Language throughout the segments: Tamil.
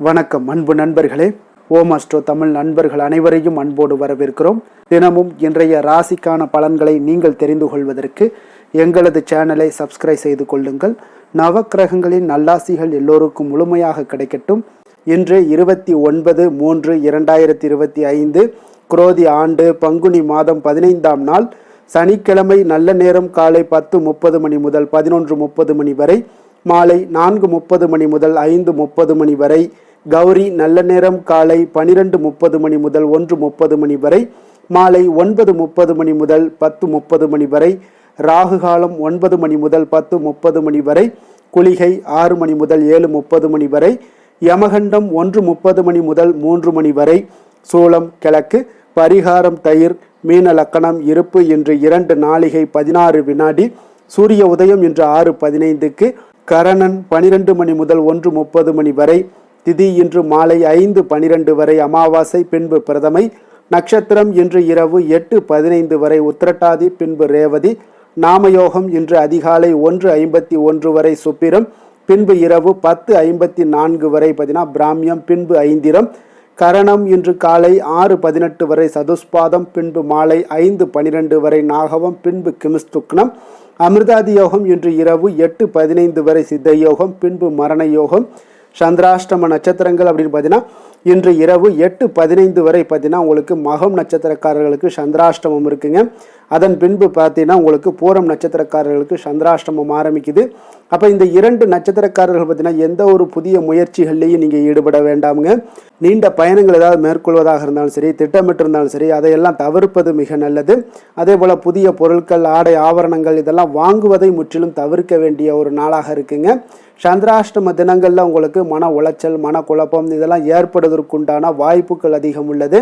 வணக்கம் அன்பு நண்பர்களே. ஓம் அஸ்ட்ரோ தமிழ் நண்பர்கள் அனைவரையும் அன்போடு வரவேற்கிறோம். தினமும் இன்றைய ராசிக்கான பலன்களை நீங்கள் தெரிந்து கொள்வதற்கு எங்களது சேனலை சப்ஸ்கிரைப் செய்து கொள்ளுங்கள். நவக்கிரகங்களின் நல்லாசிகள் எல்லோருக்கும் முழுமையாக கிடைக்கட்டும். இன்று 29/3/2025 குரோதி ஆண்டு பங்குனி மாதம் 15ஆம் நாள் சனிக்கிழமை. நல்ல நேரம் காலை 10:30 மணி முதல் 11:30 மணி வரை, மாலை 4:30 மணி முதல் 5:30 மணி வரை. கௌரி நல்ல நேரம் காலை 12:30 மணி முதல் 1:30 மணி வரை, மாலை 9:30 மணி முதல் 10:30 மணி வரை. ராகு காலம் 9 மணி முதல் 10:30 மணி வரை. குளிகை 6 மணி முதல் 7:30 மணி வரை. யமகண்டம் 1:30 மணி முதல் 3 மணி வரை. சூலம் கிழக்கு. பரிகாரம் தயிர். மீன லக்கணம். இருப்பு இன்று 2 நாளிகை 16 வினாடி. சூரிய உதயம் இன்று 6:15க்கு. கரணன் 12 மணி முதல் 1:30 மணி வரை. திதி இன்று மாலை 5:12 வரை அமாவாசை, பின்பு பிரதமை. நட்சத்திரம் இன்று இரவு 8:15 வரை உத்திரட்டாதி, பின்பு ரேவதி. நாமயோகம் இன்று அதிகாலை 1:51 வரை சுப்பிரம், பின்பு இரவு 10:54 வரை பிராமியம், பின்பு ஐந்திரம். கரணம் இன்று காலை 6:18 வரை சதுஷ்பாதம், பின்பு மாலை 5:12 வரை நாகவம், பின்பு கிமிஸ்துக்னம். அமிர்தாதி யோகம் இன்று இரவு 8:15 வரை சித்த யோகம், பின்பு மரண யோகம். சந்திராஷ்டம நட்சத்திரங்கள் அப்படின்னு பார்த்தீங்கன்னா இன்று இரவு 8:15 வரை உங்களுக்கு மகம் நட்சத்திரக்காரர்களுக்கு சந்திராஷ்டமம் இருக்குங்க. அதன் பின்பு பார்த்தீங்கன்னா உங்களுக்கு பூரம் நட்சத்திரக்காரர்களுக்கு சந்திராஷ்டமம் ஆரம்பிக்குது. அப்போ இந்த 2 நட்சத்திரக்காரர்கள் பார்த்தீங்கன்னா எந்த ஒரு புதிய முயற்சிகள்லையும் நீங்கள் ஈடுபட வேண்டாமுங்க. நீண்ட பயணங்கள் ஏதாவது மேற்கொள்வதாக இருந்தாலும் சரி, திட்டமிட்டிருந்தாலும் சரி, அதையெல்லாம் தவிர்ப்பது மிக நல்லது. அதே போல் புதிய பொருட்கள், ஆடை, ஆபரணங்கள் இதெல்லாம் வாங்குவதை முற்றிலும் தவிர்க்க வேண்டிய ஒரு நாளாக இருக்குங்க. சந்திராஷ்டம தினங்களில் உங்களுக்கு மன உளைச்சல், மன குழப்பம் இதெல்லாம் ஏற்படுவதற்குண்டான வாய்ப்புகள் அதிகம் உள்ளது.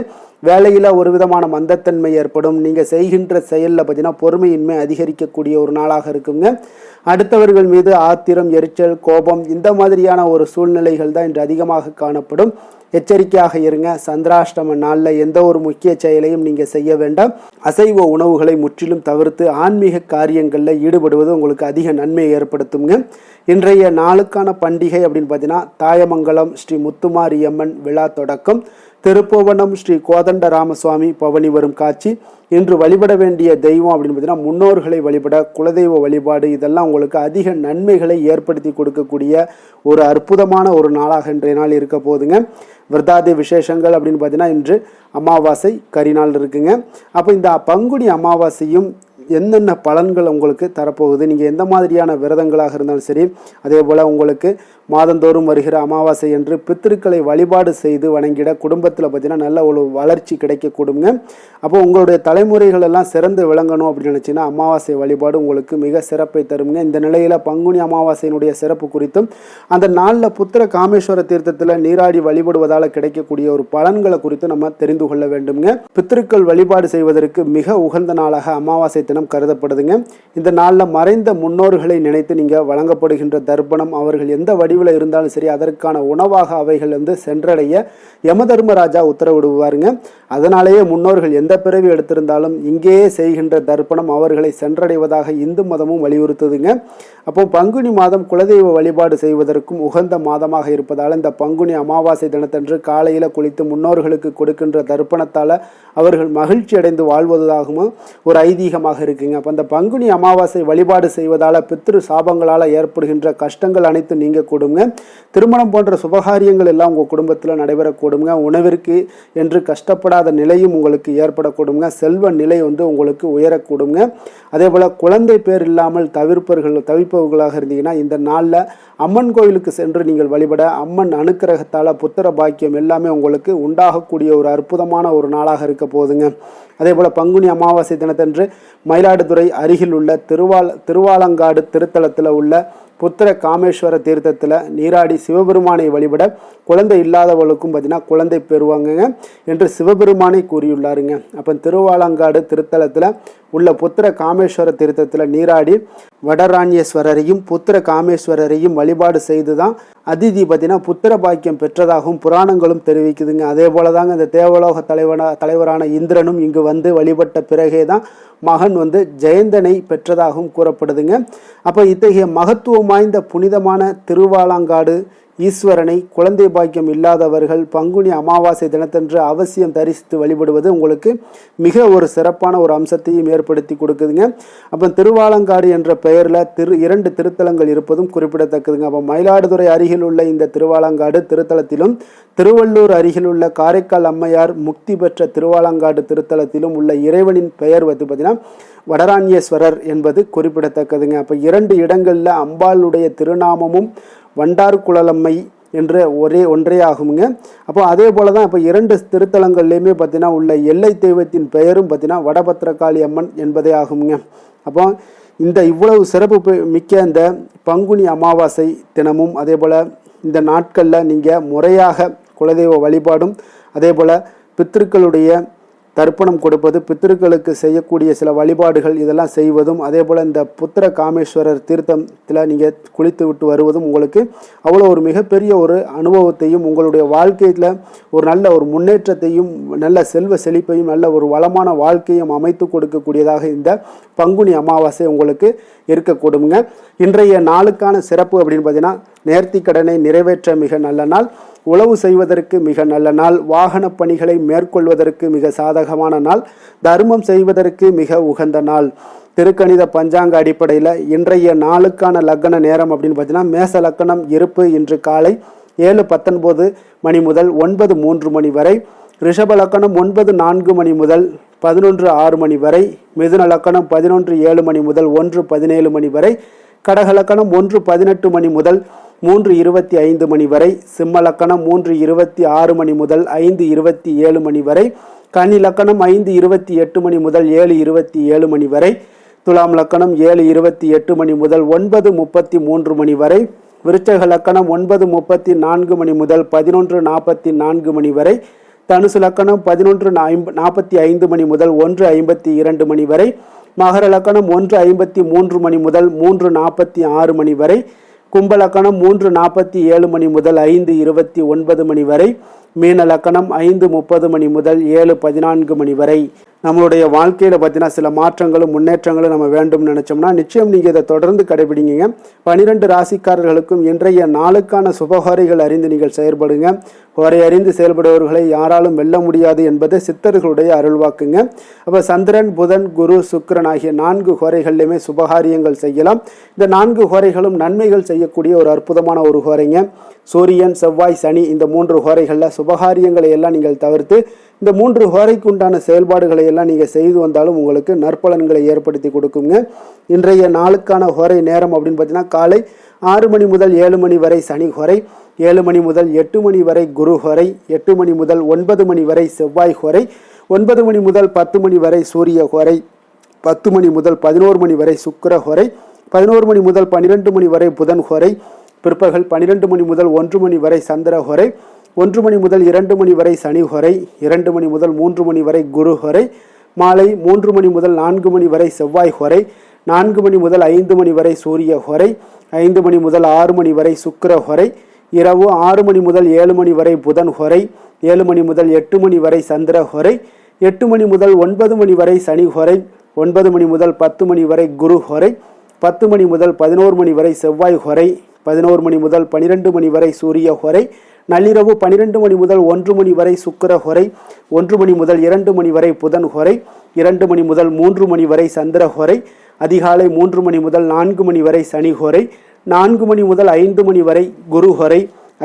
வேலையில் ஒரு விதமான மந்தத்தன்மை ஏற்படும். நீங்கள் செய்கின்ற செயலில் பார்த்தீங்கன்னா பொறுமையின்மை அதிகரிக்கக்கூடிய ஒரு நாளாக இருக்குங்க. அடுத்தவர்கள் மீது ஆத்திரம், எரிச்சல், கோபம் இந்த மாதிரியான ஒரு சூழ்நிலைகள் தான் இன்று அதிகமாக காணப்படும். எச்சரிக்கையாக இருங்க. சந்திராஷ்டம நாளில் எந்த ஒரு முக்கிய செயலையும் நீங்கள் செய்ய வேண்டாம். அசைவ உணவுகளை முற்றிலும் தவிர்த்து ஆன்மீக காரியங்களில் ஈடுபடுவது உங்களுக்கு அதிக நன்மையை ஏற்படுத்துங்க. இன்றைய நாளுக்கான பண்டிகை அப்படின்னு பார்த்தீங்கன்னா தாயமங்கலம் ஸ்ரீ முத்துமாரியம்மன் விழா தொடக்கம். திருப்புவனம் ஸ்ரீ கோதண்ட ராமசுவாமி பவனி வரும் காட்சி. இன்று வழிபட வேண்டிய தெய்வம் அப்படின்னு பார்த்தீங்கன்னா முன்னோர்களை வழிபட குலதெய்வ வழிபாடு. இதெல்லாம் உங்களுக்கு அதிக நன்மைகளை ஏற்படுத்தி கொடுக்கக்கூடிய ஒரு அற்புதமான ஒரு நாளாக இன்றைய நாள் இருக்க போகுதுங்க. விரதாதி விசேஷங்கள் அப்படின்னு பார்த்தீங்கன்னா இன்று அமாவாசை கரிநாள் இருக்குங்க. அப்போ இந்த பங்குனி அமாவாசையும் என்னென்ன பலன்கள் உங்களுக்கு தரப்போகுது, நீங்கள் எந்த மாதிரியான விரதங்களாக இருந்தாலும் சரி, அதே போல் உங்களுக்கு மாதந்தோறும் வருகிற அமாவாசை என்று பித்திருக்களை வழிபாடு செய்து வணங்கிட குடும்பத்தில் பார்த்தீங்கன்னா நல்ல ஒரு வளர்ச்சி கிடைக்கக்கூடுங்க. அப்போ உங்களுடைய தலைமுறைகள் எல்லாம் சிறந்து விளங்கணும் அப்படின்னு நினச்சிங்கன்னா அமாவாசை வழிபாடு உங்களுக்கு மிக சிறப்பை தருங்க. இந்த நிலையில் பங்குனி அமாவாசையினுடைய சிறப்பு குறித்தும் அந்த நாளில் புத்திர காமேஸ்வர தீர்த்தத்தில் நீராடி வழிபடுவதால் கிடைக்கக்கூடிய ஒரு பலன்களை குறித்து நம்ம தெரிந்து கொள்ள வேண்டுங்க. பித்திருக்கள் வழிபாடு செய்வதற்கு மிக உகந்த நாளாக அமாவாசை தினம் கருதப்படுதுங்க. இந்த நாளில் மறைந்த முன்னோர்களை நினைத்து நீங்கள் வழங்கப்படுகின்ற தர்ப்பணம் அவர்கள் எந்த வடிவில் இருந்தாலும் சரி அதற்கான உணவாக அவைகள் சென்றடைய யமதர்மராஜா உத்தரவிடுவாருங்க. அதனாலேயே முன்னோர்கள் எந்த பிறவி எடுத்திருந்தாலும் இங்கேயே செய்கின்ற தர்ப்பணம் அவர்களை சென்றடைவதாக இந்து மதமும் வலியுறுத்துதுங்க. அப்போ பங்குனி மாதம் குலதெய்வ வழிபாடு செய்வதற்கும் உகந்த மாதமாக இருப்பதால் இந்த பங்குனி அமாவாசை தினத்தன்று காலையில் குளித்து முன்னோர்களுக்கு கொடுக்கின்ற தர்ப்பணத்தால் அவர்கள் மகிழ்ச்சி அடைந்து வாழ்வதாகவும் ஒரு ஐதீகமாக இருக்குங்க. அப்போ அந்த பங்குனி அமாவாசை வழிபாடு செய்வதால் பித்ரு சாபங்களால் ஏற்படுகின்ற கஷ்டங்கள் அனைத்து நீங்க கூடுங்க. திருமணம் போன்ற சுபகாரியங்கள் எல்லாம் உங்கள் குடும்பத்தில் நடைபெறக்கூடுங்க. உணவிற்கு என்று கஷ்டப்படாத நிலையும் உங்களுக்கு ஏற்படக்கூடுங்க. செல்வ நிலை உங்களுக்கு உயரக்கூடுங்க. அதே போல் குழந்தை பேர் இல்லாமல் தவிப்பவர்களாக இருந்தீங்கன்னா இந்த நாளில் அம்மன் கோயிலுக்கு சென்று நீங்கள் வழிபட அம்மன் அனுக்கிரகத்தால் புத்திர பாக்கியம் எல்லாமே உங்களுக்கு உண்டாகக்கூடிய ஒரு அற்புதமான ஒரு நாளாக இருக்க போகுதுங்க. அதே போல் பங்குனி அமாவாசை தினத்தன்று மயிலாடுதுறை அருகில் உள்ள திருவாலங்காடு திருத்தலத்தில் உள்ள புத்திர காமேஸ்வர தீர்த்தத்தில் நீராடி சிவபெருமானை வழிபட குழந்தை இல்லாதவர்களுக்கும் பார்த்தீங்கன்னா குழந்தை பெறுவாங்க என்று சிவபெருமானை கூறியுள்ளாருங்க. அப்போ திருவாலங்காடு திருத்தலத்தில் உள்ள புத்திர காமேஸ்வர தீர்த்தத்தில் நீராடி வடராணியேஸ்வரரையும் புத்திர காமேஸ்வரரையும் வழிபாடு செய்து தான் அதிதி பார்த்தீங்கன்னா புத்திர பாக்கியம் பெற்றதாகவும் புராணங்களும் தெரிவிக்குதுங்க. அதே போல தாங்க இந்த தேவலோக தலைவரான இந்திரனும் இங்கு வந்து வழிபட்ட பிறகே தான் மகன் ஜெயந்தனை பெற்றதாகவும் கூறப்படுதுங்க. அப்போ இத்தகைய மகத்துவம் வாய்ந்த புனிதமான திருவாலங்காடு ஈஸ்வரனை குழந்தை பாக்கியம் இல்லாதவர்கள் பங்குனி அமாவாசை தினத்தன்று அவசியம் தரிசித்து வழிபடுவது உங்களுக்கு மிக ஒரு சிறப்பான ஒரு அம்சத்தையும் ஏற்படுத்தி கொடுக்குதுங்க. அப்போ திருவாலங்காடு என்ற பெயரில் 2 திருத்தலங்கள் இருப்பதும் குறிப்பிடத்தக்கதுங்க. அப்போ மயிலாடுதுறை அருகில் உள்ள இந்த திருவாலங்காடு திருத்தலத்திலும் திருவள்ளூர் அருகில் உள்ள காரைக்கால் அம்மையார் முக்தி பெற்ற திருவாலங்காடு திருத்தலத்திலும் உள்ள இறைவனின் பெயர் பார்த்தீங்கன்னா வடராணியேஸ்வரர் என்பது குறிப்பிடத்தக்கதுங்க. அப்போ 2 இடங்களில் அம்பாளுடைய திருநாமமும் வண்டார் குழலம்மை என்ற ஒன்றே ஆகுங்க. அப்போ அதே போல தான் இப்போ 2 திருத்தலங்கள்லையுமே பார்த்தீங்கன்னா உள்ள எல்லை தெய்வத்தின் பெயரும் பார்த்தீங்கன்னா வடபத்திரகாளி அம்மன் என்பதே ஆகுங்க. அப்போ இந்த இவ்வளவு சிறப்பு மிக்க இந்த பங்குனி அமாவாசை தினமும் அதே போல் இந்த நாட்களில் நீங்கள் முறையாக குலதெய்வ வழிபாடும் அதே போல் பித்திருக்களுடைய தர்ப்பணம் கொடுப்பது பித்திருக்களுக்கு செய்யக்கூடிய சில வழிபாடுகள் இதெல்லாம் செய்வதும் அதே போல் இந்த புத்திர காமேஸ்வரர் தீர்த்தத்தில் நீங்கள் குளித்து விட்டு வருவதும் உங்களுக்கு அவ்வளோ ஒரு மிகப்பெரிய ஒரு அனுபவத்தையும் உங்களுடைய வாழ்க்கையில் ஒரு நல்ல ஒரு முன்னேற்றத்தையும் நல்ல செல்வ செழிப்பையும் நல்ல ஒரு வளமான வாழ்க்கையும் அமைத்து கொடுக்கக்கூடியதாக இந்த பங்குனி அமாவாசை உங்களுக்கு இருக்கக்கூடுங்க. இன்றைய நாளுக்கான சிறப்பு அப்படின்னு பார்த்தீங்கன்னா நேர்த்தி கடனை நிறைவேற்ற மிக நல்ல நாள், உழவு செய்வதற்கு மிக நல்ல நாள், வாகன பணிகளை மேற்கொள்வதற்கு மிக சாதகமான நாள், தர்மம் செய்வதற்கு மிக உகந்த நாள். திருக்கணித பஞ்சாங்க அடிப்படையில் இன்றைய நாளுக்கான லக்ன நேரம் அப்படின்னு பார்த்தீங்கன்னா மேச லக்கணம் இருப்பு இன்று காலை 7:19 மணி முதல் 9:03 மணி வரை, ரிஷப லக்கணம் 9:04 மணி முதல் 11:06 மணி வரை, மிதுன லக்கணம் 11:07 மணி முதல் 1:17 மணி வரை, கடக லக்கணம் 1:18 மணி முதல் 3:25 மணி வரை, சிம்ம லக்கணம் 3:26 மணி முதல் 5:27 மணி வரை, கன்னி லக்கணம் 5:28 மணி முதல் 7:27 மணி வரை, துலாம் லக்கணம் 7:28 மணி முதல் 9:33 மணி வரை, விருச்சக லக்கணம் 9:34 மணி முதல் 11:44 மணி வரை, தனுசு லக்கணம் 11:45 மணி முதல் 1:52 மணி வரை, மகர லக்கணம் 1:53 மணி முதல் 3:46 மணி வரை, கும்ப லக்கணம் 3:47 மணி முதல் 5:29 மணி வரை, மீன லக்கணம் 5:30 மணி முதல் 7:14 மணி வரை. நம்மளுடைய வாழ்க்கையில் பார்த்தீங்கன்னா சில மாற்றங்களும் முன்னேற்றங்களும் நம்ம வேண்டும் நினைச்சோம்னா நிச்சயம் நீங்கள் இதை தொடர்ந்து கடைபிடிங்க. 12 ராசிக்காரர்களுக்கும் இன்றைய நாளுக்கான சுபகாரிகள் அறிந்து நீங்கள் செயல்படுங்க. ஹோரை அறிந்து செயல்படுபவர்களை யாராலும் வெல்ல முடியாது என்பது சித்தர்களுடைய அருள்வாக்குங்க. அப்போ சந்திரன் புதன் குரு சுக்கிரன் ஆகிய 4 ஹோரைகள்லையுமே சுபகாரியங்கள் செய்யலாம். இந்த 4 ஹோரைகளும் நன்மைகள் செய்யக்கூடிய ஒரு அற்புதமான ஒரு ஹோரைங்க. சூரியன் செவ்வாய் சனி இந்த 3 ஹோரைகளில் சுபகாரியங்களை எல்லாம் நீங்கள் தவிர்த்து இந்த 3 ஹோரைக்கு உண்டான செயல்பாடுகளை எல்லாம் நீங்கள் செய்து வந்தாலும் உங்களுக்கு நற்பலன்களை ஏற்படுத்தி கொடுக்குங்க. இன்றைய நாளுக்கான ஹோரை நேரம் அப்படின்னு பார்த்தீங்கன்னா காலை 6 மணி முதல் 7 மணி வரை சனி ஹோரை, 7 மணி முதல் 8 மணி வரை குரு ஹோரை, 8 மணி முதல் 9 மணி வரை செவ்வாய் ஹோரை, 9 மணி முதல் 10 மணி வரை சூரிய ஹோரை, 10 மணி முதல் 11 மணி வரை சுக்கிர ஹோரை, 11 மணி முதல் 12 மணி வரை புதன் ஹோரை, பிற்பகல் 12 மணி முதல் 1 மணி வரை சந்திர ஹோரை, 1 மணி முதல் 2 மணி வரை சனி ஹோரை, 2 மணி முதல் 3 மணி வரை குரு ஹோரை, மாலை 3 மணி முதல் 4 மணி வரை செவ்வாய் ஹோரை, 4 மணி முதல் 5 மணி வரை சூரிய ஹோரை, 5 மணி முதல் 6 மணி வரை சுக்கிர ஹோரை, இரவு 6 மணி முதல் 7 மணி வரை புதன் ஹோரை, 7 மணி முதல் 8 மணி வரை சந்திர ஹோரை, 8 மணி முதல் 9 மணி வரை சனி ஹோரை, 9 மணி முதல் 10 மணி வரை குரு ஹோரை, 10 மணி முதல் 11 மணி வரை செவ்வாய் ஹோரை, 11 மணி முதல் 12 மணி வரை சூரிய ஹோரை, நள்ளிரவு 12 மணி முதல் 1 மணி வரை சுக்கிர ஹோரை, 1 மணி முதல் 2 மணி வரை புதன் ஹோரை, 2 மணி முதல் 3 மணி வரை சந்திர ஹோரை, அதிகாலை 3 மணி முதல் 4 மணி வரை சனி ஹோரை, 4 மணி முதல் 5 மணி வரை குரு ஹோரை,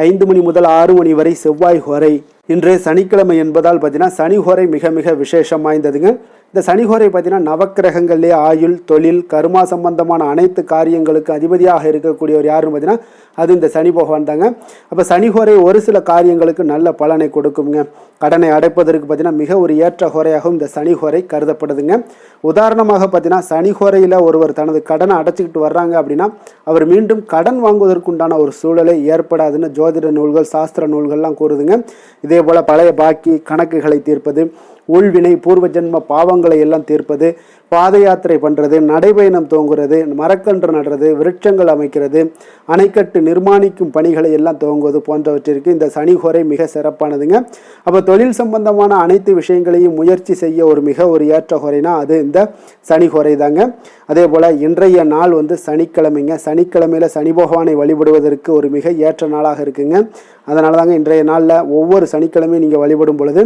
5 மணி முதல் 6 மணி வரை செவ்வாய் ஹோரை. இன்று சனிக்கிழமை என்பதால் பார்த்தீங்கன்னா சனிஹோரை மிக மிக விசேஷம் வாய்ந்ததுங்க. இந்த சனிஹோரை பார்த்தீங்கன்னா நவக்கிரகங்கள்லேயே ஆயுள், தொழில், கர்மா சம்பந்தமான அனைத்து காரியங்களுக்கு அதிபதியாக இருக்கக்கூடியவர் யாருன்னு பார்த்தீங்கன்னா அது இந்த சனி பகவான் தாங்க. அப்போ சனிஹோரை ஒரு சில காரியங்களுக்கு நல்ல பலனை கொடுக்குங்க. கடனை அடைப்பதற்கு பார்த்தீங்கன்னா மிக ஒரு ஏற்ற ஹோரையாகவும் இந்த சனிஹோரை கருதப்படுதுங்க. உதாரணமாக பார்த்தீங்கன்னா சனிஹோரையில் ஒருவர் தனது கடனை அடைச்சிக்கிட்டு வர்றாங்க அப்படின்னா அவர் மீண்டும் கடன் வாங்குவதற்குண்டான ஒரு சூழலை ஏற்படாதுன்னு ஜோதிட நூல்கள், சாஸ்திர நூல்கள்லாம் கூறுதுங்க. இதே போல் பழைய பாக்கி கணக்குகளை தீர்ப்பது, ஊழ்வினை பூர்வ ஜென்ம பாவங்களை எல்லாம் தீர்ப்பது, பாத யாத்திரை பண்ணுறது, நடைபயணம் துவங்குறது, மரக்கன்று நடுறது, விருட்சங்கள் அமைக்கிறது, அணைக்கட்டு நிர்மாணிக்கும் பணிகளை எல்லாம் துவங்குவது போன்றவற்றிற்கு இந்த சனிஹோரை மிக சிறப்பானதுங்க. அப்போ தொழில் சம்பந்தமான அனைத்து விஷயங்களையும் முயற்சி செய்ய மிக ஒரு ஏற்ற ஹோரைனா அது இந்த சனிஹோரை தாங்க. அதே போல் இன்றைய நாள் சனிக்கிழமைங்க. சனிக்கிழமையில் சனி பகவானை வழிபடுவதற்கு ஒரு மிக ஏற்ற நாளாக இருக்குங்க. அதனால தாங்க இன்றைய நாளில் ஒவ்வொரு சனிக்கிழமையும் நீங்கள் வழிபடும் பொழுது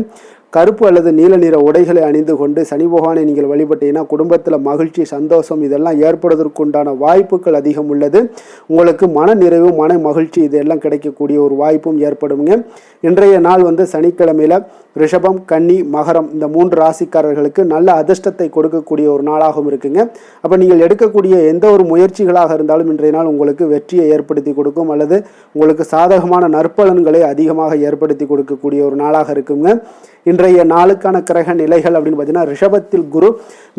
கருப்பு அல்லது நீல நிற உடைகளை அணிந்து கொண்டு சனி பகவானை நீங்கள் வழிபட்டீங்கன்னா குடும்பத்தில் மகிழ்ச்சி, சந்தோஷம் இதெல்லாம் ஏற்படுவதற்குண்டான வாய்ப்புகள் அதிகம் உள்ளது. உங்களுக்கு மன நிறைவு, மன மகிழ்ச்சி இதெல்லாம் கிடைக்கக்கூடிய ஒரு வாய்ப்பும் ஏற்படுங்க. இன்றைய நாள் சனிக்கிழமையில் ரிஷபம், கன்னி, மகரம் இந்த 3 ராசிக்காரர்களுக்கு நல்ல அதிர்ஷ்டத்தை கொடுக்கக்கூடிய ஒரு நாளாகவும் இருக்குங்க. அப்போ நீங்கள் எடுக்கக்கூடிய எந்த ஒரு முயற்சிகளாக இருந்தாலும் இன்றைய நாள் உங்களுக்கு வெற்றியை ஏற்படுத்தி கொடுக்கும் அல்லது உங்களுக்கு சாதகமான நற்பலன்களை அதிகமாக ஏற்படுத்தி கொடுக்கக்கூடிய ஒரு நாளாக இருக்குங்க. இன்றைய நாளுக்கான கிரக நிலைகள் அப்படின்னு பார்த்தீங்கன்னா ரிஷபத்தில் குரு,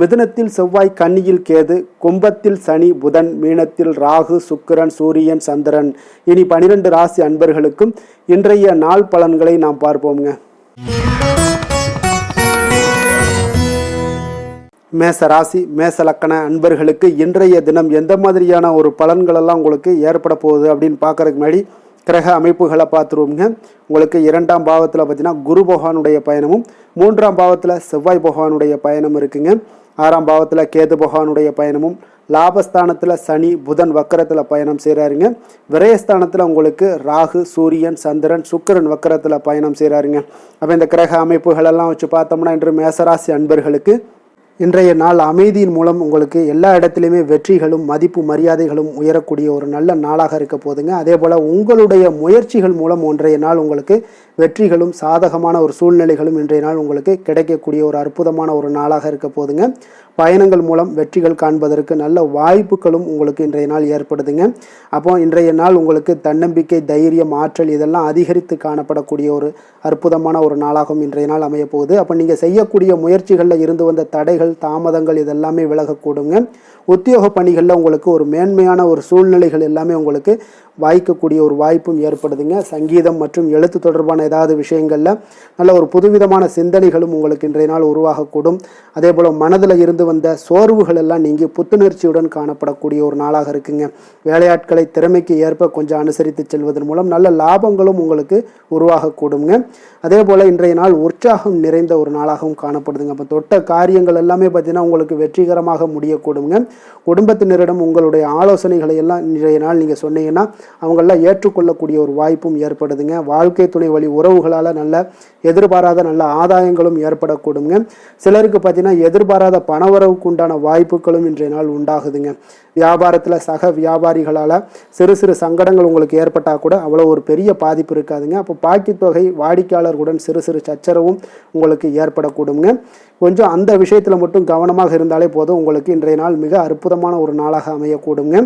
மிதுனத்தில் செவ்வாய், கன்னியில் கேது, கும்பத்தில் சனி, புதன், மீனத்தில் ராகு, சுக்கிரன், சூரியன், சந்திரன். இனி 12 ராசி அன்பர்களுக்கும் இன்றைய நாள் பலன்களை நாம் பார்ப்போம்ங்க. மேச ராசி, மேச லக்கண அன்பர்களுக்கு இன்றைய தினம் எந்த மாதிரியான ஒரு பலன்களெல்லாம் உங்களுக்கு ஏற்பட போகுது அப்படின்னு பார்க்கறதுக்கு முன்னாடி கிரக அமைப்புகளை பார்த்துருவோங்க. உங்களுக்கு 2ஆம் பாவத்தில் பார்த்தீங்கன்னா குரு பகவானுடைய பயணமும், 3ஆம் பாவத்தில் செவ்வாய் பகவானுடைய பயணம் இருக்குங்க. 6ஆம் பாவத்தில் கேது பகவானுடைய பயணமும், லாபஸ்தானத்தில் சனி, புதன் வக்கரத்தில் பயணம் செய்கிறாருங்க. விரயஸ்தானத்தில் உங்களுக்கு ராகு, சூரியன், சந்திரன், சுக்கிரன் வக்கரத்தில் பயணம் செய்கிறாருங்க. அப்போ இந்த கிரக அமைப்புகளெல்லாம் வச்சு பார்த்தோம்னா இன்று மேசராசி அன்பர்களுக்கு இன்றைய நாள் அமைதியின் மூலம் உங்களுக்கு எல்லா இடத்துலையுமே வெற்றிகளும் மதிப்பு மரியாதைகளும் உயரக்கூடிய ஒரு நல்ல நாளாக இருக்க போதுங்க. அதே போல் உங்களுடைய முயற்சிகள் மூலம் இன்றைய நாள் உங்களுக்கு வெற்றிகளும் சாதகமான ஒரு சூழ்நிலைகளும் இன்றைய நாள் உங்களுக்கு கிடைக்கக்கூடிய ஒரு அற்புதமான ஒரு நாளாக இருக்க போதுங்க. பயணங்கள் மூலம் வெற்றிகள் காண்பதற்கு நல்ல வாய்ப்புகளும் உங்களுக்கு இன்றைய நாள் ஏற்படுதுங்க. அப்போ இன்றைய நாள் உங்களுக்கு தன்னம்பிக்கை, தைரியம், ஆற்றல் இதெல்லாம் அதிகரித்து காணப்படக்கூடிய ஒரு அற்புதமான ஒரு நாளாகவும் இன்றைய நாள் அமைய போகுது. அப்போ நீங்கள் செய்யக்கூடிய முயற்சிகளில் இருந்து வந்த தடைகள், தாமதங்கள் இதெல்லாமே விலகக்கூடுங்க. உத்தியோக பணிகளில் உங்களுக்கு ஒரு மேன்மையான ஒரு சூழ்நிலைகள் எல்லாமே உங்களுக்கு வாய்க்கக்கூடிய ஒரு வாய்ப்பும் ஏற்படுதுங்க. சங்கீதம் மற்றும் எழுத்து தொடர்பான ஏதாவது விஷயங்களில் நல்ல ஒரு புதுவிதமான சிந்தனைகளும் உங்களுக்கு இன்றைய நாள் உருவாகக்கூடும். அதே போல் மனதில் இருந்து வந்த சோர்வுகள் எல்லாம் நீங்கி புத்துணர்ச்சியுடன் காணப்படக்கூடிய ஒரு நாளாக இருக்குங்க. வேலையாட்களை திறமைக்கு ஏற்ப கொஞ்சம் அனுசரித்து செல்வதன் மூலம் நல்ல லாபங்களும் உங்களுக்கு உருவாகக்கூடுங்க. அதே போல் இன்றைய நாள் உற்சாகம் நிறைந்த ஒரு நாளாகவும் காணப்படுதுங்க. அப்போ தொட்ட காரியங்கள் எல்லாமே பார்த்தீங்கன்னா உங்களுக்கு வெற்றிகரமாக முடியக்கூடுங்க. குடும்பத்தினரிடம் உங்களுடைய ஆலோசனைகளை எல்லாம் இன்றைய நாள் நீங்கள் சொன்னீங்கன்னா அவங்களெல்லாம் ஏற்றுக்கொள்ளக்கூடிய ஒரு வாய்ப்பும் ஏற்படுதுங்க. வாழ்க்கை துணை வழி உறவுகளால் நல்ல எதிர்பாராத நல்ல ஆதாயங்களும் ஏற்படக்கூடுங்க. சிலருக்கு பார்த்தீங்கன்னா எதிர்பாராத பணவரவுக்கு உண்டான வாய்ப்புகளும் இன்றைய நாள் உண்டாகுதுங்க. வியாபாரத்தில் சக வியாபாரிகளால் சிறு சிறு சங்கடங்கள் உங்களுக்கு ஏற்பட்டால் கூட அவ்வளோ ஒரு பெரிய பாதிப்பு இருக்காதுங்க. அப்போ பாக்கி தொகை வாடிக்கையாளர்களுடன் சிறு சிறு சச்சரவும் உங்களுக்கு ஏற்படக்கூடுங்க. கொஞ்சம் அந்த விஷயத்தில் மட்டும் கவனமாக இருந்தாலே போதும், உங்களுக்கு இன்றைய நாள் மிக அற்புதமான ஒரு நாளாக அமையக்கூடுங்க.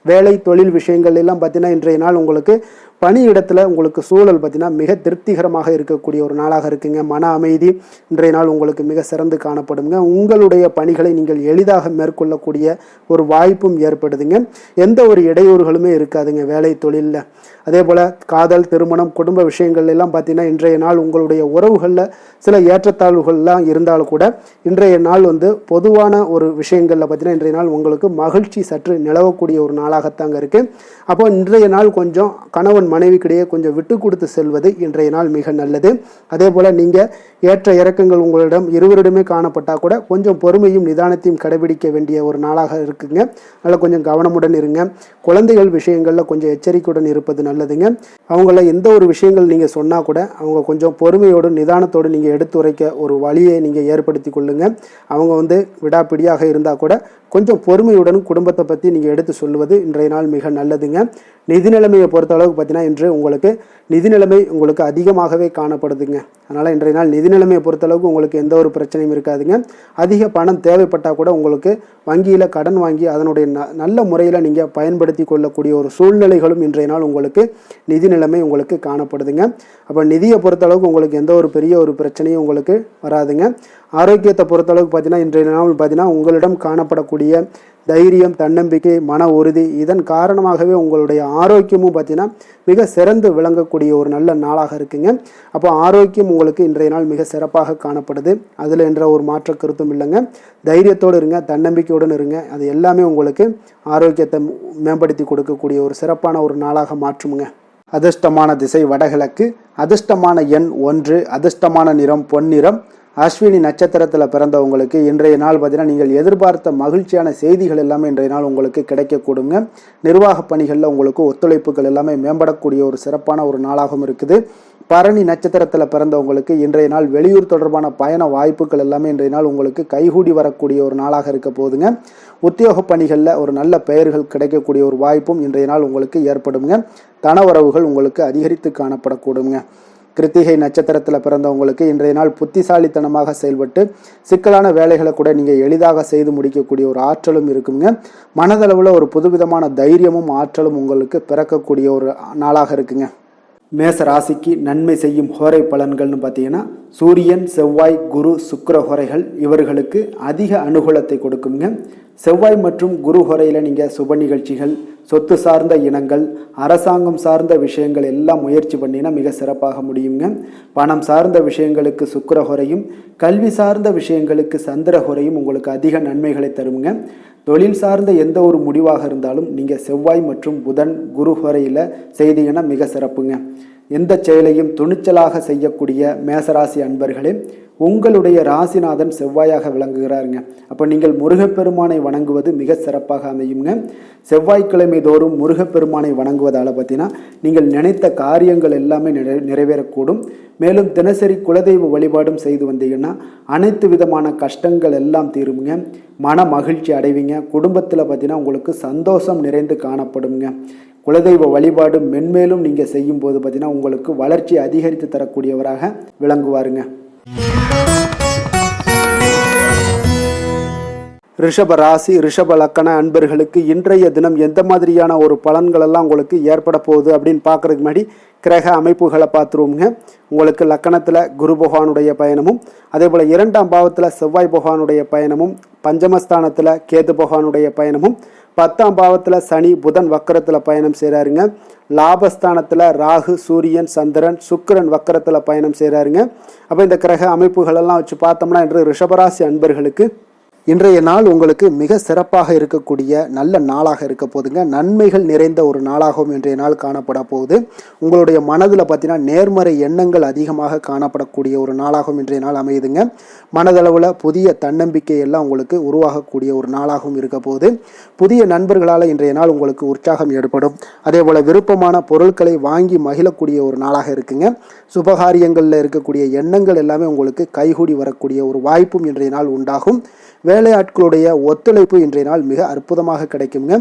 வேலை தொழில் விஷயங்கள் எல்லாம் பார்த்தீங்கன்னா இன்றைய நாள் உங்களுக்கு பணியிடத்தில் உங்களுக்கு சூழல் பார்த்தீங்கன்னா மிக திருப்திகரமாக இருக்கக்கூடிய ஒரு நாளாக இருக்குங்க. மன அமைதி இன்றைய நாள் உங்களுக்கு மிக சிறந்து காணப்படுங்க. உங்களுடைய பணிகளை நீங்கள் எளிதாக மேற்கொள்ளக்கூடிய ஒரு வாய்ப்பும் ஏற்படுதுங்க. எந்த ஒரு இடையூறுகளுமே இருக்காதுங்க வேலை தொழிலில். அதே போல் காதல், திருமணம், குடும்ப விஷயங்கள் எல்லாம் பார்த்தீங்கன்னா இன்றைய நாள் உங்களுடைய உறவுகளில் சில ஏற்றத்தாழ்வுகள்லாம் இருந்தாலும் கூட இன்றைய நாள் பொதுவான ஒரு விஷயங்களில் பார்த்தீங்கன்னா இன்றைய நாள் உங்களுக்கு மகிழ்ச்சி சற்று நிலவக்கூடிய ஒரு நாளாகத்தாங்க இருக்குது. அப்போ இன்றைய நாள் கொஞ்சம் கணவன் மனைவிக்கிடையே கொஞ்சம் விட்டு கொடுத்து செல்வது இன்றைய நாள் மிக நல்லது. அதே போல் நீங்கள் ஏற்ற இறக்கங்கள் உங்களிடம் இருவரிடமே காணப்பட்டால் கூட கொஞ்சம் பொறுமையும் நிதானத்தையும் கடைபிடிக்க வேண்டிய ஒரு நாளாக இருக்குங்க. அதனால் கொஞ்சம் கவனமுடன் இருங்க. குழந்தைகள் விஷயங்களில் கொஞ்சம் எச்சரிக்கையுடன் இருப்பது நல்லதுங்க. அவங்கள எந்த ஒரு விஷயங்கள் நீங்கள் சொன்னால் கூட அவங்க கொஞ்சம் பொறுமையோடு நிதானத்தோடு நீங்கள் எடுத்துரைக்க ஒரு வழியை நீங்கள் ஏற்படுத்தி கொள்ளுங்கள். அவங்க விடாப்பிடியாக இருந்தால் கூட கொஞ்சம் பொறுமையுடன் குடும்பத்தை பற்றி நீங்கள் எடுத்து சொல்லுவது இன்றைய நாள் மிக நல்லதுங்க. நிதி நிலைமையை பொறுத்த அளவுக்கு பார்த்தீங்கன்னா இன்று உங்களுக்கு நிதி நிலைமை உங்களுக்கு அதிகமாகவே காணப்படுதுங்க. அதனால் இன்றைய நாள் நிதி நிலைமையை பொறுத்தளவுக்கு உங்களுக்கு எந்த ஒரு பிரச்சனையும் இருக்காதுங்க. அதிக பணம் தேவைப்பட்டால் கூட உங்களுக்கு வங்கியில் கடன் வாங்கி அதனுடைய நல்ல முறையில் நீங்கள் பயன்படுத்தி கொள்ளக்கூடிய ஒரு சூழ்நிலைகளும் இன்றைய நாள் உங்களுக்கு நிதி நிலைமை உங்களுக்கு காணப்படுதுங்க. அப்போ நிதியை பொறுத்தளவுக்கு உங்களுக்கு எந்த ஒரு பெரிய ஒரு பிரச்சனையும் உங்களுக்கு வராதுங்க. ஆரோக்கியத்தை பொறுத்தளவுக்கு பார்த்தீங்கன்னா இன்றைய நாள் பார்த்தீங்கன்னா உங்களிடம் காணப்படக்கூடிய தைரியம், தன்னம்பிக்கை, மன உறுதி இதன் காரணமாகவே உங்களுடைய ஆரோக்கியமும் பார்த்தீங்கன்னா மிக சிறந்து விளங்கக்கூடிய ஒரு நல்ல நாளாக இருக்குங்க. அப்போ ஆரோக்கியம் உங்களுக்கு இன்றைய நாள் மிக சிறப்பாக காணப்படுது. அதில் என்ற ஒரு மாற்ற கருத்தும் இல்லைங்க. தைரியத்தோடு இருங்க, தன்னம்பிக்கையுடன் இருங்க. அது எல்லாமே உங்களுக்கு ஆரோக்கியத்தை மேம்படுத்தி கொடுக்கக்கூடிய ஒரு சிறப்பான ஒரு நாளாக மாற்றுமுங்க. அதிர்ஷ்டமான திசை வடகிழக்கு, அதிர்ஷ்டமான எண் 1, அதிர்ஷ்டமான நிறம் பொன்னிறம். அஸ்வினி நட்சத்திரத்தில் பிறந்தவங்களுக்கு இன்றைய நாள் பார்த்தீங்கன்னா நீங்கள் எதிர்பார்த்த மகிழ்ச்சியான செய்திகள் எல்லாமே இன்றைய நாள் உங்களுக்கு கிடைக்கக்கூடுங்க. நிர்வாக பணிகளில் உங்களுக்கு ஒத்துழைப்புகள் எல்லாமே மேம்படக்கூடிய ஒரு சிறப்பான ஒரு நாளாகவும் இருக்குது. பரணி நட்சத்திரத்தில் பிறந்தவங்களுக்கு இன்றைய நாள் வெளியூர் தொடர்பான பயண வாய்ப்புகள் எல்லாமே இன்றைய நாள் உங்களுக்கு கைகூடி வரக்கூடிய ஒரு நாளாக இருக்க போதுங்க. உத்தியோக பணிகளில் ஒரு நல்ல பெயர்கள் கிடைக்கக்கூடிய ஒரு வாய்ப்பும் இன்றைய நாள் உங்களுக்கு ஏற்படுங்க. தனவரவுகள் உங்களுக்கு அதிகரித்து காணப்படக்கூடுங்க. கிருத்திகை நட்சத்திரத்தில் பிறந்தவங்களுக்கு இன்றைய நாள் புத்திசாலித்தனமாக செயல்பட்டு சிக்கலான வேலைகளை கூட நீங்கள் எளிதாக செய்து முடிக்கக்கூடிய ஒரு ஆற்றலும் இருக்குங்க. மனதளவில் ஒரு புதுவிதமான தைரியமும் ஆற்றலும் உங்களுக்கு பிறக்கக்கூடிய ஒரு நாளாக இருக்குங்க. மேச ராசிக்கு நன்மை செய்யும் ஹோரை பலன்கள்னு பார்த்தீங்கன்னா சூரியன், செவ்வாய், குரு, சுக்கிர ஹோரைகள் இவர்களுக்கு அதிக அனுகூலத்தை கொடுக்குங்க. செவ்வாய் மற்றும் குரு ஹோரையில் நீங்கள் சுப நிகழ்ச்சிகள், சொத்து சார்ந்த இனங்கள், அரசாங்கம் சார்ந்த விஷயங்கள் எல்லாம் முயற்சி பண்ணினா மிக சிறப்பாக முடியுங்க. பணம் சார்ந்த விஷயங்களுக்கு சுக்கிர ஹோரையும், கல்வி சார்ந்த விஷயங்களுக்கு சந்திர ஹோரையும் உங்களுக்கு அதிக நன்மைகளை தருங்க. தொழில் சார்ந்த எந்த ஒரு முடிவாக இருந்தாலும் நீங்கள் செவ்வாய் மற்றும் புதன், குரு ஹோரையில் செய்தீங்கன்னா மிக சிறப்புங்க. எந்த செயலையும் துணிச்சலாக செய்யக்கூடிய மேசராசி அன்பர்களே, உங்களுடைய ராசிநாதன் செவ்வாயாக விளங்குகிறாருங்க. அப்போ நீங்கள் முருகப்பெருமானை வணங்குவது மிக சிறப்பாக அமையுங்க. செவ்வாய்க்கிழமை தோறும் முருகப்பெருமானை வணங்குவதால் பார்த்தீங்கன்னா நீங்கள் நினைத்த காரியங்கள் எல்லாமே நிறைவேறக்கூடும். மேலும் தினசரி குலதெய்வ வழிபாடும் செய்து வந்தீங்கன்னா அனைத்து விதமான கஷ்டங்கள் எல்லாம் தீருங்க. மன மகிழ்ச்சி அடைவீங்க. குடும்பத்தில் பார்த்தீங்கன்னா உங்களுக்கு சந்தோஷம் நிறைந்து காணப்படுங்க. குலதெய்வ வழிபாடு மென்மேலும் நீங்கள் செய்யும் போது பார்த்தீங்கன்னா உங்களுக்கு வளர்ச்சி அதிகரித்து தரக்கூடியவராக விளங்குவாருங்க. ரிஷப ராசி, ரிஷப லக்கண அன்பர்களுக்கு இன்றைய தினம் எந்த மாதிரியான ஒரு பலன்கள் எல்லாம் உங்களுக்கு ஏற்பட போகுது அப்படின்னு பார்க்கறதுக்கு முன்னாடி கிரக அமைப்புகளை பார்த்துருவோங்க. உங்களுக்கு லக்கணத்தில் குரு பகவானுடைய பயணமும், அதே போல் 2ஆம் பாவத்தில் செவ்வாய் பகவானுடைய பயணமும், பஞ்சமஸ்தானத்தில் கேது பகவானுடைய பயணமும், 10ஆம் பாவத்தில் சனி புதன் வக்கரத்தில் பயணம் செய்கிறாருங்க. லாபஸ்தானத்தில் ராகு, சூரியன், சந்திரன், சுக்கிரன் வக்கரத்தில் பயணம் செய்கிறாருங்க. அப்போ இந்த கிரக அமைப்புகளெல்லாம் வச்சு பார்த்தோம்னா இன்று ரிஷபராசி அன்பர்களுக்கு இன்றைய நாள் உங்களுக்கு மிக சிறப்பாக இருக்கக்கூடிய நல்ல நாளாக இருக்க போதுங்க. நன்மைகள் நிறைந்த ஒரு நாளாகவும் இன்றைய நாள் காணப்பட போகுது. உங்களுடைய மனதில் பார்த்தீங்கன்னா நேர்மறை எண்ணங்கள் அதிகமாக காணப்படக்கூடிய ஒரு நாளாகவும் இன்றைய நாள் அமையுதுங்க. மனதளவில் புதிய தன்னம்பிக்கை எல்லாம் உங்களுக்கு உருவாகக்கூடிய ஒரு நாளாகவும் இருக்க போகுது. புதிய நண்பர்களால் இன்றைய நாள் உங்களுக்கு உற்சாகம் ஏற்படும். அதே போல் விருப்பமான பொருட்களை வாங்கி மகிழக்கூடிய ஒரு நாளாக இருக்குங்க. சுபகாரியங்களில் இருக்கக்கூடிய எண்ணங்கள் எல்லாமே உங்களுக்கு கைகூடி வரக்கூடிய ஒரு வாய்ப்பும் இன்றைய நாள் உண்டாகும். வேலையாட்களுடைய ஒத்துழைப்பு இன்றைய நாள் மிக அற்புதமாக கிடைக்குங்க.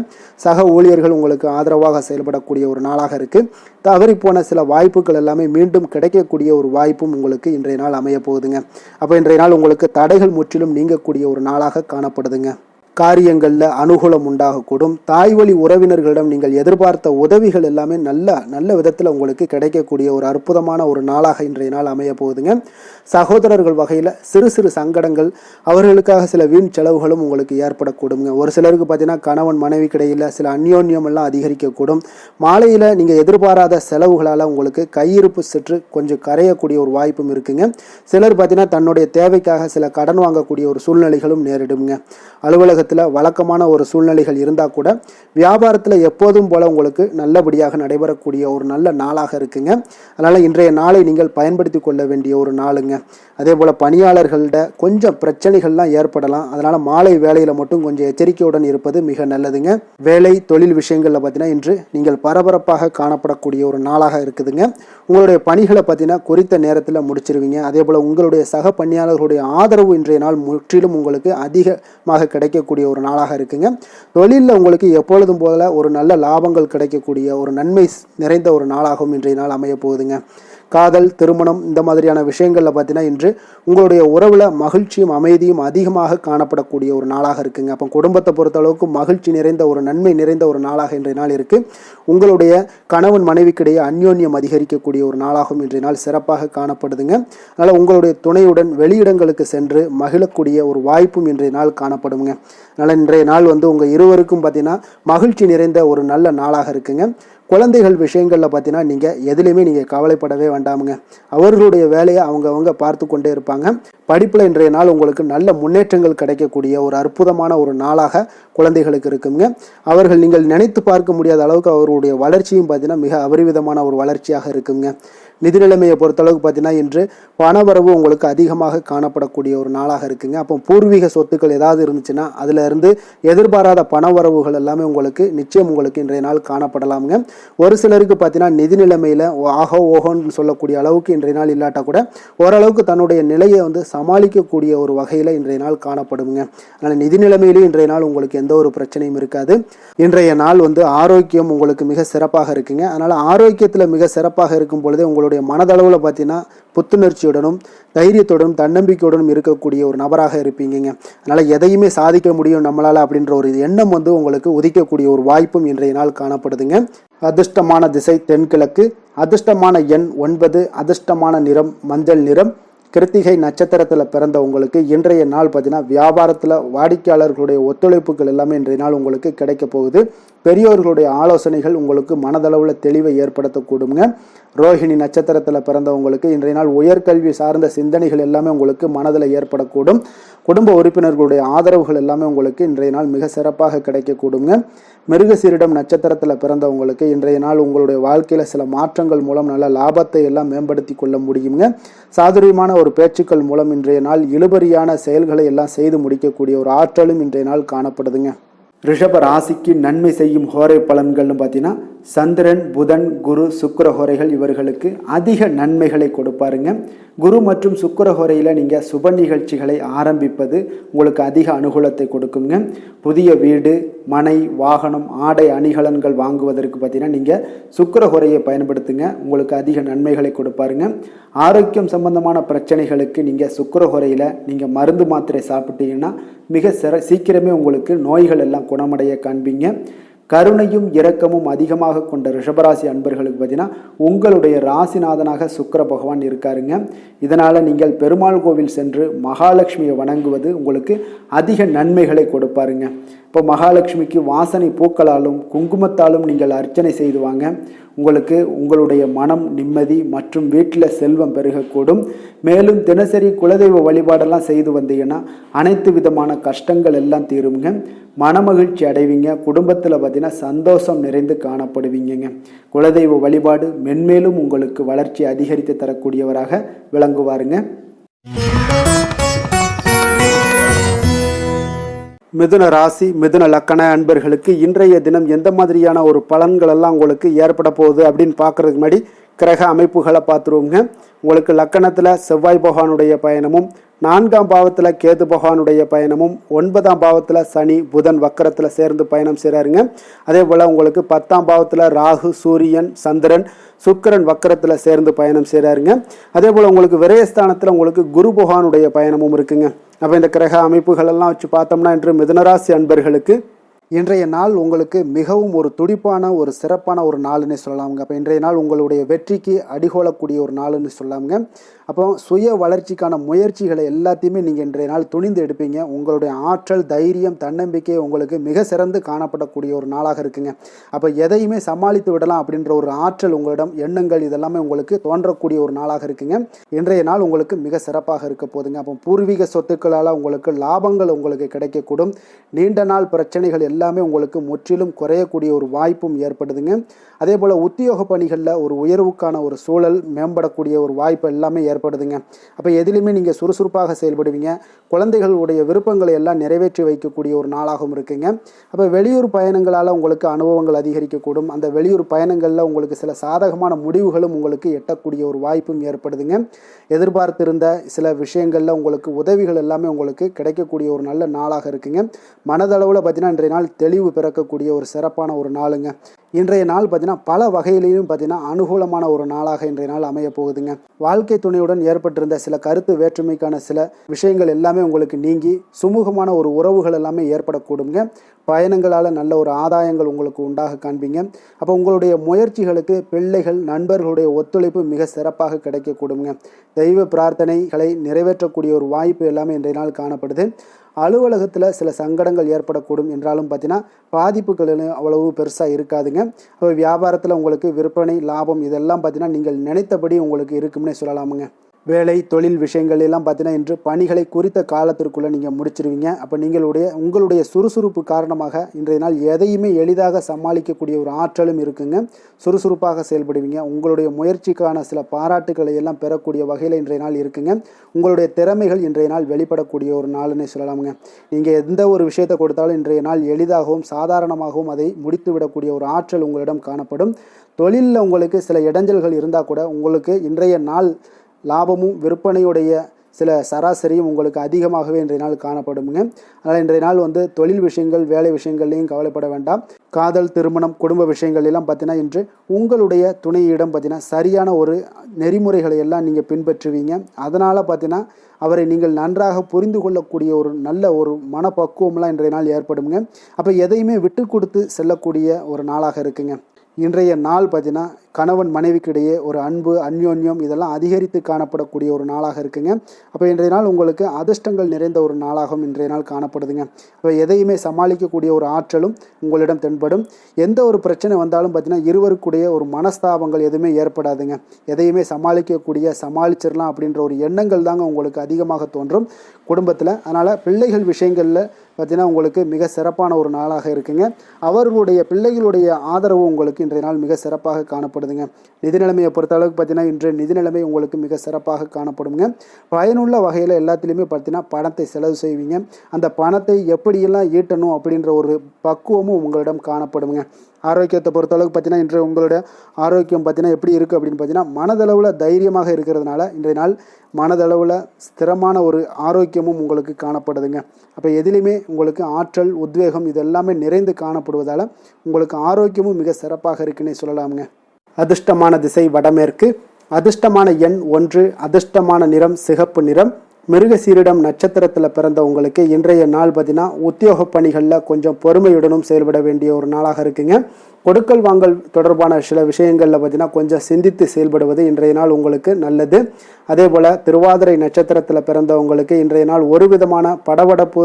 சக ஊழியர்கள் உங்களுக்கு ஆதரவாக செயல்படக்கூடிய ஒரு நாளாக இருக்குது. தவறி போன சில வாய்ப்புகள் எல்லாமே மீண்டும் கிடைக்கக்கூடிய ஒரு வாய்ப்பும் உங்களுக்கு இன்றைய நாள் அமைய போகுதுங்க. அப்போ இன்றைய நாள் உங்களுக்கு தடைகள் முற்றிலும் நீங்கக்கூடிய ஒரு நாளாக காணப்படுதுங்க. காரியங்களில் அனுகூலம் உண்டாகக்கூடும். தாய்வழி உறவினர்களிடம் நீங்கள் எதிர்பார்த்த உதவிகள் எல்லாமே நல்ல விதத்தில் உங்களுக்கு கிடைக்கக்கூடிய ஒரு அற்புதமான ஒரு நாளாக இன்றைய நாள் அமைய போகுதுங்க. சகோதரர்கள் வகையில் சிறு சிறு சங்கடங்கள், அவர்களுக்காக சில வீண் செலவுகளும் உங்களுக்கு ஏற்படக்கூடுங்க. ஒரு சிலருக்கு பார்த்தீங்கன்னா கணவன் மனைவி கிடையில் சில அந்யோன்யம் எல்லாம் அதிகரிக்கக்கூடும். மாலையில் நீங்கள் எதிர்பாராத செலவுகளால் உங்களுக்கு கையிருப்பு சற்று கொஞ்சம் கரையக்கூடிய ஒரு வாய்ப்பும் இருக்குங்க. சிலர் பார்த்தீங்கன்னா தன்னுடைய தேவைக்காக சில கடன் வாங்கக்கூடிய ஒரு சூழ்நிலைகளும் நேரிடுங்க. அலுவலகத்தில் வழக்கமான ஒரு சூழ்நிலைகள் இருந்தால் கூட வியாபாரத்தில் எப்போதும் போல உங்களுக்கு நல்லபடியாக நடைபெறக்கூடிய ஒரு நல்ல நாளாக இருக்குங்க. அதனால் இன்றைய நாளை நீங்கள் பயன்படுத்தி கொள்ள வேண்டிய ஒரு நாளுங்க. அதே போல் பணியாளர்கள்ட கொஞ்சம் பிரச்சனைகள்லாம் ஏற்படலாம். அதனால் மாலை வேலையில் மட்டும் கொஞ்சம் எச்சரிக்கையுடன் இருப்பது மிக நல்லதுங்க. வேலை தொழில் விஷயங்களில் பார்த்தீங்கன்னா இன்று நீங்கள் பரபரப்பாக காணப்படக்கூடிய ஒரு நாளாக இருக்குதுங்க. உங்களுடைய பணிகளை பார்த்தீங்கன்னா குறித்த நேரத்தில் முடிச்சிருவீங்க. அதே போல் உங்களுடைய சக பணியாளர்களுடைய ஆதரவு இன்றைய நாள் முற்றிலும் உங்களுக்கு அதிகமாக கிடைக்கக்கூடிய இருக்கக்கூடிய ஒரு நாளாக இருக்குங்க. தொழிலில் உங்களுக்கு எப்பொழுதும் போல ஒரு நல்ல லாபங்கள் கிடைக்கக்கூடிய ஒரு நன்மை நிறைந்த ஒரு நாளாகவும் இன்றைய நாள் அமைய போகுதுங்க. காதல், திருமணம் இந்த மாதிரியான விஷயங்களில் பார்த்தீங்கன்னா இன்று உங்களுடைய உறவில் மகிழ்ச்சியும் அமைதியும் அதிகமாக காணப்படக்கூடிய ஒரு நாளாக இருக்குங்க. அப்போ குடும்பத்தை பொறுத்தளவுக்கு மகிழ்ச்சி நிறைந்த ஒரு நன்மை நிறைந்த ஒரு நாளாக இன்றைய நாள் இருக்குது. உங்களுடைய கணவன் மனைவிக்கிடையே அந்யோன்யம் அதிகரிக்கக்கூடிய ஒரு நாளாகவும் இன்றைய நாள் சிறப்பாக காணப்படுதுங்க. அதனால் உங்களுடைய துணையுடன் வெளியிடங்களுக்கு சென்று மகிழக்கூடிய ஒரு வாய்ப்பும் இன்றைய நாள் காணப்படுங்க. அதனால் இன்றைய நாள் உங்கள் இருவருக்கும் பார்த்தீங்கன்னா மகிழ்ச்சி நிறைந்த ஒரு நல்ல நாளாக இருக்குங்க. குழந்தைகள் விஷயங்களில் பார்த்தீங்கன்னா நீங்கள் எதுலேயுமே நீங்கள் கவலைப்படவே வேண்டாமுங்க. அவர்களுடைய வேலையை அவங்க பார்த்து கொண்டே இருப்பாங்க. படிப்பில் இன்றைய நாள் உங்களுக்கு நல்ல முன்னேற்றங்கள் கிடைக்கக்கூடிய ஒரு அற்புதமான ஒரு நாளாக குழந்தைகளுக்கு இருக்குங்க. அவர்கள் நீங்கள் நினைத்து பார்க்க முடியாத அளவுக்கு அவர்களுடைய வளர்ச்சியும் பார்த்தீங்கன்னா மிக அபரிவிதமான ஒரு வளர்ச்சியாக இருக்குங்க. நிதி நிலைமையை பொறுத்தளவுக்கு பார்த்தீங்கன்னா இன்று பணவரவு உங்களுக்கு அதிகமாக காணப்படக்கூடிய ஒரு நாளாக இருக்குங்க. அப்போ பூர்வீக சொத்துக்கள் ஏதாவது இருந்துச்சுன்னா அதில் இருந்து எதிர்பாராத பணவரவுகள் எல்லாமே உங்களுக்கு நிச்சயம் உங்களுக்கு இன்றைய நாள் காணப்படலாமுங்க. ஒரு சிலருக்கு பார்த்தீங்கன்னா நிதி நிலைமையில் ஆகோ ஓகோன்னு சொல்லக்கூடிய அளவுக்கு இன்றைய நாள் இல்லாட்டா கூட ஓரளவுக்கு தன்னுடைய நிலையை சமாளிக்கக்கூடிய ஒரு வகையில் இன்றைய நாள் காணப்படுங்க. அதனால் நிதி நிலைமையிலும் இன்றைய நாள் உங்களுக்கு எந்த ஒரு பிரச்சனையும் இருக்காது. இன்றைய நாள் ஆரோக்கியம் உங்களுக்கு மிக சிறப்பாக இருக்குங்க. அதனால் ஆரோக்கியத்தில் மிக சிறப்பாக இருக்கும் பொழுதே உங்களுடைய மனதளவில் பார்த்தீங்கன்னா புத்துணர்ச்சியுடனும் தைரியத்துடனும் தன்னம்பிக்கையுடனும் இருக்கக்கூடிய ஒரு நபராக இருப்பீங்க. அதனால் எதையுமே சாதிக்க முடியும் நம்மளால் அப்படின்ற ஒரு எண்ணம் உங்களுக்கு உதிக்கக்கூடிய ஒரு வாய்ப்பும் இன்றைய நாள் காணப்படுதுங்க. அதிர்ஷ்டமான திசை தென்கிழக்கு, அதிர்ஷ்டமான எண் 9, அதிர்ஷ்டமான நிறம் மஞ்சள் நிறம். கிருத்திகை நட்சத்திரத்தில் பிறந்த உங்களுக்கு இன்றைய நாள் பார்த்தீங்கன்னா வியாபாரத்தில் வாடிக்கையாளர்களுடைய ஒத்துழைப்புகள் எல்லாமே இன்றைய நாள் உங்களுக்கு கிடைக்க போகுது. பெரியோர்களுடைய ஆலோசனைகள் உங்களுக்கு மனதளவில் தெளிவை ஏற்படுத்தக்கூடுங்க. ரோஹிணி நட்சத்திரத்தில் பிறந்தவங்களுக்கு இன்றைய நாள் உயர்கல்வி சார்ந்த சிந்தனைகள் எல்லாமே உங்களுக்கு மனதில் ஏற்படக்கூடும். குடும்ப உறுப்பினர்களுடைய ஆதரவுகள் எல்லாமே உங்களுக்கு இன்றைய நாள் மிக சிறப்பாக கிடைக்கக்கூடுங்க. மிருகசீரிடம் நட்சத்திரத்தில் பிறந்தவங்களுக்கு இன்றைய நாள் உங்களுடைய வாழ்க்கையில் சில மாற்றங்கள் மூலம் நல்ல லாபத்தை எல்லாம் மேம்படுத்தி கொள்ள முடியுங்க. சாதுரியமான ஒரு பேச்சுக்கள் மூலம் இன்றைய நாள் இழுபறியான செயல்களை எல்லாம் செய்து முடிக்கக்கூடிய ஒரு ஆற்றலும் இன்றைய நாள் காணப்படுதுங்க. ரிஷப ராசிக்கு நன்மை செய்யும் ஹோரை பலன்கள்னு பார்த்தீங்கன்னா சந்திரன், புதன், குரு, சுக்கிர ஹோரைகள் இவர்களுக்கு அதிக நன்மைகளை கொடுப்பாருங்க. குரு மற்றும் சுக்கிர ஹோரையில் நீங்கள் சுப நிகழ்ச்சிகளை ஆரம்பிப்பது உங்களுக்கு அதிக அனுகூலத்தை கொடுக்குங்க. புதிய வீடு, மனை, வாகனம், ஆடை அணிகலன்கள் வாங்குவதற்கு பார்த்தீங்கன்னா நீங்கள் சுக்கிர ஹோரையை பயன்படுத்துங்க. உங்களுக்கு அதிக நன்மைகளை கொடுப்பாருங்க. ஆரோக்கியம் சம்பந்தமான பிரச்சனைகளுக்கு நீங்கள் சுக்கிர ஹோரையில் நீங்கள் மருந்து மாத்திரை சாப்பிட்டீங்கன்னா மிக சீக்கிரமே உங்களுக்கு நோய்கள் எல்லாம் குணமடைய காண்பீங்க. கருணையும் இரக்கமும் அதிகமாக கொண்ட ரிஷபராசி அன்பர்களுக்கு பார்த்தீங்கன்னா உங்களுடைய ராசிநாதனாக சுக்கிர பகவான் இருக்காருங்க. இதனால் நீங்கள் பெருமாள் கோவில் சென்று மகாலட்சுமியை வணங்குவது உங்களுக்கு அதிக நன்மைகளை கொடுப்பாருங்க. இப்போ மகாலட்சுமிக்கு வாசனை பூக்களாலும் குங்குமத்தாலும் நீங்கள் அர்ச்சனை செய்து வாங்க. உங்களுக்கு உங்களுடைய மனம் நிம்மதி மற்றும் வீட்டில் செல்வம் பெருகக்கூடும். மேலும் தினசரி குலதெய்வ வழிபாடெல்லாம் செய்து வந்தீங்கன்னா அனைத்து விதமான கஷ்டங்கள் எல்லாம் தீருங்க. மனமகிழ்ச்சி அடைவீங்க. குடும்பத்தில் பார்த்தீங்கன்னா சந்தோஷம் நிறைந்து காணப்படுவீங்க. குலதெய்வ வழிபாடு மென்மேலும் உங்களுக்கு வளர்ச்சி அதிகரித்து தரக்கூடியவராக விளங்குவாருங்க. மிதுன ராசி, மிதுன லக்கண அன்பர்களுக்கு இன்றைய தினம் எந்த மாதிரியான ஒரு பலன்கள் எல்லாம் உங்களுக்கு ஏற்பட போகுது அப்படின்னு பார்க்கறதுக்கு முன்னாடி கிரக அமைப்புகளை பார்த்துருவோங்க. உங்களுக்கு லக்கணத்தில் செவ்வாய் பகவானுடைய பயணமும், 4ஆம் பாவத்தில் கேது பகவானுடைய பயணமும், 9ஆம் பாவத்தில் சனி புதன் வக்கரத்தில் சேர்ந்து பயணம் செய்கிறாருங்க. அதே போல் உங்களுக்கு 10ஆம் பாவத்தில் ராகு, சூரியன், சந்திரன், சுக்கிரன் வக்கரத்தில் சேர்ந்து பயணம் செய்கிறாருங்க. அதே போல் உங்களுக்கு விரயஸ்தானத்தில் உங்களுக்கு குரு பகவானுடைய பயணமும் இருக்குங்க. அப்போ இந்த கிரக அமைப்புகள் எல்லாம் வச்சு பார்த்தோம்னா இன்று மிதுனராசி அன்பர்களுக்கு இன்றைய நாள் உங்களுக்கு மிகவும் ஒரு துடிப்பான ஒரு சிறப்பான ஒரு நாள்னே சொல்லலாமுங்க. அப்போ இன்றைய நாள் உங்களுடைய வெற்றிக்கு அடிகோலக்கூடிய ஒரு நாள்னு சொல்லாமுங்க. அப்போ சுய வளர்ச்சிக்கான முயற்சிகளை எல்லாத்தையுமே நீங்கள் இன்றைய நாள் துணிந்து எடுப்பீங்க. உங்களுடைய ஆற்றல், தைரியம், தன்னம்பிக்கை உங்களுக்கு மிக சிறந்து காணப்படக்கூடிய ஒரு நாளாக இருக்குங்க. அப்போ எதையுமே சமாளித்து விடலாம் அப்படின்ற ஒரு ஆற்றல் உங்களிடம், எண்ணங்கள் இதெல்லாமே உங்களுக்கு தோன்றக்கூடிய ஒரு நாளாக இருக்குங்க. இன்றைய நாள் உங்களுக்கு மிக சிறப்பாக இருக்க போதுங்க. அப்போ பூர்வீக சொத்துக்களால் உங்களுக்கு லாபங்கள் உங்களுக்கு கிடைக்கக்கூடும். நீண்ட நாள் பிரச்சனைகள் எல்லாமே உங்களுக்கு முற்றிலும் குறையக்கூடிய ஒரு வாய்ப்பும் ஏற்படுதுங்க. அதே போல் உத்தியோக பணிகளில் ஒரு உயர்வுக்கான ஒரு சூழல் மேம்படக்கூடிய ஒரு வாய்ப்பு எல்லாமே ஏற்படுது. ஏற்படுதுங்க. அப்போ எதிலுமே நீங்கள் சுறுசுறுப்பாக செயல்படுவீங்க. குழந்தைகளுடைய விருப்பங்களை எல்லாம் நிறைவேற்றி வைக்கக்கூடிய ஒரு நாளாகவும் இருக்குங்க. அப்போ வெளியூர் பயணங்களால் உங்களுக்கு அனுபவங்கள் அதிகரிக்கக்கூடும். அந்த வெளியூர் பயணங்களில் உங்களுக்கு சில சாதகமான முடிவுகளும் உங்களுக்கு எட்டக்கூடிய ஒரு வாய்ப்பும் ஏற்படுதுங்க. எதிர்பார்த்திருந்த சில விஷயங்களில் உங்களுக்கு உதவிகள் எல்லாமே உங்களுக்கு கிடைக்கக்கூடிய ஒரு நல்ல நாளாக இருக்குங்க. மனதளவில் பார்த்தீங்கன்னா இன்றைய நாள் தெளிவு பிறக்கக்கூடிய ஒரு சிறப்பான ஒரு நாளுங்க. இன்றைய நாள் பார்த்தீங்கன்னா பல வகையிலையும் பார்த்தீங்கன்னா அனுகூலமான ஒரு நாளாக இன்றைய நாள் அமைய போகுதுங்க. வாழ்க்கை துணையுடன் ஏற்பட்டிருந்த சில கருத்து வேற்றுமைக்கான சில விஷயங்கள் எல்லாமே உங்களுக்கு நீங்கி சுமூகமான ஒரு உறவுகள் எல்லாமே ஏற்படக்கூடுங்க. பயணங்களால் நல்ல ஒரு ஆதாயங்கள் உங்களுக்கு உண்டாக காண்பீங்க. அப்போ உங்களுடைய முயற்சிகளுக்கு பிள்ளைகள் நண்பர்களுடைய ஒத்துழைப்பு மிக சிறப்பாக கிடைக்கக்கூடுங்க. தெய்வ பிரார்த்தனைகளை நிறைவேற்றக்கூடிய ஒரு வாய்ப்பு எல்லாமே இன்றைய நாள் காணப்படுது. அலுவலகத்தில் சில சங்கடங்கள் ஏற்படக்கூடும் என்றாலும் பார்த்தீங்கன்னா பாதிப்புகள் அவ்வளவு பெருசாக இருக்காதுங்க. அப்போ வியாபாரத்தில் உங்களுக்கு விற்பனை லாபம் இதெல்லாம் பார்த்தீங்கன்னா நீங்கள் நினைத்தபடி உங்களுக்கு இருக்கும்னே சொல்லலாமுங்க. வேலை தொழில் விஷயங்கள் எல்லாம் பார்த்தீங்கன்னா இன்று பணிகளை குறித்த காலத்திற்குள்ளே நீங்கள் முடிச்சிருவீங்க. அப்போ உங்களுடைய சுறுசுறுப்பு காரணமாக இன்றைய நாள் எதையுமே எளிதாக சமாளிக்கக்கூடிய ஒரு ஆற்றலும் இருக்குங்க. சுறுசுறுப்பாக செயல்படுவீங்க. உங்களுடைய முயற்சிக்கான சில பாராட்டுக்களை எல்லாம் பெறக்கூடிய வகையில் இன்றைய நாள் இருக்குங்க. உங்களுடைய திறமைகள் இன்றைய நாள் வெளிப்படக்கூடிய ஒரு நாள்னே சொல்லலாமுங்க. நீங்கள் எந்த ஒரு விஷயத்தை கொடுத்தாலும் இன்றைய நாள் எளிதாகவும் சாதாரணமாகவும் அதை முடித்து விடக்கூடிய ஒரு ஆற்றல் உங்களிடம் காணப்படும். தொழிலில் உங்களுக்கு சில இடைஞ்சல்கள் இருந்தால் கூட உங்களுக்கு இன்றைய நாள் லாபமும் விற்பனையுடைய சில சராசரியும் உங்களுக்கு அதிகமாகவே இன்றைய நாள் காணப்படுங்க. அதனால் இன்றைய நாள் தொழில் விஷயங்கள் வேலை விஷயங்கள்லையும் கவலைப்பட வேண்டாம். காதல் திருமணம் குடும்ப விஷயங்கள் எல்லாம் பார்த்தீங்கன்னா இன்று உங்களுடைய துணையிடம் பார்த்தீங்கன்னா சரியான ஒரு நெறிமுறைகளை எல்லாம் நீங்கள் பின்பற்றுவீங்க. அதனால் பார்த்தீங்கன்னா அவரை நீங்கள் நன்றாக புரிந்து கொள்ளக்கூடிய ஒரு நல்ல ஒரு மனப்பக்குவம்லாம் இன்றைய நாள் ஏற்படுங்க. அப்போ எதையுமே விட்டு கொடுத்து செல்லக்கூடிய ஒரு நாளாக இருக்குங்க. இன்றைய நாள் பார்த்தீங்கன்னா கணவன் மனைவிக்கு இடையே ஒரு அன்பு அந்யோன்யம் இதெல்லாம் அதிகரித்து காணப்படக்கூடிய ஒரு நாளாக இருக்குங்க. அப்போ இன்றைய நாள் உங்களுக்கு அதிர்ஷ்டங்கள் நிறைந்த ஒரு நாளாகவும் இன்றைய நாள் காணப்படுதுங்க. அப்போ எதையுமே சமாளிக்கக்கூடிய ஒரு ஆற்றலும் உங்களிடம் தென்படும். எந்த ஒரு பிரச்சனை வந்தாலும் பார்த்தீங்கன்னா இருவருக்குடைய ஒரு மனஸ்தாபங்கள் எதுவுமே ஏற்படாதுங்க. எதையுமே சமாளிச்சிடலாம் அப்படின்ற ஒரு எண்ணங்கள் தாங்க உங்களுக்கு அதிகமாக தோன்றும் குடும்பத்தில். அதனால் பிள்ளைகள் விஷயங்களில் பார்த்தீங்கன்னா உங்களுக்கு மிக சிறப்பான ஒரு நாளாக இருக்குங்க. அவர்களுடைய பிள்ளைகளுடைய ஆதரவு உங்களுக்கு இன்றைய நாள் மிக சிறப்பாக காணப்படுதுங்க. நிதி நிலைமையை பொறுத்தளவுக்கு பார்த்தீங்கன்னா இன்று நிதி நிலைமை உங்களுக்கு மிக சிறப்பாக காணப்படுங்க. பயனுள்ள வகையில் எல்லாத்துலேயுமே பார்த்தீங்கன்னா பணத்தை செலவு செய்வீங்க. அந்த பணத்தை எப்படியெல்லாம் ஈட்டணும் அப்படின்ற ஒரு பக்குவமும் உங்களிடம் காணப்படுங்க. ஆரோக்கியத்தை பொறுத்தளவுக்கு பார்த்தீங்கன்னா இன்று உங்களோட ஆரோக்கியம் பார்த்தீங்கன்னா எப்படி இருக்குது அப்படின்னு பார்த்தீங்கன்னா மனதளவில் தைரியமாக இருக்கிறதுனால இன்றைய நாள் மனதளவில் ஸ்திரமான ஒரு ஆரோக்கியமும் உங்களுக்கு காணப்படுதுங்க. அப்போ எதிலுமே உங்களுக்கு ஆற்றல் உத்வேகம் இது எல்லாமே நிறைந்து காணப்படுவதால் உங்களுக்கு ஆரோக்கியமும் மிக சிறப்பாக இருக்குன்னே சொல்லலாமுங்க. அதிர்ஷ்டமான திசை வடமேற்கு. அதிர்ஷ்டமான எண் 1. அதிர்ஷ்டமான நிறம் சிகப்பு நிறம். மிருகசீரிடம் நட்சத்திரத்தில் பிறந்த உங்களுக்கு இன்றைய நாள் பார்த்தீங்கன்னா உத்தியோக பணிகளில் கொஞ்சம் பொறுமையுடனும் செயல்பட வேண்டிய ஒரு நாளாக இருக்குங்க. கொடுக்கல் வாங்கல் தொடர்பான சில விஷயங்களில் பார்த்தீங்கன்னா கொஞ்சம் சிந்தித்து செயல்படுவது இன்றைய நாள் உங்களுக்கு நல்லது. அதே போல் திருவாதிரை நட்சத்திரத்தில் பிறந்தவங்களுக்கு இன்றைய நாள் ஒரு விதமான படபடப்பு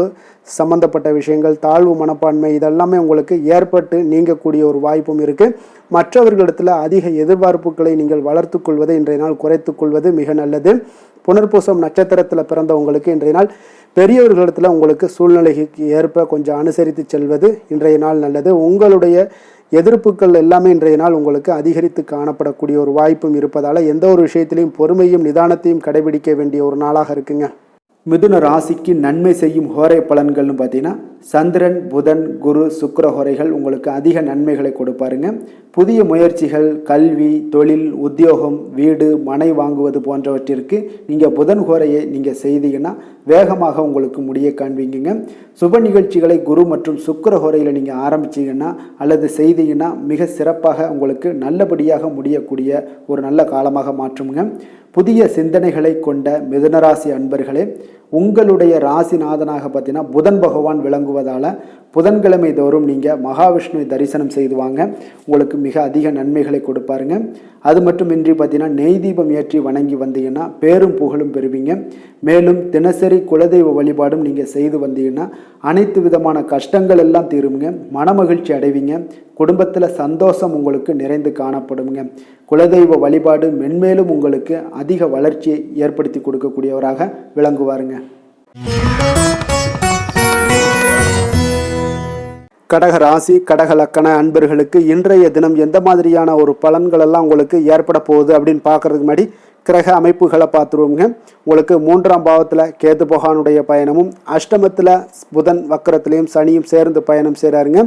சம்பந்தப்பட்ட விஷயங்கள் தாழ்வு மனப்பான்மை இதெல்லாமே உங்களுக்கு ஏற்பட்டு நீங்கக்கூடிய ஒரு வாய்ப்பும் இருக்குது. மற்றவர்களிடத்தில் அதிக எதிர்பார்ப்புகளை நீங்கள் வளர்த்து கொள்வதை இன்றைய நாள் குறைத்து கொள்வது மிக நல்லது. புனர்பூசம் நட்சத்திரத்தில் பிறந்தவங்களுக்கு இன்றைய நாள் பெரியவர்களிடத்தில் உங்களுக்கு சூழ்நிலைக்கு ஏற்ப கொஞ்சம் அனுசரித்து செல்வது இன்றைய நாள் நல்லது. உங்களுடைய எதிர்ப்புகள் எல்லாமே இன்றைய நாள் உங்களுக்கு அதிகரித்து காணப்படக்கூடிய ஒரு வாய்ப்பும் இருப்பதால் எந்த ஒரு விஷயத்திலையும் பொறுமையும் நிதானத்தையும் கடைபிடிக்க வேண்டிய ஒரு நாளாக இருக்குங்க. மிதுன ராசிக்கு நன்மை செய்யும் ஹோரை பலன்கள்னு பார்த்தீங்கன்னா சந்திரன் புதன் குரு சுக்கிர ஹோரைகள் உங்களுக்கு அதிக நன்மைகளை கொடுப்பாருங்க. புதிய முயற்சிகள் கல்வி தொழில் உத்தியோகம் வீடு மனை வாங்குவது போன்றவற்றிற்கு நீங்கள் புதன் ஹோரையை நீங்கள் செய்தீங்கன்னா வேகமாக உங்களுக்கு முடிய காண்பீங்க. சுப நிகழ்ச்சிகளை குரு மற்றும் சுக்கிர ஹோரையில் நீங்கள் ஆரம்பிச்சிங்கன்னா அல்லது செய்தீங்கன்னா மிக சிறப்பாக உங்களுக்கு நல்லபடியாக முடியக்கூடிய ஒரு நல்ல காலமாக மாற்றுங்க. புதிய சிந்தனைகளை கொண்ட மிதுனராசி அன்பர்களே, உங்களுடைய ராசிநாதனாக பார்த்தீங்கன்னா புதன் பகவான் விளங்குவதால் புதன்கிழமை தோறும் நீங்கள் மகாவிஷ்ணுவை தரிசனம் செய்து வாங்க. உங்களுக்கு மிக அதிக நன்மைகளை கொடுப்பாருங்க. அது மட்டுமின்றி பார்த்தீங்கன்னா நெய் தீபம் ஏற்றி வணங்கி வந்தீங்கன்னா பேரும் புகழும் பெறுவீங்க. மேலும் தினசரி குலதெய்வ வழிபாடும் நீங்கள் செய்து வந்தீங்கன்னா அனைத்து விதமான கஷ்டங்கள் எல்லாம் தீருங்க. மனமகிழ்ச்சி அடைவீங்க. குடும்பத்தில் சந்தோஷம் உங்களுக்கு நிறைந்து காணப்படுங்க. குலதெய்வ வழிபாடு மென்மேலும் உங்களுக்கு அதிக வளர்ச்சியை ஏற்படுத்தி கொடுக்கக்கூடியவராக விளங்குவாருங்க. கடக ராசி கடக லக்கண அன்பர்களுக்கு இன்றைய தினம் எந்த மாதிரியான ஒரு பலன்கள் எல்லாம் உங்களுக்கு ஏற்பட போகுது அப்படின்னு பார்க்கறதுக்கு முன்னாடி கிரக அமைப்புகளை பார்த்துருவோங்க. உங்களுக்கு 3ஆம் பாவத்தில் கேது பகவானுடைய பயணமும், அஷ்டமத்தில் புதன் வக்கரத்திலையும் சனியும் சேர்ந்து பயணம் செய்கிறாருங்க.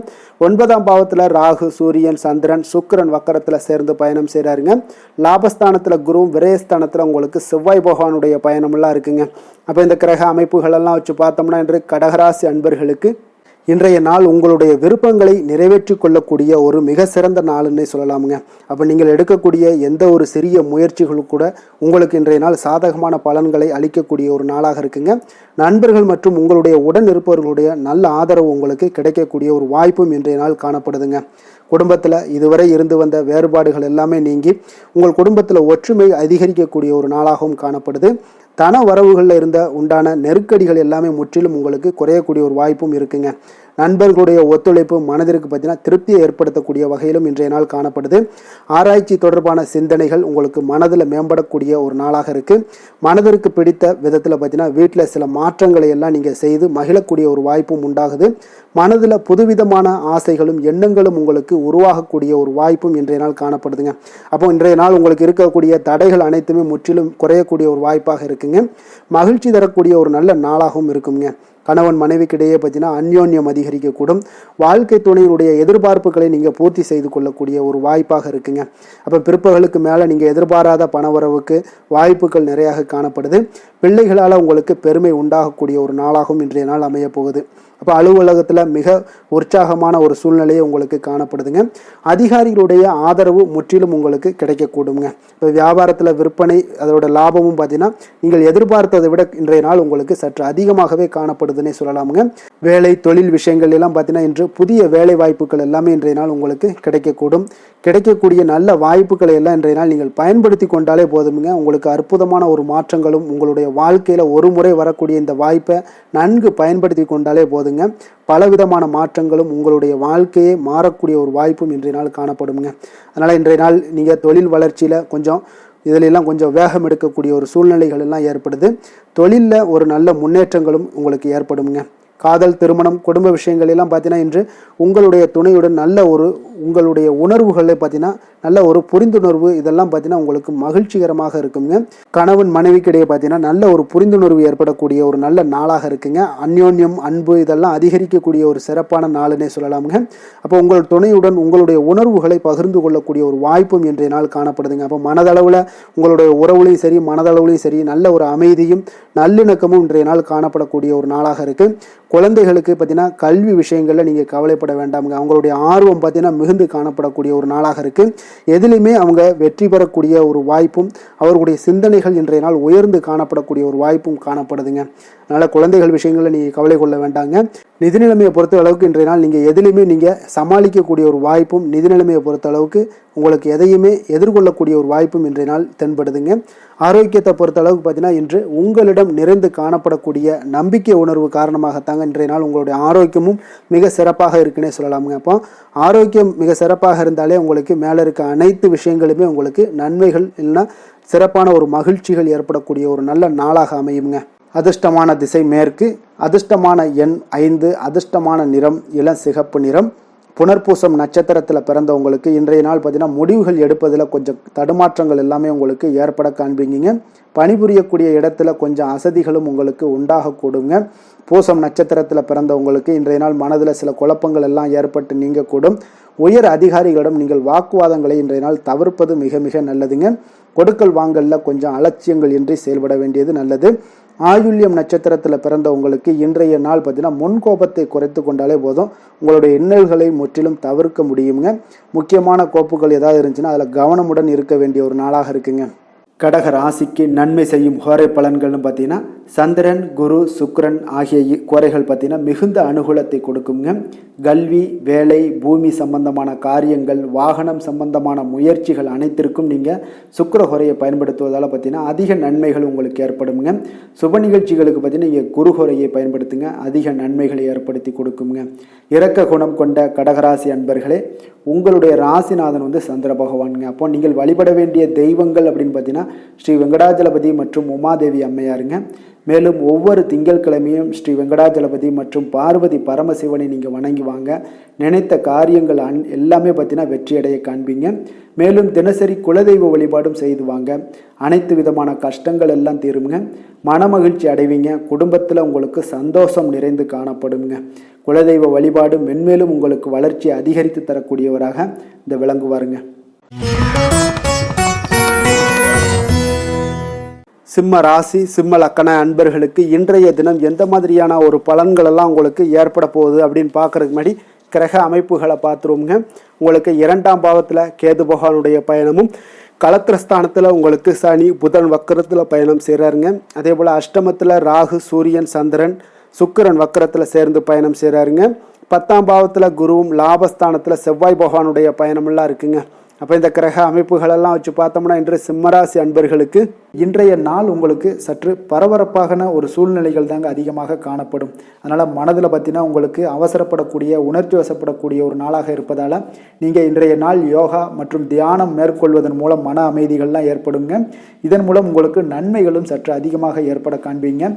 9ஆம் பாவத்தில் ராகு, சூரியன், சந்திரன், சுக்கிரன் வக்கரத்தில் சேர்ந்து பயணம் செய்கிறாருங்க. லாபஸ்தானத்தில் குருவும், விரயஸ்தானத்தில் உங்களுக்கு செவ்வாய் பகவானுடைய பயணமெல்லாம் இருக்குங்க. அப்போ இந்த கிரக அமைப்புகளெல்லாம் வச்சு பார்த்தோம்னா இன்று கடகராசி அன்பர்களுக்கு இன்றைய நாள் உங்களுடைய விருப்பங்களை நிறைவேற்றி கொள்ளக்கூடிய ஒரு மிக சிறந்த நாள்னே சொல்லலாமுங்க. அப்போ நீங்கள் எடுக்கக்கூடிய எந்த ஒரு சிறிய முயற்சிகளும் கூட உங்களுக்கு இன்றைய நாள் சாதகமான பலன்களை அளிக்கக்கூடிய ஒரு நாளாக இருக்குங்க. நண்பர்கள் மற்றும் உங்களுடைய உடன் இருப்பவர்களுடைய நல்ல ஆதரவு உங்களுக்கு கிடைக்கக்கூடிய ஒரு வாய்ப்பும் இன்றைய நாள் காணப்படுதுங்க. குடும்பத்தில் இதுவரை இருந்து வந்த வேறுபாடுகள் எல்லாமே நீங்கி உங்கள் குடும்பத்தில் ஒற்றுமை அதிகரிக்கக்கூடிய ஒரு நாளாகவும் காணப்படுது. தன வரவுகளில் இருந்த உண்டான நெருக்கடிகள் எல்லாமே முற்றிலும் உங்களுக்கு குறையக்கூடிய ஒரு வாய்ப்பும் இருக்குங்க. நண்பர்களுடைய ஒத்துழைப்பு மனதிற்கு பார்த்தீங்கன்னா திருப்தியை ஏற்படுத்தக்கூடிய வகையிலும் இன்றைய நாள் காணப்படுது. ஆராய்ச்சி தொடர்பான சிந்தனைகள் உங்களுக்கு மனதில் மேம்படக்கூடிய ஒரு நாளாக இருக்குது. மனதிற்கு பிடித்த விதத்தில் பார்த்தீங்கன்னா வீட்டில் சில மாற்றங்களை எல்லாம் நீங்கள் செய்து மகிழக்கூடிய ஒரு வாய்ப்பும் உண்டாகுது. மனதில் புதுவிதமான ஆசைகளும் எண்ணங்களும் உங்களுக்கு உருவாகக்கூடிய ஒரு வாய்ப்பும் இன்றைய நாள் காணப்படுதுங்க. அப்போ இன்றைய நாள் உங்களுக்கு இருக்கக்கூடிய தடைகள் அனைத்துமே முற்றிலும் குறையக்கூடிய ஒரு வாய்ப்பாக இருக்குங்க. மகிழ்ச்சி தரக்கூடிய ஒரு நல்ல நாளாகவும் இருக்குங்க. கணவன் மனைவிக்கிடையே பார்த்தீங்கன்னா அந்யோன்யம் அதிகரிக்கக்கூடும். வாழ்க்கை துணையினுடைய எதிர்பார்ப்புகளை நீங்கள் பூர்த்தி செய்து கொள்ளக்கூடிய ஒரு வாய்ப்பாக இருக்குங்க. அப்போ பிற்பகலுக்கு மேலே நீங்கள் எதிர்பாராத பணவரவுக்கு வாய்ப்புகள் நிறையாக காணப்படுது. பிள்ளைகளால் உங்களுக்கு பெருமை உண்டாகக்கூடிய ஒரு நாளாகவும் இன்றைய நாள் அமைய போகுது. அப்போ அலுவலகத்தில் மிக உற்சாகமான ஒரு சூழ்நிலையை உங்களுக்கு காணப்படுதுங்க. அதிகாரிகளுடைய ஆதரவு முற்றிலும் உங்களுக்கு கிடைக்கக்கூடுங்க. இப்போ வியாபாரத்தில் விற்பனை அதோட லாபமும் பார்த்தீங்கன்னா நீங்கள் எதிர்பார்த்ததை விட இன்றைய நாள் உங்களுக்கு சற்று அதிகமாகவே காணப்படுதுன்னே சொல்லலாமுங்க. வேலை தொழில் விஷயங்கள் எல்லாம் பார்த்தீங்கன்னா இன்று புதிய வேலை வாய்ப்புகள் எல்லாமே இன்றைய நாள் உங்களுக்கு கிடைக்கக்கூடும். கிடைக்கக்கூடிய நல்ல வாய்ப்புகளை எல்லாம் இன்றைய நாள் நீங்கள் பயன்படுத்தி கொண்டாலே போதுமுங்க. உங்களுக்கு அற்புதமான ஒரு மாற்றங்களும் உங்களுடைய வாழ்க்கையில் ஒரு முறை வரக்கூடிய இந்த வாய்ப்பை நன்கு பயன்படுத்தி கொண்டாலே போதுங்க. பலவிதமான மாற்றங்களும் உங்களுடைய வாழ்க்கையே மாறக்கூடிய ஒரு வாய்ப்பும் இன்றைய நாள் காணப்படுங்க. அதனால் இன்றைய நாள் நீங்கள் தொழில் வளர்ச்சியில் இதிலெல்லாம் கொஞ்சம் வேகம் எடுக்கக்கூடிய ஒரு சூழ்நிலைகள் எல்லாம் ஏற்படுது. தொழிலில் ஒரு நல்ல முன்னேற்றங்களும் உங்களுக்கு ஏற்படுங்க. காதல், திருமணம், குடும்ப விஷயங்கள் எல்லாம் பார்த்தீங்கன்னா இன்று உங்களுடைய துணையுடன் நல்ல ஒரு உங்களுடைய உணர்வுகளை பார்த்தீங்கன்னா நல்ல ஒரு புரிந்துணர்வு இதெல்லாம் பார்த்தீங்கன்னா உங்களுக்கு மகிழ்ச்சிகரமாக இருக்குங்க. கணவன் மனைவிக்கிடையே பார்த்தீங்கன்னா நல்ல ஒரு புரிந்துணர்வு ஏற்படக்கூடிய ஒரு நல்ல நாளாக இருக்குங்க. அந்யோன்யம், அன்பு இதெல்லாம் அதிகரிக்கக்கூடிய ஒரு சிறப்பான நாளுன்னே சொல்லலாமுங்க. அப்போ உங்கள் துணையுடன் உங்களுடைய உணர்வுகளை பகிர்ந்து கொள்ளக்கூடிய ஒரு வாய்ப்பும் இன்றைய நாள் காணப்படுதுங்க. அப்போ மனதளவில் உங்களுடைய உறவுலையும் சரி மனதளவுலையும் சரி நல்ல ஒரு அமைதியும் நல்லிணக்கமும் இன்றைய நாள் காணப்படக்கூடிய ஒரு நாளாக இருக்குது. குழந்தைகளுக்கு பார்த்தீங்கன்னா கல்வி விஷயங்களில் நீங்கள் கவலைப்பட வேண்டாமுங்க. அவங்களுடைய ஆர்வம் பார்த்தீங்கன்னா மிகுந்து காணப்படக்கூடிய ஒரு நாளாக இருக்குது. எதிலுமே அவங்க வெற்றி பெறக்கூடிய ஒரு வாய்ப்பும் அவர்களுடைய சிந்தனைகள் இன்றைய நாள் உயர்ந்து காணப்படக்கூடிய ஒரு வாய்ப்பும் காணப்படுதுங்க. அதனால் குழந்தைகள் விஷயங்களில் நீங்கள் கவலை கொள்ள வேண்டாங்க. நிதி நிலைமையை பொறுத்த அளவுக்கு இன்றைய நாள் நீங்கள் எதிலுமே நீங்கள் சமாளிக்கக்கூடிய ஒரு வாய்ப்பும் நிதி நிலைமையை பொறுத்த அளவுக்கு உங்களுக்கு எதையுமே எதிர்கொள்ளக்கூடிய ஒரு வாய்ப்பும் இன்றைய நாள் தென்படுதுங்க. ஆரோக்கியத்தை பொறுத்த அளவுக்கு பார்த்தீங்கன்னா இன்று உங்களிடம் நிறைந்து காணப்படக்கூடிய நம்பிக்கை உணர்வு காரணமாகத்தாங்க இன்றைய நாள் உங்களுடைய ஆரோக்கியமும் மிக சிறப்பாக இருக்குன்னே சொல்லலாமுங்க. அப்போ ஆரோக்கியம் மிக சிறப்பாக இருந்தாலே உங்களுக்கு மேலே இருக்க அனைத்து விஷயங்களுமே உங்களுக்கு நன்மைகள் இல்லைன்னா சிறப்பான ஒரு மகிழ்ச்சிகள் ஏற்படக்கூடிய ஒரு நல்ல நாளாக அமையுங்க. அதிர்ஷ்டமான திசை மேற்கு, அதிர்ஷ்டமான எண் 5, அதிர்ஷ்டமான நிறம் இளம் சிகப்பு நிறம். புனர்பூசம் நட்சத்திரத்தில் பிறந்தவங்களுக்கு இன்றைய நாள் பார்த்தீங்கன்னா முடிவுகள் எடுப்பதில் கொஞ்சம் தடுமாற்றங்கள் எல்லாமே உங்களுக்கு ஏற்பட காண்பீங்க. பணிபுரியக்கூடிய இடத்துல கொஞ்சம் அசதிகளும் உங்களுக்கு உண்டாகக்கூடுங்க. பூசம் நட்சத்திரத்தில் பிறந்தவங்களுக்கு இன்றைய நாள் மனதில் சில குழப்பங்கள் எல்லாம் ஏற்பட்டு நீங்கக்கூடும். உயர் அதிகாரிகளிடம் நீங்கள் வாக்குவாதங்களை இன்றைய நாள் தவிர்ப்பது மிக மிக நல்லதுங்க. கொடுக்கல் வாங்கலில் கொஞ்சம் அலட்சியங்கள் இன்றி செயல்பட வேண்டியது நல்லது. ஆயுள்யம் நட்சத்திரத்தில் பிறந்தவங்களுக்கு இன்றைய நாள் பார்த்தீங்கன்னா முன்கோபத்தை குறைத்து கொண்டாலே போதும். உங்களுடைய இன்னல்களை முற்றிலும் தவிர்க்க முடியுங்க. முக்கியமான கோப்புகள் ஏதாவது இருந்துச்சுன்னா அதில் கவனமுடன் இருக்க வேண்டிய ஒரு நாளாக இருக்குங்க. கடக ராசிக்கு நன்மை செய்யும் கோரை பலன்கள்னு பார்த்தீங்கன்னா சந்திரன், குரு, சுக்கிரன் ஆகிய கோரைகள் பார்த்தீங்கன்னா மிகுந்த அனுகூலத்தை கொடுக்குங்க. கல்வி, வேலை, பூமி சம்பந்தமான காரியங்கள், வாகனம் சம்பந்தமான முயற்சிகள் அனைத்திற்கும் நீங்கள் சுக்கிர கோரையை பயன்படுத்துவதால் பார்த்தீங்கன்னா அதிக நன்மைகள் உங்களுக்கு ஏற்படுங்க. சுப நிகழ்ச்சிகளுக்கு பார்த்தீங்கன்னா நீங்கள் குரு கோரையை பயன்படுத்துங்க, அதிக நன்மைகளை ஏற்படுத்தி கொடுக்குங்க. இரக்க குணம் கொண்ட கடகராசி அன்பர்களே, உங்களுடைய ராசிநாதன் சந்திர பகவானுங்க. அப்போ நீங்கள் வழிபட வேண்டிய தெய்வங்கள் அப்படின்னு பார்த்தீங்கன்னா ஸ்ரீ வெங்கடாஜலபதி மற்றும் உமாதேவி அம்மையாருங்க. மேலும் ஒவ்வொரு திங்கட்கிழமையும் ஸ்ரீ வெங்கடாஜலபதி மற்றும் பார்வதி பரமசிவனை நீங்கள் வணங்கி வாங்க. நினைத்த காரியங்கள் எல்லாமே பார்த்தீங்கன்னா வெற்றியடைய காண்பீங்க. மேலும் தினசரி குலதெய்வ வழிபாடும் செய்து வாங்க. அனைத்து விதமான கஷ்டங்கள் எல்லாம் தீருங்க. மனமகிழ்ச்சி அடைவீங்க. குடும்பத்தில் உங்களுக்கு சந்தோஷம் நிறைந்து காணப்படுங்க. குலதெய்வ வழிபாடு மென்மேலும் உங்களுக்கு வளர்ச்சியை அதிகரித்து தரக்கூடியவராக இந்த விளங்குவாருங்க. சிம்ம ராசி சிம்ம லக்கண அன்பர்களுக்கு இன்றைய தினம் எந்த மாதிரியான ஒரு பலன்கள் எல்லாம் உங்களுக்கு ஏற்பட போகுது அப்படின்னு பார்க்கறதுக்கு முன்னாடி கிரக அமைப்புகளை பார்த்துருவோங்க. உங்களுக்கு 2ஆம் பாவத்தில் கேது பகவானுடைய பயணமும், களத்திரஸ்தானத்தில் உங்களுக்கு சனி புதன் வக்கரத்தில் பயணம் செய்கிறாருங்க. அதே போல் அஷ்டமத்தில் ராகு சூரியன் சந்திரன் சுக்கிரன் வக்கரத்தில் சேர்ந்து பயணம் செய்கிறாருங்க. 10ஆம் பாவத்தில் குருவும், லாபஸ்தானத்தில் செவ்வாய் பகவானுடைய பயணமெல்லாம் இருக்குங்க. அப்போ இந்த கிரக அமைப்புகளெல்லாம் வச்சு பார்த்தோம்னா இன்று சிம்மராசி அன்பர்களுக்கு இன்றைய நாள் உங்களுக்கு சற்று பரபரப்பான ஒரு சூழ்நிலைகள் தாங்க அதிகமாக காணப்படும். அதனால் மனதில் பார்த்தீங்கன்னா உங்களுக்கு அவசரப்படக்கூடிய, உணர்ச்சி வசப்படக்கூடிய ஒரு நாளாக இருப்பதால் நீங்கள் இன்றைய நாள் யோகா மற்றும் தியானம் மேற்கொள்வதன் மூலம் மன அமைதிகள்லாம் ஏற்படுங்க. இதன் மூலம் உங்களுக்கு நன்மைகளும் சற்று அதிகமாக ஏற்பட காண்பீங்க.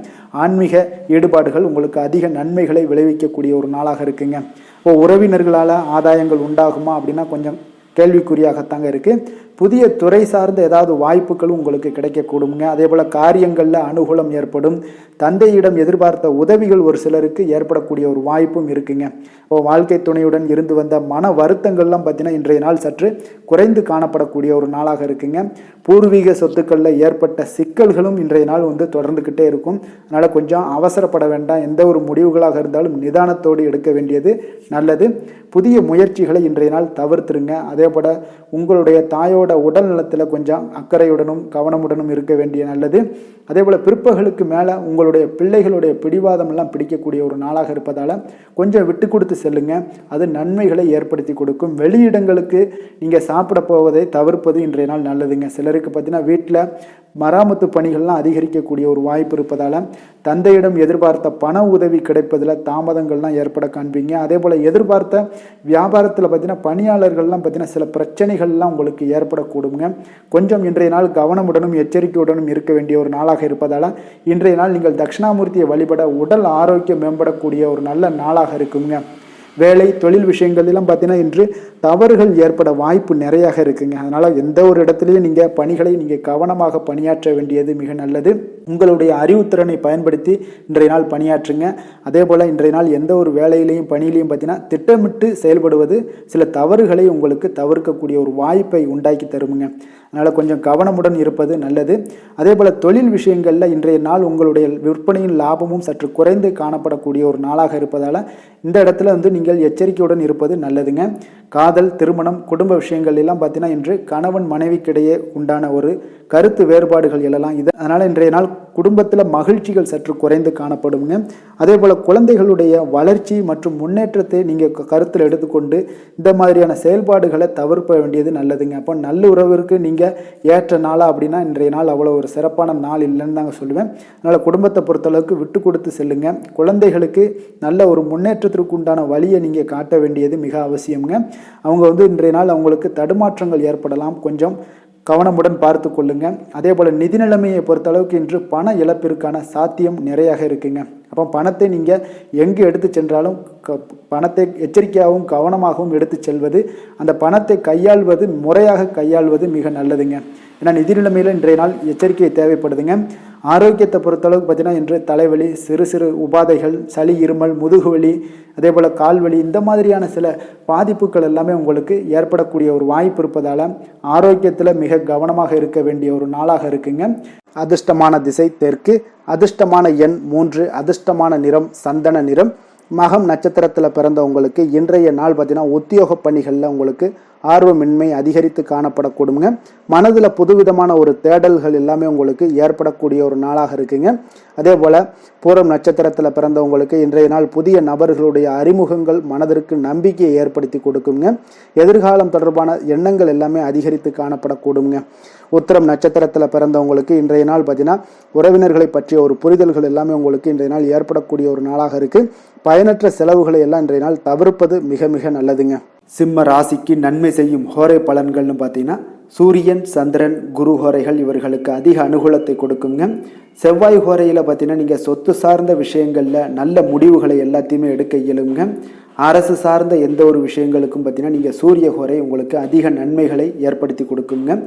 ஆன்மீக ஈடுபாடுகள் உங்களுக்கு அதிக நன்மைகளை விளைவிக்கக்கூடிய ஒரு நாளாக இருக்குங்க. இப்போ உறவினர்களால் ஆதாயங்கள் உண்டாகுமா அப்படின்னா கொஞ்சம் கேள்விக்குறியாகத்தாங்க இருக்குது. புதிய துறை சார்ந்த ஏதாவது வாய்ப்புகளும் உங்களுக்கு கிடைக்கக்கூடுங்க. அதே போல் காரியங்களில் அனுகூலம் ஏற்படும். தந்தையிடம் எதிர்பார்த்த உதவிகள் ஒரு சிலருக்கு ஏற்படக்கூடிய ஒரு வாய்ப்பும் இருக்குங்க. இப்போ வாழ்க்கை துணையுடன் இருந்து வந்த மன வருத்தங்கள்லாம் பார்த்தீங்கன்னா இன்றைய நாள் சற்று குறைந்து காணப்படக்கூடிய ஒரு நாளாக இருக்குங்க. பூர்வீக சொத்துக்களில் ஏற்பட்ட சிக்கல்களும் இன்றைய நாள் தொடர்ந்துக்கிட்டே இருக்கும். அதனால் கொஞ்சம் அவசரப்பட வேண்டாம். எந்த ஒரு முடிவுகளாக இருந்தாலும் நிதானத்தோடு எடுக்க வேண்டியது நல்லது. புதிய முயற்சிகளை இன்றைய நாள் தவிர்த்துருங்க. அதே போல் உங்களுடைய தாயோட உடல் நலத்தில் கொஞ்சம் அக்கறையுடனும் கவனமுடனும் இருக்க வேண்டிய நல்லது. அதே போல் பிற்பகலுக்கு மேலே உங்களுடைய பிள்ளைகளுடைய பிடிவாதம் எல்லாம் பிடிக்கக்கூடிய ஒரு நாளாக இருப்பதால் கொஞ்சம் விட்டு கொடுத்து செல்லுங்க. அது நன்மைகளை ஏற்படுத்தி கொடுக்கும். வெளியிடங்களுக்கு நீங்கள் சாப்பிட போவதை தவிர்ப்பது இன்றைய நாள் நல்லதுங்க. சிலருக்கு பார்த்தீங்கன்னா வீட்டில் மராமத்து பணிகள்லாம் அதிகரிக்கக்கூடிய ஒரு வாய்ப்பு இருப்பதால் தந்தையிடம் எதிர்பார்த்த பண உதவி கிடைப்பதில் தாமதங்கள்லாம் ஏற்பட காண்பீங்க. அதே போல் எதிர்பார்த்த வியாபாரத்தில் பார்த்தீங்கன்னா பணியாளர்கள்லாம் பார்த்தீங்கன்னா சில பிரச்சனைகள்லாம் உங்களுக்கு ஏற்படக்கூடுங்க. கொஞ்சம் இன்றைய நாள் கவனமுடனும் எச்சரிக்கையுடனும் இருக்க வேண்டிய ஒரு நாளாக இருப்பதால் இன்றைய நாள் நீங்கள் தட்சிணாமூர்த்தியை வழிபட உடல் ஆரோக்கியம் மேம்படக்கூடிய ஒரு நல்ல நாளாக இருக்குங்க. வேலை தொழில் விஷயங்கள்லாம் பார்த்தீங்கன்னா இன்று தவறுகள் ஏற்பட வாய்ப்பு நிறையாக இருக்குங்க. அதனால் எந்த ஒரு இடத்துலையும் நீங்கள் பணிகளை நீங்கள் கவனமாக பணியாற்ற வேண்டியது மிக நல்லது. உங்களுடைய அறிவுத்திறனை பயன்படுத்தி இன்றைய நாள் பணியாற்றுங்க. அதே போல் இன்றைய நாள் எந்த ஒரு வேலையிலையும் பணியிலையும் பார்த்தீங்கன்னா திட்டமிட்டு செயல்படுவது சில தவறுகளை உங்களுக்கு தவிர்க்கக்கூடிய ஒரு வாய்ப்பை உண்டாக்கி தருமுங்க. அதனால் கொஞ்சம் கவனமுடன் இருப்பது நல்லது. அதே போல் தொழில் விஷயங்களில் இன்றைய நாள் உங்களுடைய விற்பனையின் லாபமும் சற்று குறைந்து காணப்படக்கூடிய ஒரு நாளாக இருப்பதால் இந்த இடத்துல நீங்கள் எச்சரிக்கையுடன் இருப்பது நல்லதுங்க. காதல், திருமணம், குடும்ப விஷயங்கள் எல்லாம் பார்த்தீங்கன்னா இன்று கணவன் மனைவிக்கிடையே உண்டான ஒரு கருத்து வேறுபாடுகள் எல்லாம் இது. அதனால் இன்றைய நாள் குடும்பத்தில் மகிழ்ச்சிகள் சற்று குறைந்து காணப்படுங்க. அதே போல் குழந்தைகளுடைய வளர்ச்சி மற்றும் முன்னேற்றத்தை நீங்கள் கருத்தில் எடுத்துக்கொண்டு இந்த மாதிரியான செயல்பாடுகளை தவிர்க்க வேண்டியது நல்லதுங்க. அப்போ நல்ல உறவிற்கு நீங்கள் ஏற்ற நாளா அப்படின்னா இன்றைய நாள் அவ்வளோ ஒரு சிறப்பான நாள் இல்லைன்னு தாங்க சொல்லுவேன். அதனால் குடும்பத்தை பொறுத்தளவுக்கு விட்டு கொடுத்து செல்லுங்க. குழந்தைகளுக்கு நல்ல ஒரு முன்னேற்றத்திற்கு உண்டான வழியை நீங்கள் காட்ட வேண்டியது மிக அவசியம்ங்க. அவங்க இன்றைய நாள் அவங்களுக்கு தடுமாற்றங்கள் ஏற்படலாம். கொஞ்சம் கவனமுடன் பார்த்து கொள்ளுங்க. அதே போல் நிதி நிலைமையை பொறுத்தளவுக்கு இன்று பண இழப்பிற்கான சாத்தியம் நிறையாக இருக்குங்க. அப்போ பணத்தை நீங்கள் எங்கு எடுத்து சென்றாலும் பணத்தை எச்சரிக்கையாகவும் கவனமாகவும் எடுத்து செல்வது, அந்த பணத்தை கையாள்வது முறையாக கையாள்வது மிக நல்லதுங்க. ஏன்னா நிதி நிலைமையில் இன்றைய நாள் எச்சரிக்கை தேவைப்படுதுங்க. ஆரோக்கியத்தை பொறுத்தளவுக்கு பார்த்தீங்கன்னா இன்று தலைவலி, சிறு சிறு உபாதைகள், சளி, இருமல், முதுகுவலி, அதே போல் கால்வலி இந்த மாதிரியான சில பாதிப்புகள் எல்லாமே உங்களுக்கு ஏற்படக்கூடிய ஒரு வாய்ப்பு இருப்பதால் ஆரோக்கியத்தில் மிக கவனமாக இருக்க வேண்டிய ஒரு நாளாக இருக்குங்க. அதிர்ஷ்டமான திசை தெற்கு, அதிர்ஷ்டமான எண் 3, அதிர்ஷ்டமான நிறம் சந்தன நிறம். மகம் நட்சத்திரத்தில் பிறந்த உங்களுக்கு இன்றைய நாள் பார்த்தீங்கன்னா உத்தியோக பணிகளில் உங்களுக்கு ஆர்வமின்மை அதிகரித்து காணப்படக்கூடுங்க. மனதில் புதுவிதமான ஒரு தேடல்கள் எல்லாமே உங்களுக்கு ஏற்படக்கூடிய ஒரு நாளாக இருக்குங்க. அதே போல் பூரம் நட்சத்திரத்தில் பிறந்தவங்களுக்கு இன்றைய நாள் புதிய நபர்களுடைய அறிமுகங்கள் மனதிற்கு நம்பிக்கையை ஏற்படுத்தி கொடுக்குங்க. எதிர்காலம் தொடர்பான எண்ணங்கள் எல்லாமே அதிகரித்து காணப்படக்கூடுங்க. உத்திரம் நட்சத்திரத்தில் பிறந்தவங்களுக்கு இன்றைய நாள் பார்த்தீங்கன்னா உறவினர்களை பற்றிய ஒரு புரிதல்கள் எல்லாமே உங்களுக்கு இன்றைய நாள் ஏற்படக்கூடிய ஒரு நாளாக இருக்குது. பயனற்ற செலவுகளை எல்லாம் இன்றைய நாள் தவிர்ப்பது மிக மிக நல்லதுங்க. சிம்ம ராசிக்கு நன்மை செய்யும் ஹோரை பலன்கள்னு பார்த்தீங்கன்னா சூரியன் சந்திரன் குரு ஹோரைகள் இவர்களுக்கு அதிக அனுகூலத்தை கொடுக்குங்க. செவ்வாய் ஹோரையில் பார்த்தீங்கன்னா நீங்கள் சொத்து சார்ந்த விஷயங்களில் நல்ல முடிவுகளை எல்லாத்தையுமே எடுக்க இயலுங்க. அரசு சார்ந்த எந்த ஒரு விஷயங்களுக்கும் பார்த்தீங்கன்னா நீங்கள் சூரிய ஹோரை உங்களுக்கு அதிக நன்மைகளை ஏற்படுத்தி கொடுக்குங்க.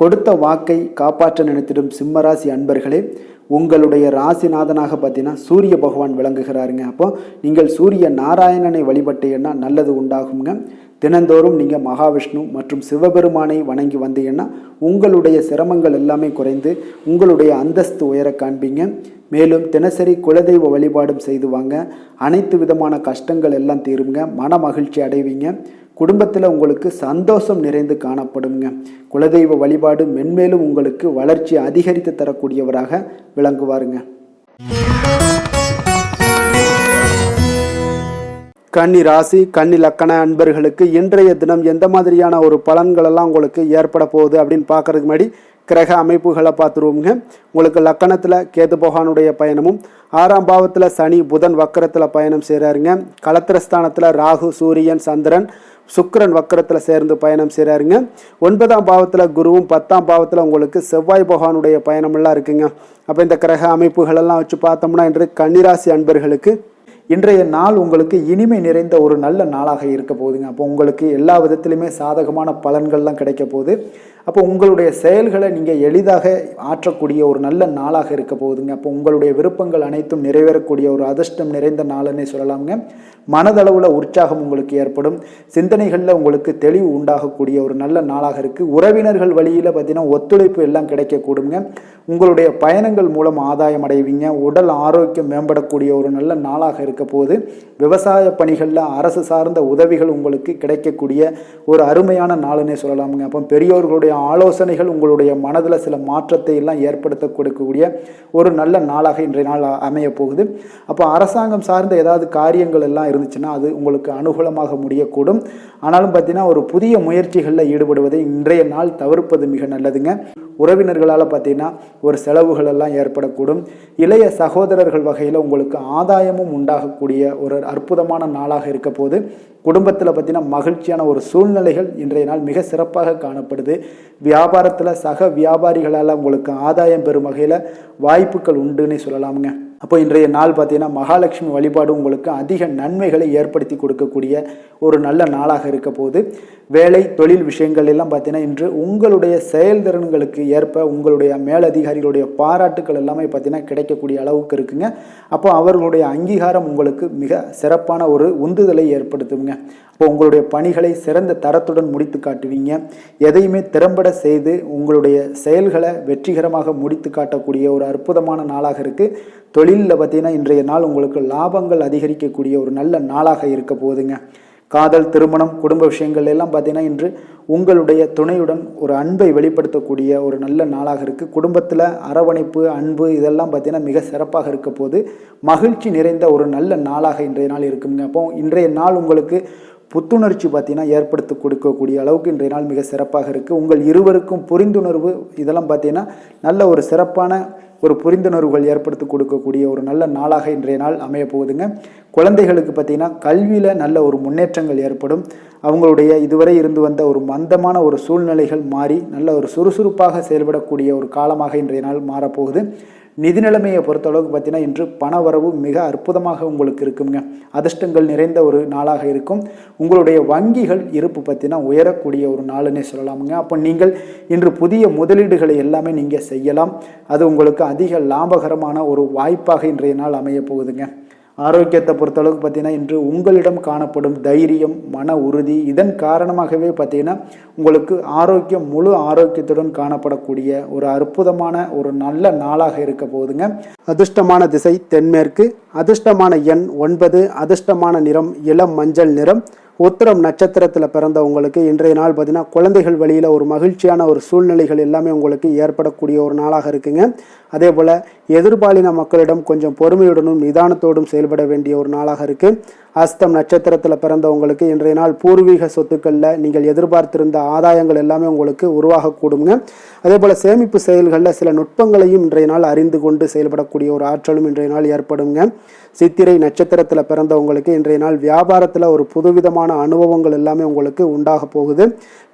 கொடுத்த வாக்கை காப்பாற்ற நினைத்திடும் சிம்மராசி அன்பர்களே, உங்களுடைய ராசிநாதனாக பார்த்தீங்கன்னா சூரிய பகவான் விளங்குகிறாருங்க. அப்போ நீங்கள் சூரிய நாராயணனை வழிபட்டீங்கன்னா நல்லது உண்டாகுங்க. தினந்தோறும் நீங்கள் மகாவிஷ்ணு மற்றும் சிவபெருமானை வணங்கி வந்தீங்கன்னா உங்களுடைய சிரமங்கள் எல்லாமே குறைந்து உங்களுடைய அந்தஸ்து உயர காண்பீங்க. மேலும் தினசரி குலதெய்வ வழிபாடும் செய்து வாங்க. அனைத்து விதமான கஷ்டங்கள் எல்லாம் தீருங்க. மன மகிழ்ச்சி அடைவீங்க. குடும்பத்தில் உங்களுக்கு சந்தோஷம் நிறைந்து காணப்படுங்க. குலதெய்வ வழிபாடு மென்மேலும் உங்களுக்கு வளர்ச்சி அதிகரித்து தரக்கூடியவராக விளங்குவாருங்க. கன்னி ராசி கன்னி லக்கண அன்பர்களுக்கு இன்றைய தினம் எந்த மாதிரியான ஒரு பலன்களெல்லாம் உங்களுக்கு ஏற்பட போகுது அப்படின்னு பார்க்கறதுக்கு முன்னாடி கிரக அமைப்புகளை பார்த்துருவோங்க. உங்களுக்கு லக்கணத்தில் கேது பகவானுடைய பயணமும், 6ஆம் பாவத்தில் சனி புதன் வக்கரத்தில் பயணம் செய்கிறாருங்க. களத்திரஸ்தானத்தில் ராகு சூரியன் சந்திரன் சுக்கிரன் வக்கரத்தில் சேர்ந்து பயணம் செய்கிறாருங்க. 9ஆம் பாவத்தில் குருவும் 10ஆம் பாவத்தில் உங்களுக்கு செவ்வாய் பகவானுடைய பயணமெல்லாம் இருக்குங்க. அப்போ இந்த கிரக அமைப்புகளெல்லாம் வச்சு பார்த்தோம்னா இன்று கன்னிராசி அன்பர்களுக்கு இன்றைய நாள் உங்களுக்கு இனிமை நிறைந்த ஒரு நல்ல நாளாக இருக்க போகுதுங்க. அப்போ உங்களுக்கு எல்லா விதத்திலுமே சாதகமான பலன்கள்லாம் கிடைக்க போகுது. அப்போ உங்களுடைய செயல்களை நீங்கள் எளிதாக ஆற்றக்கூடிய ஒரு நல்ல நாளாக இருக்க போகுதுங்க. அப்போ உங்களுடைய விருப்பங்கள் அனைத்தும் நிறைவேறக்கூடிய ஒரு அதிர்ஷ்டம் நிறைந்த நாளுன்னே சொல்லலாமுங்க. மனதளவில் உற்சாகம் உங்களுக்கு ஏற்படும். சிந்தனைகளில் உங்களுக்கு தெளிவு உண்டாகக்கூடிய ஒரு நல்ல நாளாக இருக்குது. உறவினர்கள் வழியில் பார்த்தீங்கன்னா ஒத்துழைப்பு எல்லாம் கிடைக்கக்கூடுங்க. உங்களுடைய பயணங்கள் மூலம் ஆதாயம் அடைவீங்க. உடல் ஆரோக்கியம் மேம்படக்கூடிய ஒரு நல்ல நாளாக இருக்க போது. விவசாய பணிகளில் அரசு சார்ந்த உதவிகள் உங்களுக்கு கிடைக்கக்கூடிய ஒரு அருமையான நாளுன்னே சொல்லலாமுங்க. அப்போ பெரியோர்களுடைய ஆலோசனைகள் உங்களுடைய மனதில் சில மாற்றத்தை எல்லாம் ஏற்படுத்த கொடுக்கக்கூடிய ஒரு நல்ல நாளாக இன்றைய நாள் அமைய போகுது. அப்போ அரசாங்கம் சார்ந்த ஏதாவது காரியங்கள் எல்லாம் இருந்துச்சுன்னா அது உங்களுக்கு அனுகூலமாக முடியக்கூடும். ஆனாலும் பார்த்தீங்கன்னா ஒரு புதிய முயற்சிகளில் ஈடுபடுவதை இன்றைய நாள் தவிர்ப்பது மிக நல்லதுங்க. உறவினர்களால் பார்த்தீங்கன்னா ஒரு செலவுகள் எல்லாம் ஏற்படக்கூடும். இளைய சகோதரர்கள் வகையில் உங்களுக்கு ஆதாயமும் உண்டாகக்கூடிய ஒரு அற்புதமான நாளாக இருக்க போது. குடும்பத்தில் பார்த்தீங்கன்னா மகிழ்ச்சியான ஒரு சூழ்நிலைகள் இன்றைய நாள் மிக சிறப்பாக காணப்படுது. வியாபாரத்தில் சக வியாபாரிகளால் உங்களுக்கு ஆதாயம் பெறும் வகையில் வாய்ப்புகள் உண்டுன்னு சொல்லலாமுங்க. அப்போ இன்றைய நாள் பார்த்தீங்கன்னா மகாலட்சுமி வழிபாடு உங்களுக்கு அதிக நன்மைகளை ஏற்படுத்தி கொடுக்கக்கூடிய ஒரு நல்ல நாளாக இருக்க போது. வேலை தொழில் விஷயங்கள் எல்லாம் பார்த்தீங்கன்னா இன்று உங்களுடைய செயல்திறன்களுக்கு ஏற்ப உங்களுடைய மேலதிகாரிகளுடைய பாராட்டுக்கள் எல்லாமே பார்த்தீங்கன்னா கிடைக்கக்கூடிய அளவுக்கு இருக்குங்க. அப்போ அவர்களுடைய அங்கீகாரம் உங்களுக்கு மிக சிறப்பான ஒரு உந்துதலை ஏற்படுத்துங்க. அப்போ உங்களுடைய பணிகளை சிறந்த தரத்துடன் முடித்து காட்டுவீங்க. எதையுமே திறம்பட செய்து உங்களுடைய செயல்களை வெற்றிகரமாக முடித்து காட்டக்கூடிய ஒரு அற்புதமான நாளாக இருக்குது. தொழிலில் பார்த்தீங்கன்னா இன்றைய நாள் உங்களுக்கு லாபங்கள் அதிகரிக்கக்கூடிய ஒரு நல்ல நாளாக இருக்க போகுதுங்க. காதல் திருமணம் குடும்ப விஷயங்கள் எல்லாம் பார்த்தீங்கன்னா இன்று உங்களுடைய துணையுடன் ஒரு அன்பை வெளிப்படுத்தக்கூடிய ஒரு நல்ல நாளாக இருக்குது. குடும்பத்தில் அரவணைப்பு அன்பு இதெல்லாம் பார்த்தீங்கன்னா மிக சிறப்பாக இருக்க போது. மகிழ்ச்சி நிறைந்த ஒரு நல்ல நாளாக இன்றைய நாள் இருக்குங்க. அப்போ இன்றைய நாள் உங்களுக்கு புத்துணர்ச்சி பார்த்தீங்கன்னா ஏற்படுத்தி கொடுக்கக்கூடிய அளவுக்கு இன்றைய நாள் மிக சிறப்பாக இருக்குது. உங்கள் இருவருக்கும் புரிந்துணர்வு இதெல்லாம் பார்த்தீங்கன்னா நல்ல ஒரு சிறப்பான ஒரு புரிந்துணர்வுகள் ஏற்படுத்தி கொடுக்கக்கூடிய ஒரு நல்ல நாளாக இன்றைய நாள் அமைய போகுதுங்க. குழந்தைகளுக்கு பார்த்தீங்கன்னா கல்வியில் நல்ல ஒரு முன்னேற்றங்கள் ஏற்படும். அவங்களுடைய இதுவரை இருந்து வந்த ஒரு மந்தமான ஒரு சூழ்நிலைகள் மாறி நல்ல ஒரு சுறுசுறுப்பாக செயல்படக்கூடிய ஒரு காலமாக இன்றைய நாள் மாறப்போகுது. நிதி நிலைமையை பொறுத்தளவுக்கு பார்த்தீங்கன்னா இன்று பண வரவு மிக அற்புதமாக உங்களுக்கு இருக்குங்க. அதிர்ஷ்டங்கள் நிறைந்த ஒரு நாளாக இருக்கும். உங்களுடைய வங்கிகள் இருப்பு பார்த்தீங்கன்னா உயரக்கூடிய ஒரு நாளுன்னே சொல்லலாமுங்க. அப்போ நீங்கள் இன்று புதிய முதலீடுகளை எல்லாமே நீங்கள் செய்யலாம். அது உங்களுக்கு அதிக லாபகரமான ஒரு வாய்ப்பாக இன்றைய நாள் அமைய போகுதுங்க. ஆரோக்கியத்தை பொறுத்தளவுக்கு பார்த்தீங்கன்னா இன்று உங்களிடம் காணப்படும் தைரியம் மன உறுதி இதன் காரணமாகவே பார்த்தீங்கன்னா உங்களுக்கு ஆரோக்கியம் முழு ஆரோக்கியத்துடன் காணப்படக்கூடிய ஒரு அற்புதமான ஒரு நல்ல நாளாக இருக்க போகுதுங்க. அதிர்ஷ்டமான திசை தென்மேற்கு, அதிர்ஷ்டமான எண் 9, அதிர்ஷ்டமான நிறம் இளம் மஞ்சள் நிறம். உத்திரம் நட்சத்திரத்தில் பிறந்தவங்களுக்கு இன்றைய நாள் பார்த்தீங்கன்னா குழந்தைகள் வழியில் ஒரு மகிழ்ச்சியான ஒரு சூழ்நிலைகள் எல்லாமே உங்களுக்கு ஏற்படக்கூடிய ஒரு நாளாக இருக்குங்க. அதே போல் எதிர்பாலின மக்களிடம் கொஞ்சம் பொறுமையுடனும் நிதானத்தோடும் செயல்பட வேண்டிய ஒரு நாளாக இருக்குது. அஸ்தம் நட்சத்திரத்தில் பிறந்தவங்களுக்கு இன்றைய நாள் பூர்வீக சொத்துக்களில் நீங்கள் எதிர்பார்த்திருந்த ஆதாயங்கள் எல்லாமே உங்களுக்கு உருவாகக்கூடுங்க. அதே போல் சேமிப்பு செயல்களில் சில நுட்பங்களையும் இன்றைய நாள் அறிந்து கொண்டு செயல்படக்கூடிய ஒரு ஆற்றலும் இன்றைய நாள் ஏற்படுங்க. சித்திரை நட்சத்திரத்தில் பிறந்தவங்களுக்கு இன்றைய நாள் வியாபாரத்தில் ஒரு புதுவிதமான அனுபவங்கள் எல்லாமே உங்களுக்கு உண்டாக போகுது.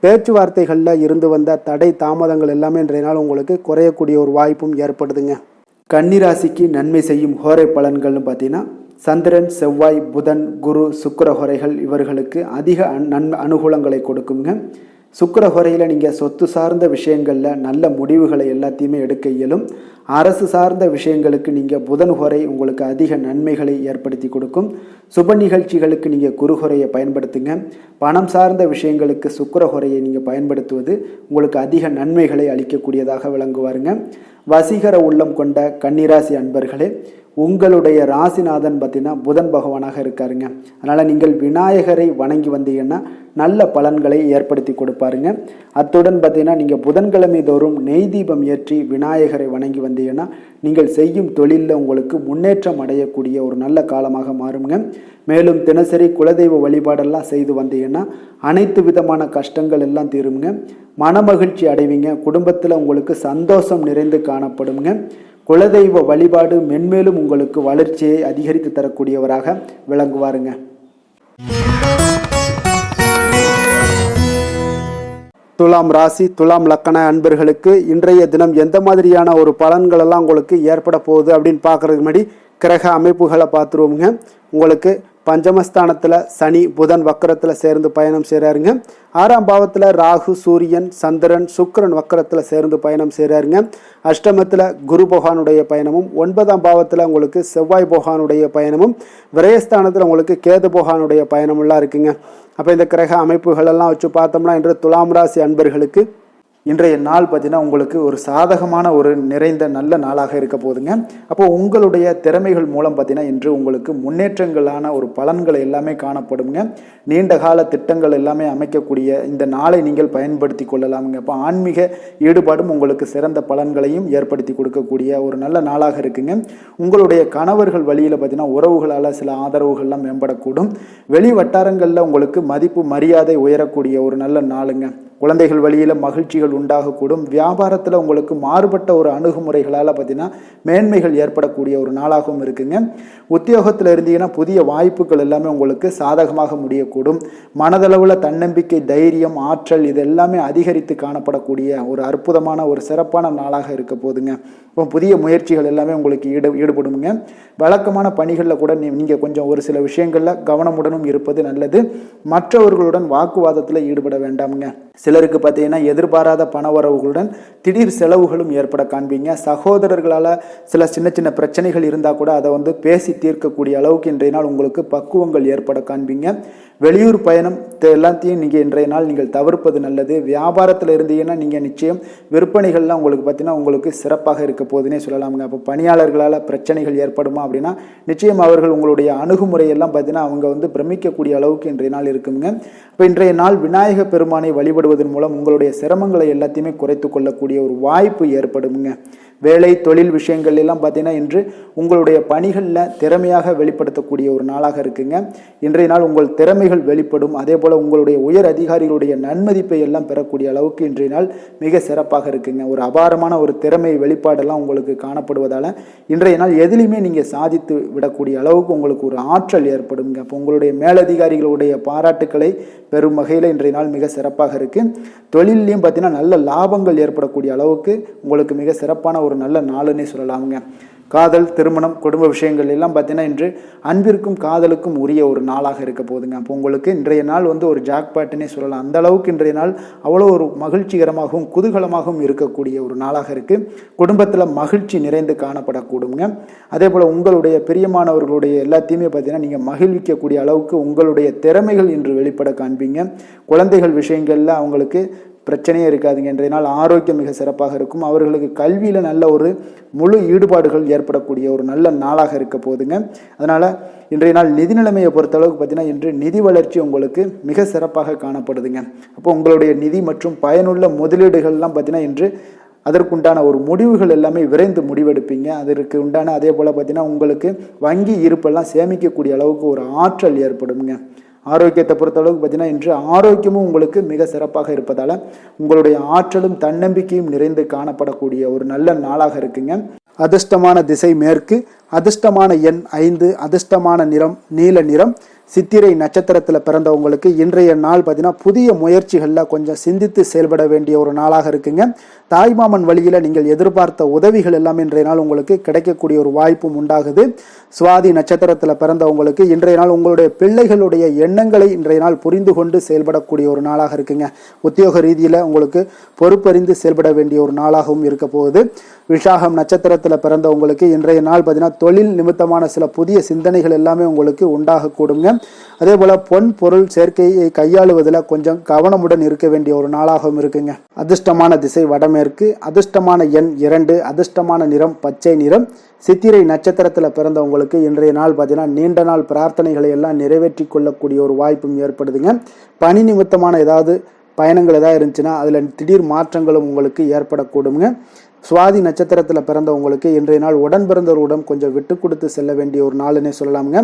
பேச்சுவார்த்தைகளில் இருந்து வந்த தடை தாமதங்கள் எல்லாமே இன்றைய நாள் உங்களுக்கு குறையக்கூடிய ஒரு வாய்ப்பும் ஏற்படுதுங்க. கன்னிராசிக்கு நன்மை செய்யும் ஹோரை பலன்கள்னு பார்த்தீங்கன்னா சந்திரன், செவ்வாய், புதன், குரு, சுக்கிர ஹோரைகள் இவர்களுக்கு அதிக அனுகூலங்களை கொடுக்குங்க. சுக்கிர ஹோரையில் நீங்கள் சொத்து சார்ந்த விஷயங்களில் நல்ல முடிவுகளை எல்லாத்தையுமே எடுக்க இயலும். அரசு சார்ந்த விஷயங்களுக்கு நீங்கள் புதன் ஹோரை உங்களுக்கு அதிக நன்மைகளை ஏற்படுத்தி கொடுக்கும். சுப நிகழ்ச்சிகளுக்கு நீங்கள் குரு ஹோரையை பயன்படுத்துங்க. பணம் சார்ந்த விஷயங்களுக்கு சுக்கிர ஹோரையை நீங்கள் பயன்படுத்துவது உங்களுக்கு அதிக நன்மைகளை அளிக்கக்கூடியதாக விளங்குவாருங்க. வசீகர உள்ளம் கொண்ட கன்னிராசி அன்பர்களே, உங்களுடைய ராசிநாதன் பார்த்தீங்கன்னா புதன் பகவானாக இருக்காருங்க. அதனால் நீங்கள் விநாயகரை வணங்கி வந்தீங்கன்னா நல்ல பலன்களை ஏற்படுத்தி கொடுப்பாருங்க. அத்துடன் பார்த்தீங்கன்னா நீங்கள் புதன்கிழமை தோறும் நெய் தீபம் ஏற்றி விநாயகரை வணங்கி வந்தீங்கன்னா நீங்கள் செய்யும் தொழிலில் உங்களுக்கு முன்னேற்றம் அடையக்கூடிய ஒரு நல்ல காலமாக மாறுங்க. மேலும் தினசரி குலதெய்வ வழிபாடெல்லாம் செய்து வந்தீங்கன்னா அனைத்து விதமான கஷ்டங்கள் எல்லாம் தீருங்க. மனமகிழ்ச்சி அடைவீங்க. குடும்பத்தில் உங்களுக்கு சந்தோஷம் நிறைந்து காணப்படுங்க. குலதெய்வ வழிபாடு மென்மேலும் உங்களுக்கு வளர்ச்சியை அதிகரித்து தரக்கூடியவராக விளங்குவாருங்க. துலாம் ராசி, துலாம் லக்கண அன்பர்களுக்கு இன்றைய தினம் எந்த மாதிரியான ஒரு பலன்கள் எல்லாம் உங்களுக்கு ஏற்பட போகுது அப்படின்னு பார்க்கறதுக்கு முன்னாடி கிரக அமைப்புகளை பார்த்துருவோங்க. உங்களுக்கு பஞ்சமஸ்தானத்தில் சனி புதன் வக்கரத்தில் சேர்ந்து பயணம் செய்கிறாருங்க. 6ஆம் பாவத்தில் ராகு, சூரியன், சந்திரன், சுக்கிரன் வக்கரத்தில் சேர்ந்து பயணம் செய்கிறாருங்க. அஷ்டமத்தில் குரு பகவானுடைய பயணமும், 9ஆம் பாவத்தில் உங்களுக்கு செவ்வாய் பகவானுடைய பயணமும், விரயஸ்தானத்தில் உங்களுக்கு கேது பகவானுடைய பயணமெல்லாம் இருக்குங்க. அப்போ இந்த கிரக அமைப்புகளெல்லாம் வச்சு பார்த்தோம்னா இன்று துலாம் ராசி அன்பர்களுக்கு இன்றைய நாள் பார்த்தீங்கன்னா உங்களுக்கு ஒரு சாதகமான ஒரு நிறைந்த நல்ல நாளாக இருக்க போகுதுங்க. அப்போ உங்களுடைய திறமைகள் மூலம் பார்த்தீங்கன்னா இன்று உங்களுக்கு முன்னேற்றங்களான ஒரு பலன்கள் எல்லாமே காணப்படுங்க. நீண்ட கால திட்டங்கள் எல்லாமே அமைக்கக்கூடிய இந்த நாளை நீங்கள் பயன்படுத்தி கொள்ளலாமுங்க. அப்போ ஆன்மீக ஈடுபாடும் உங்களுக்கு சிறந்த பலன்களையும் ஏற்படுத்தி கொடுக்கக்கூடிய ஒரு நல்ல நாளாக இருக்குங்க. உங்களுடைய கணவர்கள் வழியில் பார்த்தீங்கன்னா உறவுகளால் சில ஆதரவுகள்லாம் மேம்படக்கூடும். வெளி வட்டாரங்களில் உங்களுக்கு மதிப்பு மரியாதை உயரக்கூடிய ஒரு நல்ல நாளுங்க. குழந்தைகள் வழியில் மகிழ்ச்சிகள் உண்டாகக்கூடும். வியாபாரத்தில் உங்களுக்கு மாறுபட்ட ஒரு அணுகுமுறைகளால் பார்த்தீங்கன்னா மேன்மைகள் ஏற்படக்கூடிய ஒரு நாளாகவும் இருக்குங்க. உத்தியோகத்தில் இருந்தீங்கன்னா புதிய வாய்ப்புகள் எல்லாமே உங்களுக்கு சாதகமாக முடியக்கூடும். மனதளவில் தன்னம்பிக்கை, தைரியம், ஆற்றல் இது எல்லாமே அதிகரித்து காணப்படக்கூடிய ஒரு அற்புதமான ஒரு சிறப்பான நாளாக இருக்க போதுங்க. இப்போ புதிய முயற்சிகள் எல்லாமே உங்களுக்கு ஈடுபடுங்க. வழக்கமான பணிகளில் கூட நீங்கள் கொஞ்சம் ஒரு சில விஷயங்களில் கவனமுடனும் இருப்பது நல்லது. மற்றவர்களுடன் வாக்குவாதத்தில் ஈடுபட வேண்டாமுங்க. சிலருக்கு பார்த்தீங்கன்னா எதிர்பாராத பண வரவுகளுடன் திடீர் செலவுகளும் ஏற்பட காண்பீங்க. சகோதரர்களால் சில சின்ன சின்ன பிரச்சனைகள் இருந்தால் கூட அதை பேசி தீர்க்கக்கூடிய அளவுக்கு இன்றைய நாள் உங்களுக்கு பக்குவங்கள் ஏற்பட காண்பீங்க. வெளியூர் பயணம் எல்லாத்தையும் நீங்கள் இன்றைய நாள் நீங்கள் தவிர்ப்பது நல்லது. வியாபாரத்தில் இருந்தீங்கன்னா நீங்கள் நிச்சயம் விற்பனைகள்லாம் உங்களுக்கு பார்த்தீங்கன்னா உங்களுக்கு சிறப்பாக இருக்க போதுன்னே சொல்லலாமுங்க. அப்போ பணியாளர்களால் பிரச்சனைகள் ஏற்படுமா அப்படின்னா நிச்சயம் அவர்கள் உங்களுடைய அணுகுமுறையெல்லாம் பார்த்தீங்கன்னா அவங்க பிரமிக்கக்கூடிய அளவுக்கு இன்றைய நாள் இருக்குங்க. இப்போ இன்றைய நாள் விநாயக பெருமானை வழிபடுவதன் மூலம் உங்களுடைய சிரமங்களை எல்லாத்தையுமே குறைத்து கொள்ளக்கூடிய ஒரு வாய்ப்பு ஏற்படுங்க. வேலை தொழில் விஷயங்கள் எல்லாம் பார்த்தீங்கன்னா இன்று உங்களுடைய பணிகளில் திறமையாக வெளிப்படுத்தக்கூடிய ஒரு நாளாக இருக்குங்க. இன்றைய நாள் உங்கள் திறமைகள் வெளிப்படும். அதே போல் உங்களுடைய உயர் அதிகாரிகளுடைய நன்மதிப்பை எல்லாம் பெறக்கூடிய அளவுக்கு இன்றைய நாள் மிக சிறப்பாக இருக்குங்க. ஒரு அபாரமான ஒரு திறமை வெளிப்பாடெல்லாம் உங்களுக்கு காணப்படுவதால் இன்றைய நாள் எதிலையுமே நீங்கள் சாதித்து விடக்கூடிய அளவுக்கு உங்களுக்கு ஒரு ஆற்றல் ஏற்படுங்க. அப்போ உங்களுடைய மேலதிகாரிகளுடைய பாராட்டுக்களை பெரும் வகையில் இன்றைய நாள் மிக சிறப்பாக இருக்குது. தொழிலையும் பார்த்தீங்கன்னா நல்ல லாபங்கள் ஏற்படக்கூடிய அளவுக்கு உங்களுக்கு மிக சிறப்பான ஒரு நல்ல நாளுன்னே சொல்லலாமுங்க. காதல், திருமணம், குடும்ப விஷயங்கள் எல்லாம் பார்த்தீங்கன்னா இன்று அன்பிற்கும் காதலுக்கும் உரிய ஒரு நாளாக இருக்க போதுங்க. அப்போ உங்களுக்கு இன்றைய நாள் ஒரு ஜாக்பாட்டுன்னே சொல்லலாம். அந்த அளவுக்கு இன்றைய நாள் அவ்வளோ ஒரு மகிழ்ச்சிகரமாகவும் குதூகலமாகவும் இருக்கக்கூடிய ஒரு நாளாக இருக்குது. குடும்பத்தில் மகிழ்ச்சி நிறைந்து காணப்படக்கூடுங்க. அதே போல் உங்களுடைய பிரியமானவர்களுடைய எல்லாத்தையுமே பார்த்தீங்கன்னா நீங்கள் மகிழ்விக்கக்கூடிய அளவுக்கு உங்களுடைய திறமைகள் இன்று வெளிப்பட காண்பீங்க. குழந்தைகள் விஷயங்களில் அவங்களுக்கு பிரச்சனையே இருக்காதுங்க. இன்றைய நாள் ஆரோக்கியம் மிக சிறப்பாக இருக்கும். அவர்களுக்கு கல்வியில் நல்ல ஒரு முழு ஈடுபாடுகள் ஏற்படக்கூடிய ஒரு நல்ல நாளாக இருக்க போதுங்க. அதனால் இன்றைய நாள் நிதி நிலைமையை பொறுத்தளவுக்கு பார்த்தீங்கன்னா இன்று நிதி வளர்ச்சி உங்களுக்கு மிக சிறப்பாக காணப்படுதுங்க. அப்போ உங்களுடைய நிதி மற்றும் பயனுள்ள முதலீடுகள்லாம் பார்த்தீங்கன்னா இன்று அதற்குண்டான ஒரு முடிவுகள் எல்லாமே விரைந்து முடிவெடுப்பீங்க. அதற்கு உண்டான அதே போல் பார்த்தீங்கன்னா உங்களுக்கு வங்கி இருப்பெல்லாம் சேமிக்கக்கூடிய அளவுக்கு ஒரு ஆற்றல் ஏற்படுங்க. ஆரோக்கியத்தை பொறுத்தளவுக்கு பார்த்தீங்கன்னா இன்று ஆரோக்கியமும் உங்களுக்கு மிக சிறப்பாக இருப்பதால் உங்களுடைய ஆற்றலும் தன்னம்பிக்கையும் நிறைந்து காணப்படக்கூடிய ஒரு நல்ல நாளாக இருக்குங்க. அதிர்ஷ்டமான திசை மேற்கு, அதிர்ஷ்டமான எண் 5, அதிர்ஷ்டமான நிறம் நீல நிறம். சித்திரை நட்சத்திரத்தில் பிறந்தவங்களுக்கு இன்றைய நாள் பார்த்தீங்கன்னா புதிய முயற்சிகளில் கொஞ்சம் சிந்தித்து செயல்பட வேண்டிய ஒரு நாளாக இருக்குங்க. தாய்மாமன் வழியில் நீங்கள் எதிர்பார்த்த உதவிகள் எல்லாம் இன்றைய நாள் உங்களுக்கு கிடைக்கக்கூடிய ஒரு வாய்ப்பும் உண்டாகுது. சுவாதி நட்சத்திரத்தில் பிறந்தவங்களுக்கு இன்றைய நாள் உங்களுடைய பிள்ளைகளுடைய எண்ணங்களை இன்றைய நாள் புரிந்து கொண்டு செயல்படக்கூடிய ஒரு நாளாக இருக்குங்க. உத்தியோக ரீதியில் உங்களுக்கு பொறுப்பறிந்து செயல்பட வேண்டிய ஒரு நாளாகவும் இருக்க போகுது. விஷாகம் நட்சத்திரத்தில் பிறந்தவங்களுக்கு இன்றைய நாள் பார்த்தீங்கன்னா தொழில் நிமித்தமான சில புதிய சிந்தனைகள் எல்லாமே உங்களுக்கு உண்டாகக்கூடுங்க. அதே போல பொன் பொருள் சேர்க்கையை கையாளுவதில் கொஞ்சம் கவனமுடன் இருக்க வேண்டிய ஒரு நாளாகவும் இருக்குங்க. அதிர்ஷ்டமான திசை வடமேற்கு, அதிர்ஷ்டமான எண் 2, அதிர்ஷ்டமான நிறம் பச்சை நிறம். சித்திரை நட்சத்திரத்தில் பிறந்தவங்களுக்கு இன்றைய நாள் பார்த்தீங்கன்னா நீண்ட நாள் பிரார்த்தனைகளை எல்லாம் நிறைவேற்றி கொள்ளக்கூடிய ஒரு வாய்ப்பும் ஏற்படுதுங்க. பணி நிமித்தமான ஏதாவது பயணங்கள் ஏதாவது இருந்துச்சுன்னா அதில் திடீர் மாற்றங்களும் உங்களுக்கு ஏற்படக்கூடுங்க. சுவாதி நட்சத்திரத்தில் பிறந்தவங்களுக்கு இன்றைய நாள் உடன் பிறந்தவருடன் கொஞ்சம் விட்டு கொடுத்து செல்ல வேண்டிய ஒரு நாளுன்னே சொல்லலாமுங்க.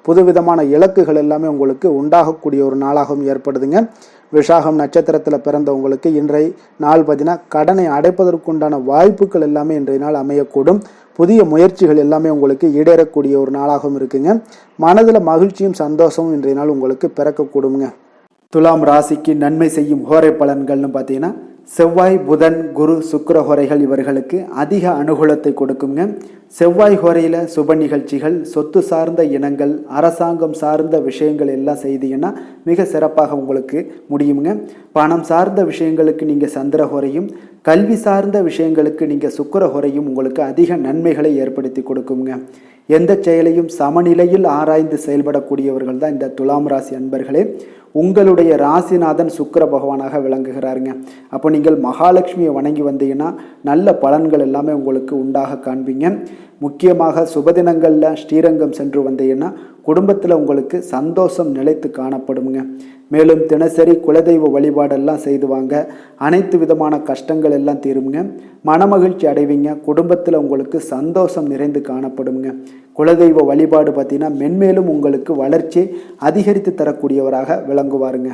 புதுவிதமான இலக்குகள் எல்லாமே உங்களுக்கு உண்டாகக்கூடிய ஒரு நாளாகவும் ஏற்படுதுங்க. விஷாகம் நட்சத்திரத்தில் பிறந்தவங்களுக்கு இன்றைய நாள் பார்த்தீங்கன்னா கடனை அடைப்பதற்குண்டான வாய்ப்புகள் எல்லாமே இன்றைய நாள் அமையக்கூடும். புதிய முயற்சிகள் எல்லாமே உங்களுக்கு ஈடேறக்கூடிய ஒரு நாளாகவும் இருக்குங்க. மனதில் மகிழ்ச்சியும் சந்தோஷமும் இன்றைய நாள் உங்களுக்கு பிறக்கக்கூடுங்க. துலாம் ராசிக்கு நன்மை செய்யும் ஹோரை பலன்கள்னு பார்த்தீங்கன்னா செவ்வாய், புதன், குரு, சுக்கிர ஹோரைகள் இவர்களுக்கு அதிக அனுகூலத்தை கொடுக்குங்க. செவ்வாய் ஹோரையில் சுப நிகழ்ச்சிகள், சொத்து சார்ந்த இனங்கள், அரசாங்கம் சார்ந்த விஷயங்கள் எல்லாம் செய்தீங்கன்னா மிக சிறப்பாக உங்களுக்கு முடியுங்க. பணம் சார்ந்த விஷயங்களுக்கு நீங்கள் சந்திர ஹோரையும், கல்வி சார்ந்த விஷயங்களுக்கு நீங்கள் சுக்கிர ஹோரையும் உங்களுக்கு அதிக நன்மைகளை ஏற்படுத்தி கொடுக்குங்க. எந்த செயலையும் சமநிலையில் ஆராய்ந்து செயல்படக்கூடியவர்கள் தான் இந்த துலாம் ராசி அன்பர்களே. உங்களுடைய ராசிநாதன் சுக்கிர பகவானாக விளங்குகிறாருங்க. அப்போ நீங்கள் மகாலட்சுமியை வணங்கி வந்தீங்கன்னா நல்ல பலன்கள் எல்லாமே உங்களுக்கு உண்டாக காண்பீங்க. முக்கியமாக சுபதினங்களில் ஸ்ரீரங்கம் சென்று வந்தீங்கன்னா குடும்பத்தில் உங்களுக்கு சந்தோஷம் நிலைத்து காணப்படுங்க. மேலும் தினசரி குலதெய்வ வழிபாடெல்லாம் செய்து வாங்க. அனைத்து விதமான கஷ்டங்கள் எல்லாம் தீருங்க. மனமகிழ்ச்சி அடைவீங்க. குடும்பத்தில் உங்களுக்கு சந்தோஷம் நிறைந்து காணப்படுங்க. குலதெய்வ வழிபாடு பார்த்தீங்கன்னா மென்மேலும் உங்களுக்கு வளர்ச்சி அதிகரித்து தரக்கூடியவராக விளங்குவாருங்க.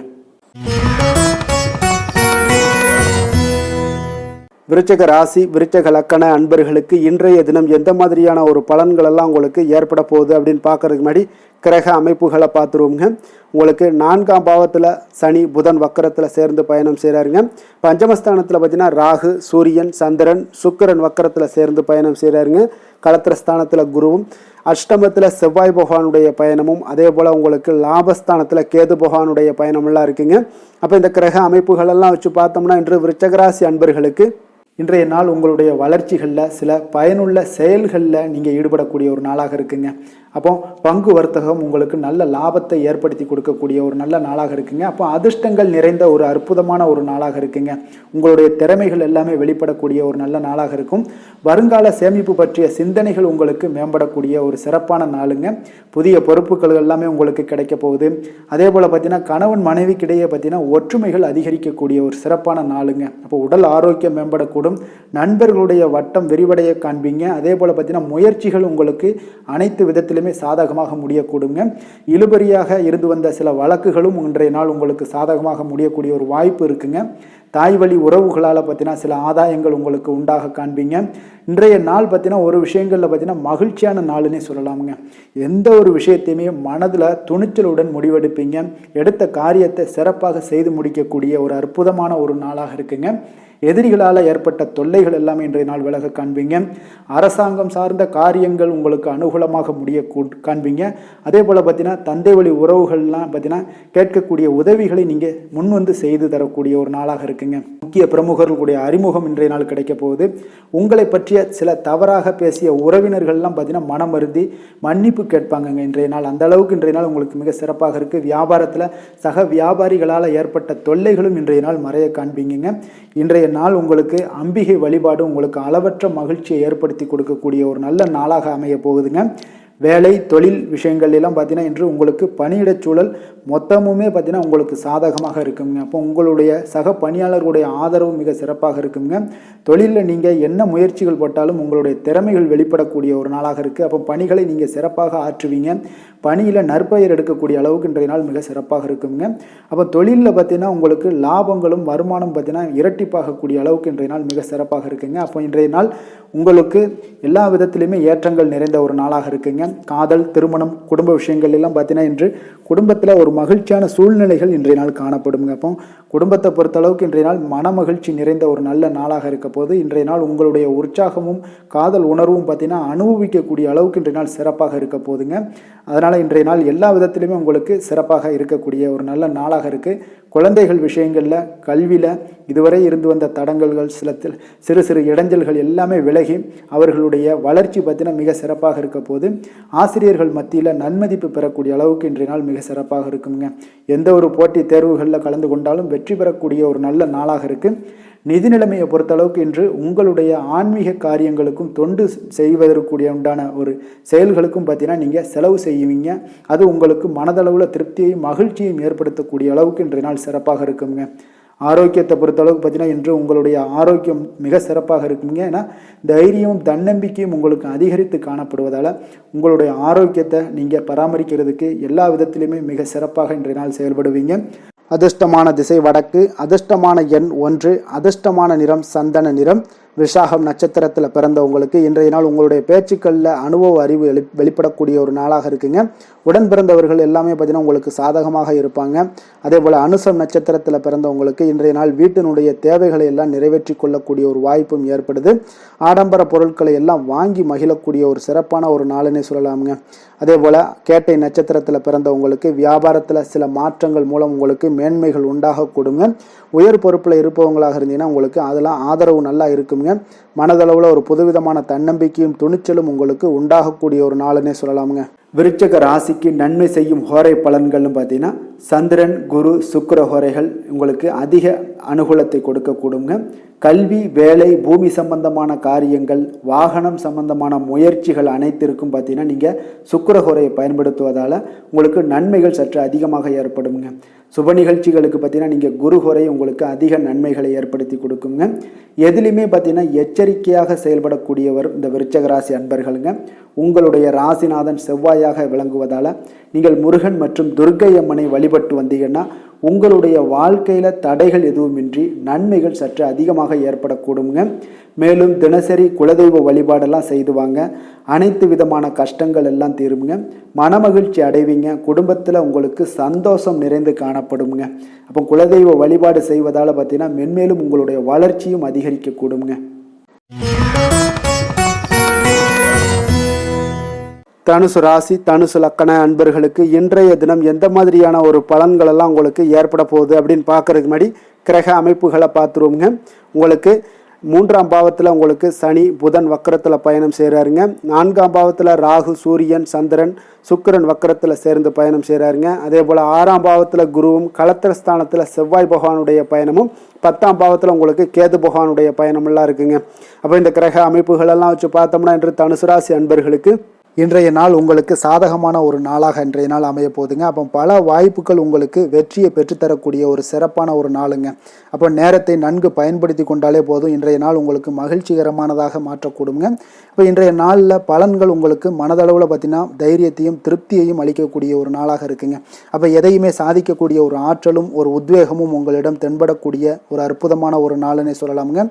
விருச்சக ராசி, விருச்சக லக்கண அன்பர்களுக்கு இன்றைய தினம் எந்த மாதிரியான ஒரு பலன்கள் எல்லாம் உங்களுக்கு ஏற்பட போகுது அப்படின்னு பார்க்கறதுக்கு முன்னாடி கிரக அமைப்புகளை பார்த்துருவோங்க. உங்களுக்கு 4ஆம் பாவத்தில் சனி, புதன் வக்கரத்தில் சேர்ந்து பயணம் செய்கிறாருங்க. பஞ்சமஸ்தானத்தில் பார்த்தீங்கன்னா ராகு, சூரியன், சந்திரன், சுக்கிரன் வக்கரத்தில் சேர்ந்து பயணம் செய்கிறாருங்க. களத்திரஸ்தானத்தில் குருவும், அஷ்டமத்தில் செவ்வாய் பகவானுடைய பயணமும், அதே போல் உங்களுக்கு லாபஸ்தானத்தில் கேது பகவானுடைய பயணமெல்லாம் இருக்குங்க. அப்போ இந்த கிரக அமைப்புகளெல்லாம் வச்சு பார்த்தோம்னா இன்று விருச்சகராசி அன்பர்களுக்கு இன்றைய நாள் உங்களுடைய வளர்ச்சிகளில் சில பயனுள்ள செயல்களில் நீங்கள் ஈடுபடக்கூடிய ஒரு நாளாக இருக்குங்க. அப்போ பங்கு வர்த்தகம் உங்களுக்கு நல்ல லாபத்தை ஏற்படுத்தி கொடுக்கக்கூடிய ஒரு நல்ல நாளாக இருக்குங்க. அப்போ அதிர்ஷ்டங்கள் நிறைந்த ஒரு அற்புதமான ஒரு நாளாக இருக்குங்க. உங்களுடைய திறமைகள் எல்லாமே வெளிப்படக்கூடிய ஒரு நல்ல நாளாக இருக்கும். வருங்கால சேமிப்பு பற்றிய சிந்தனைகள் உங்களுக்கு மேம்படக்கூடிய ஒரு சிறப்பான நாளுங்க. புதிய பொறுப்புகள் எல்லாமே உங்களுக்கு கிடைக்க போகுது. அதே போல் பார்த்தீங்கன்னா கணவன் மனைவிக்கிடையே பார்த்தீங்கன்னா ஒற்றுமைகள் அதிகரிக்கக்கூடிய ஒரு சிறப்பான நாளுங்க. அப்போ உடல் ஆரோக்கியம் மேம்படக்கூடும். நண்பர்களுடைய வட்டம் விரிவடைய காண்பீங்க. அதே போல் பார்த்தீங்கன்னா முயற்சிகள் உங்களுக்கு அனைத்து விதத்திலுமே சாதகமாக முடியக்கூடுங்க. இழுபறியாக இருந்து வந்த சில வழக்குகளும் இன்றைய நாள் உங்களுக்கு சாதகமாக முடியக்கூடிய ஒரு வாய்ப்பு இருக்குங்க. தாய் வழி உறவுகளால் பார்த்தீங்கன்னா சில ஆதாயங்கள் உங்களுக்கு உண்டாக காண்பீங்க. இன்றைய நாள் பார்த்தீங்கன்னா ஒரு விஷயங்களில் பார்த்தீங்கன்னா மகிழ்ச்சியான நாளுன்னே சொல்லலாமுங்க. எந்த ஒரு விஷயத்தையுமே மனதில் துணிச்சலுடன் முடிவெடுப்பீங்க. எடுத்த காரியத்தை சிறப்பாக செய்து முடிக்கக்கூடிய ஒரு அற்புதமான ஒரு நாளாக இருக்குங்க. எதிரிகளால் ஏற்பட்ட தொல்லைகள் எல்லாமே இன்றைய நாள் விலக காண்பீங்க. அரசாங்கம் சார்ந்த காரியங்கள் உங்களுக்கு அனுகூலமாக முடிய காண்பீங்க. அதே போல் பார்த்தீங்கன்னா தந்தை வழி உறவுகள்லாம் பார்த்தீங்கன்னா கேட்கக்கூடிய உதவிகளை நீங்கள் முன் வந்து செய்து தரக்கூடிய ஒரு நாளாக இருக்குங்க. முக்கிய பிரமுகர்களுடைய அறிமுகம் இன்றைய நாள் கிடைக்க போகுது. உங்களை பற்றிய சில தவறாக பேசிய உறவினர்கள்லாம் பார்த்தீங்கன்னா மனம் வருந்தி மன்னிப்பு கேட்பாங்கங்க இன்றைய நாள். அந்த அளவுக்கு இன்றைய நாள் உங்களுக்கு மிக சிறப்பாக இருக்குது. வியாபாரத்தில் சக வியாபாரிகளால் ஏற்பட்ட தொல்லைகளும் இன்றைய நாள் மறைய காண்பீங்க. இன்றைய நாள் உங்களுக்கு அம்பிகை வழிபாடு உங்களுக்கு அளவற்ற மகிழ்ச்சியை ஏற்படுத்தி கொடுக்கக்கூடிய ஒரு நல்ல நாளாக அமைய போகுதுங்க. வேலை தொழில் விஷயங்கள் எல்லாம் பார்த்தீங்கன்னா இன்று உங்களுக்கு பணியிடச் சூழல் மொத்தமுமே பார்த்தீங்கன்னா உங்களுக்கு சாதகமாக இருக்குங்க. அப்போ உங்களுடைய சக பணியாளர்களுடைய ஆதரவு மிக சிறப்பாக இருக்குங்க. தொழிலில் நீங்கள் என்ன முயற்சிகள் போட்டாலும் உங்களுடைய திறமைகள் வெளிப்படக்கூடிய ஒரு நாளாக இருக்குது. அப்போ பணிகளை நீங்கள் சிறப்பாக ஆற்றுவீங்க. பணியில் நற்பெயர் எடுக்கக்கூடிய அளவுக்கு இன்றைய நாள் மிக சிறப்பாக இருக்குங்க. அப்போ தொழிலில் பார்த்தீங்கன்னா உங்களுக்கு லாபங்களும் வருமானம் பார்த்தீங்கன்னா இரட்டிப்பாகக்கூடிய அளவுக்கு இன்றைய நாள் மிக சிறப்பாக இருக்குங்க. அப்போ இன்றைய நாள் உங்களுக்கு எல்லா விதத்திலையுமே ஏற்றங்கள் நிறைந்த ஒரு நாளாக இருக்குங்க. காதல், திருமணம், குடும்ப விஷயங்கள் எல்லாம் பார்த்தீங்கன்னா இன்று குடும்பத்தில் ஒரு மகிழ்ச்சியான சூழ்நிலைகள் இன்றைய நாள் காணப்படுங்க. அப்போ குடும்பத்தை பொறுத்தளவுக்கு இன்றைய நாள் மன மகிழ்ச்சி நிறைந்த ஒரு நல்ல நாளாக இருக்க போது இன்றைய நாள் உங்களுடைய உற்சாகமும் காதல் உணர்வும் பார்த்தீங்கன்னா அனுபவிக்கக்கூடிய அளவுக்கு இன்றைய நாள் சிறப்பாக இருக்க போதுங்க. அதனால் இன்றைய நாள் எல்லா விதத்திலுமே உங்களுக்கு சிறப்பாக இருக்கக்கூடிய ஒரு நல்ல நாளாக இருக்குது. குழந்தைகள் விஷயங்களில், கல்வியில் இதுவரை இருந்து வந்த தடங்கல்கள், சிறு சிறு இடைஞ்சல்கள் எல்லாமே விலகி அவர்களுடைய வளர்ச்சி பார்த்தீங்கன்னா மிக சிறப்பாக இருக்க போது ஆசிரியர்கள் மத்தியில் நன்மதிப்பு பெறக்கூடிய அளவுக்கு இன்றைய நாள் மிக சிறப்பாக இருக்குங்க. எந்த ஒரு போட்டி தேர்வுகளில் கலந்து கொண்டாலும் வெற்றி பெறக்கூடிய ஒரு நல்ல நாளாக இருக்குது. நிதி நிலைமையை பொறுத்தளவுக்கு இன்று உங்களுடைய ஆன்மீக காரியங்களுக்கும் தொண்டு செய்வதற்குரிய உண்டான ஒரு செயல்களுக்கும் பார்த்தீங்கன்னா நீங்கள் செலவு செய்வீங்க. அது உங்களுக்கு மனதளவில் திருப்தியையும் மகிழ்ச்சியையும் ஏற்படுத்தக்கூடிய அளவுக்கு இன்றைய நாள் சிறப்பாக இருக்குங்க. ஆரோக்கியத்தை பொறுத்தளவுக்கு பார்த்தீங்கன்னா இன்று உங்களுடைய ஆரோக்கியம் மிக சிறப்பாக இருக்குங்க. ஏன்னா தைரியமும் தன்னம்பிக்கையும் உங்களுக்கு அதிகரித்து காணப்படுவதால் உங்களுடைய ஆரோக்கியத்தை நீங்கள் பராமரிக்கிறதுக்கு எல்லா விதத்திலையுமே மிக சிறப்பாக இன்றைய நாள் செயல்படுவீங்க. அதிர்ஷ்டமான திசை வடக்கு, அதிர்ஷ்டமான எண் 1, அதிர்ஷ்டமான நிறம் சந்தன நிறம். விசாகம் நட்சத்திரத்தில் பிறந்தவங்களுக்கு இன்றைய நாள் உங்களுடைய பேச்சுக்களில் அனுபவ அறிவு வெளிப்படக்கூடிய ஒரு நாளாக இருக்குங்க. உடன் பிறந்தவர்கள் எல்லாமே பார்த்தீங்கன்னா உங்களுக்கு சாதகமாக இருப்பாங்க. அதே போல் அனுசம் நட்சத்திரத்தில் பிறந்தவங்களுக்கு இன்றைய நாள் வீட்டினுடைய தேவைகளை எல்லாம் நிறைவேற்றி கொள்ளக்கூடிய ஒரு வாய்ப்பும் ஏற்படுது. ஆடம்பர பொருட்களை எல்லாம் வாங்கி மகிழக்கூடிய ஒரு சிறப்பான ஒரு நாளுன்னே சொல்லலாமுங்க. அதே போல் கேட்டை நட்சத்திரத்தில் பிறந்தவங்களுக்கு வியாபாரத்தில் சில மாற்றங்கள் மூலம் உங்களுக்கு மேன்மைகள் உண்டாகக்கூடுங்க. உயர் பொறுப்பில் இருப்பவங்களாக இருந்தீங்கன்னா உங்களுக்கு அதெல்லாம் ஆதரவு நல்லா இருக்குங்க. மனதளவில் ஒரு புதுவிதமான தன்னம்பிக்கையும் துணிச்சலும் உங்களுக்கு உண்டாகக்கூடிய ஒரு நாளுன்னே சொல்லலாமுங்க. விருச்சக ராசிக்கு நன்மை செய்யும் ஹோரை பலன்கள்னு பார்த்தீங்கன்னா சந்திரன், குரு, சுக்கிர ஹோரைகள் உங்களுக்கு அதிக அனுகூலத்தை கொடுக்கக்கூடுங்க. கல்வி, வேலை, பூமி சம்பந்தமான காரியங்கள், வாகனம் சம்பந்தமான முயற்சிகள் அனைத்திற்கும் பார்த்தீங்கன்னா நீங்கள் சுக்கிர ஹோரையை பயன்படுத்துவதால் உங்களுக்கு நன்மைகள் சற்று அதிகமாக ஏற்படுங்க. சுப நிகழ்ச்சிகளுக்கு பார்த்தீங்கன்னா நீங்கள் குரு ஹோரை உங்களுக்கு அதிக நன்மைகளை ஏற்படுத்தி கொடுக்குங்க. எதுலையுமே பார்த்தீங்கன்னா எச்சரிக்கையாக செயல்படக்கூடியவர் இந்த விருச்சக ராசி அன்பர்களுங்க. உங்களுடைய ராசிநாதன் செவ்வாயாக விளங்குவதால் நீங்கள் முருகன் மற்றும் துர்க்கை அம்மனை வழிபட்டு வந்தீங்கன்னா உங்களுடைய வாழ்க்கையில் தடைகள் எதுவுமின்றி நன்மைகள் சற்று அதிகமாக ஏற்படக்கூடுங்க. மேலும் தினசரி குலதெய்வ வழிபாடெல்லாம் செய்துவாங்க. அனைத்து விதமான கஷ்டங்கள் எல்லாம் தீருங்க. மனமகிழ்ச்சி அடைவீங்க. குடும்பத்தில் உங்களுக்கு சந்தோஷம் நிறைந்து காணப்படுங்க. அப்போ குலதெய்வ வழிபாடு செய்வதால் பார்த்தீங்கன்னா மென்மேலும் உங்களுடைய வளர்ச்சியும் அதிகரிக்கக்கூடுங்க. தனுசு ராசி, தனுசு லக்கண அன்பர்களுக்கு இன்றைய தினம் எந்த மாதிரியான ஒரு பலன்கள் எல்லாம் உங்களுக்கு ஏற்பட போகுது அப்படின்னு பார்க்கறதுக்கு முன்னாடி கிரக அமைப்புகளை பார்த்துருவோங்க. உங்களுக்கு 3ஆம் பாவத்தில் உங்களுக்கு சனி, புதன் வக்கரத்தில் பயணம் செய்கிறாருங்க. 4ஆம் பாவத்தில் ராகு, சூரியன், சந்திரன், சுக்கிரன் வக்கரத்தில் சேர்ந்து பயணம் செய்கிறாருங்க. அதே போல் 6ஆம் பாவத்தில் குருவும், களத்திரஸ்தானத்தில் செவ்வாய் பகவானுடைய பயணமும், 10ஆம் பாவத்தில் உங்களுக்கு கேது பகவானுடைய பயணமெல்லாம் இருக்குங்க. அப்போ இந்த கிரக அமைப்புகளெல்லாம் வச்சு பார்த்தோம்னா இன்று தனுசு ராசி அன்பர்களுக்கு இன்றைய நாள் உங்களுக்கு சாதகமான ஒரு நாளாக இன்றைய நாள் அமைய போகுதுங்க. அப்போ பல வாய்ப்புகள் உங்களுக்கு வெற்றியை பெற்றுத்தரக்கூடிய ஒரு சிறப்பான ஒரு நாளுங்க. அப்போ நேரத்தை நன்கு பயன்படுத்தி கொண்டாலே போதும். இன்றைய நாள் உங்களுக்கு மகிழ்ச்சிகரமானதாக மாற்றக்கூடுங்க. இப்போ இன்றைய நாளில் பலன்கள் உங்களுக்கு மனதளவில் பார்த்தீங்கன்னா தைரியத்தையும் திருப்தியையும் அளிக்கக்கூடிய ஒரு நாளாக இருக்குங்க. அப்போ எதையுமே சாதிக்கக்கூடிய ஒரு ஆற்றலும் ஒரு உத்வேகமும் உங்களிடம் தென்படக்கூடிய ஒரு அற்புதமான ஒரு நாளுன்னே சொல்லலாமுங்க.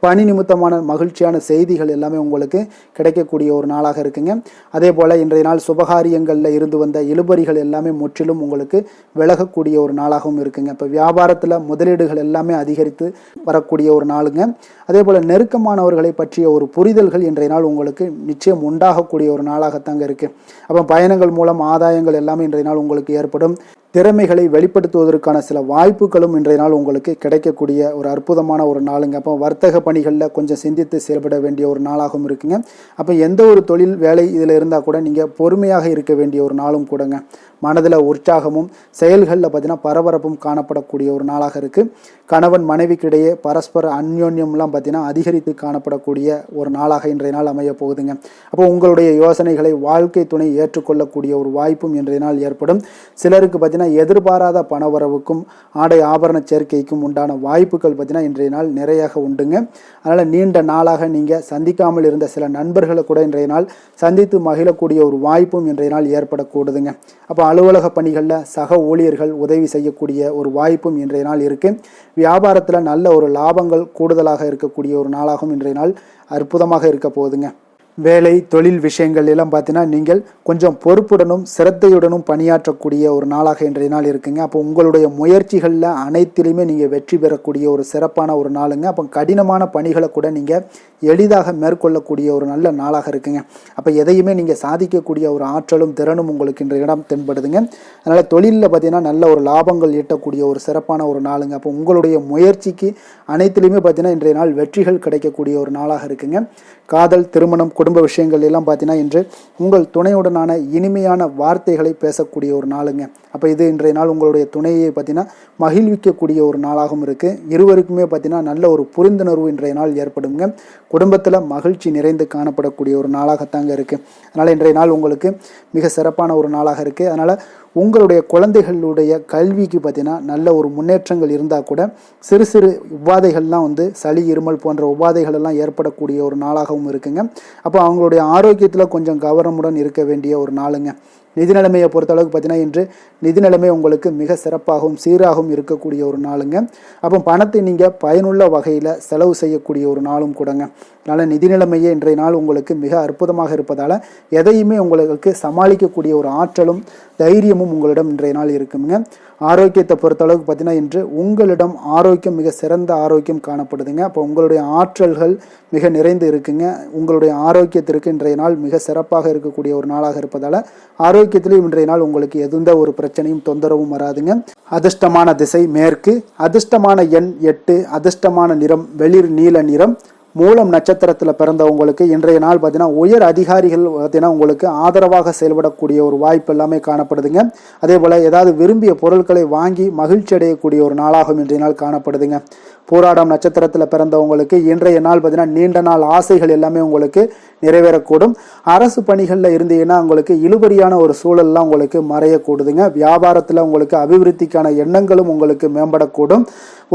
பணி நிமித்தமான மகிழ்ச்சியான செய்திகள் எல்லாமே உங்களுக்கு கிடைக்கக்கூடிய ஒரு நாளாக இருக்குங்க. அதே போல் இன்றைய நாள் சுபகாரியங்களில் இருந்து வந்த இழுபறிகள் எல்லாமே முற்றிலும் உங்களுக்கு விலகக்கூடிய ஒரு நாளாகவும் இருக்குங்க. இப்போ வியாபாரத்தில் முதலீடுகள் எல்லாமே அதிகரித்து வரக்கூடிய ஒரு நாளுங்க. அதே போல் நெருக்கமானவர்களை பற்றிய ஒரு புரிதல்கள் இன்றைய நாள் உங்களுக்கு நிச்சயம் உண்டாகக்கூடிய ஒரு நாளாகத்தாங்க இருக்குது. அப்போ பயணங்கள் மூலம் ஆதாயங்கள் எல்லாமே இன்றைய நாள் உங்களுக்கு ஏற்படும். திறமைகளை வெளிப்படுத்துவதற்கான சில வாய்ப்புகளும் இன்றைய நாள் உங்களுக்கு கிடைக்கக்கூடிய ஒரு அற்புதமான ஒரு நாளுங்க. அப்போ வர்த்தக பணிகளில் கொஞ்சம் சிந்தித்து செயல்பட வேண்டிய ஒரு நாளாகவும் இருக்குங்க. அப்போ எந்த ஒரு தொழில் வேலை இதில் இருந்தால் கூட நீங்கள் பொறுமையாக இருக்க வேண்டிய ஒரு நாளும் கூடங்க. மனதில் உற்சாகமும் செயல்களில் பார்த்தீங்கன்னா பரபரப்பும் காணப்படக்கூடிய ஒரு நாளாக இருக்குது. கணவன் மனைவிக்கிடையே பரஸ்பர அந்யோன்யம்லாம் பார்த்தீங்கன்னா அதிகரித்து காணப்படக்கூடிய ஒரு நாளாக இன்றைய நாள் அமைய போகுதுங்க. அப்போ உங்களுடைய யோசனைகளை வாழ்க்கை துணை ஏற்றுக்கொள்ளக்கூடிய ஒரு வாய்ப்பும் இன்றைய நாள் ஏற்படும். சிலருக்கு பார்த்தீங்கன்னா எதிர்பாராத பணவரவுக்கும் ஆடை ஆபரண சேர்க்கைக்கும் உண்டான வாய்ப்புகள் பார்த்தீங்கன்னா இன்றைய நாள் நிறையாக உண்டுங்க. அதனால் நீண்ட நாளாக நீங்கள் சந்திக்காமல் இருந்த சில நண்பர்களை கூட இன்றைய நாள் சந்தித்து மகிழக்கூடிய ஒரு வாய்ப்பும் இன்றைய நாள் ஏற்படக்கூடுதுங்க. அப்போ அலுவலக பணிகளில் சக ஊழியர்கள் உதவி செய்யக்கூடிய ஒரு வாய்ப்பும் இன்றைய நாள் இருக்குது. வியாபாரத்தில் நல்ல ஒரு லாபங்கள் கூடுதலாக இருக்கக்கூடிய ஒரு நாளாகவும் இன்றைய நாள் அற்புதமாக இருக்க போகுதுங்க. வேலை தொழில் விஷயங்கள் எல்லாம் பார்த்தீங்கன்னா நீங்கள் கொஞ்சம் பொறுப்புடனும் சிரத்தையுடனும் பணியாற்றக்கூடிய ஒரு நாளாக இன்றைய நாள் இருக்குங்க. அப்போ உங்களுடைய முயற்சிகளில் அனைத்திலுமே நீங்கள் வெற்றி பெறக்கூடிய ஒரு சிறப்பான ஒரு நாளுங்க. அப்போ கடினமான பணிகளை கூட நீங்கள் எளிதாக மேற்கொள்ளக்கூடிய ஒரு நல்ல நாளாக இருக்குங்க. அப்போ எதையுமே நீங்கள் சாதிக்கக்கூடிய ஒரு ஆற்றலும் திறனும் உங்களுக்கு இன்றைய இடம் தென்படுதுங்க. அதனால் தொழிலில் பார்த்தீங்கன்னா நல்ல ஒரு லாபங்கள் ஈட்டக்கூடிய ஒரு சிறப்பான ஒரு நாளுங்க. அப்போ உங்களுடைய முயற்சிக்கு அனைத்திலுமே பார்த்தீங்கன்னா இன்றைய நாள் வெற்றிகள் கிடைக்கக்கூடிய ஒரு நாளாக இருக்குங்க. காதல் திருமணம் குடும்ப விஷயங்கள் எல்லாம் பார்த்தீங்கன்னா இன்று உங்கள் துணையுடனான இனிமையான வார்த்தைகளை பேசக்கூடிய ஒரு நாளுங்க. அப்போ இது இன்றைய நாள் உங்களுடைய துணையை பார்த்தீங்கன்னா மகிழ்விக்கக்கூடிய ஒரு நாளாகவும் இருக்குது. இருவருக்குமே பார்த்தீங்கன்னா நல்ல ஒரு புரிந்துணர்வு இன்றைய நாள் ஏற்படுங்க. குடும்பத்தில் மகிழ்ச்சி நிறைந்து காணப்படக்கூடிய ஒரு நாளாகத்தாங்க இருக்குது. அதனால் இன்றைய நாள் உங்களுக்கு மிக சிறப்பான ஒரு நாளாக இருக்குது. அதனால் உங்களுடைய குழந்தைகளுடைய கல்விக்கு பார்த்தீங்கன்னா நல்ல ஒரு முன்னேற்றங்கள் இருந்தால் கூட சிறு சிறு உபாதைகள்லாம் சளி இருமல் போன்ற உபாதைகள் எல்லாம் ஏற்படக்கூடிய ஒரு நாளாகவும் இருக்குங்க. அப்போ அவங்களுடைய ஆரோக்கியத்தில் கொஞ்சம் கவனமுடன் இருக்க வேண்டிய ஒரு நாளுங்க. நிதி நிலைமையை பொறுத்தளவுக்கு பார்த்தீங்கன்னா இன்று நிதி நிலைமை உங்களுக்கு மிக சிறப்பாகவும் சீராகவும் இருக்கக்கூடிய ஒரு நாளுங்க. அப்போ பணத்தை நீங்கள் பயனுள்ள வகையில் செலவு செய்யக்கூடிய ஒரு நாளும் கூடங்க. அதனால் நிதி நிலைமையே இன்றைய நாள் உங்களுக்கு மிக அற்புதமாக இருப்பதால் எதையுமே உங்களுக்கு சமாளிக்கக்கூடிய ஒரு ஆற்றலும் தைரியமும் உங்களிடம் இன்றைய நாள் இருக்குங்க. ஆரோக்கியத்தை பொறுத்தளவுக்கு பார்த்தீங்கன்னா இன்று உங்களிடம் ஆரோக்கியம் மிக சிறந்த ஆரோக்கியம் காணப்படுதுங்க. அப்போ உங்களுடைய ஆற்றல்கள் மிக நிறைந்து இருக்குங்க. உங்களுடைய ஆரோக்கியத்திற்கு இன்றைய நாள் மிக சிறப்பாக இருக்கக்கூடிய ஒரு நாளாக இருப்பதால் ஆரோக்கியத்திலும் இன்றைய நாள் உங்களுக்கு எந்த ஒரு பிரச்சனையும் தொந்தரவும் வராதுங்க. அதிர்ஷ்டமான திசை மேற்கு, அதிர்ஷ்டமான எண் 8, அதிர்ஷ்டமான நிறம் வெளிர் நீல நிறம். மூலம் நட்சத்திரத்தில் பிறந்தவங்களுக்கு இன்றைய நாள் பார்த்தீங்கன்னா உயர் அதிகாரிகள் பார்த்தீங்கன்னா உங்களுக்கு ஆதரவாக செயல்படக்கூடிய ஒரு வாய்ப்பு எல்லாமே காணப்படுதுங்க. அதே போல் ஏதாவது விரும்பிய பொருட்களை வாங்கி மகிழ்ச்சி அடையக்கூடிய ஒரு நாளாகவும் இன்றைய நாள் காணப்படுதுங்க. போராடம் நட்சத்திரத்தில் பிறந்தவங்களுக்கு இன்றைய நாள் பார்த்தீங்கன்னா நீண்ட நாள் ஆசைகள் எல்லாமே உங்களுக்கு நிறைவேறக்கூடும். அரசு பணிகளில் இருந்தீங்கன்னா உங்களுக்கு இழுபறியான ஒரு சூழல்லாம் உங்களுக்கு மறையக்கூடுதுங்க. வியாபாரத்தில் உங்களுக்கு அபிவிருத்திக்கான எண்ணங்களும் உங்களுக்கு மேம்படக்கூடும்.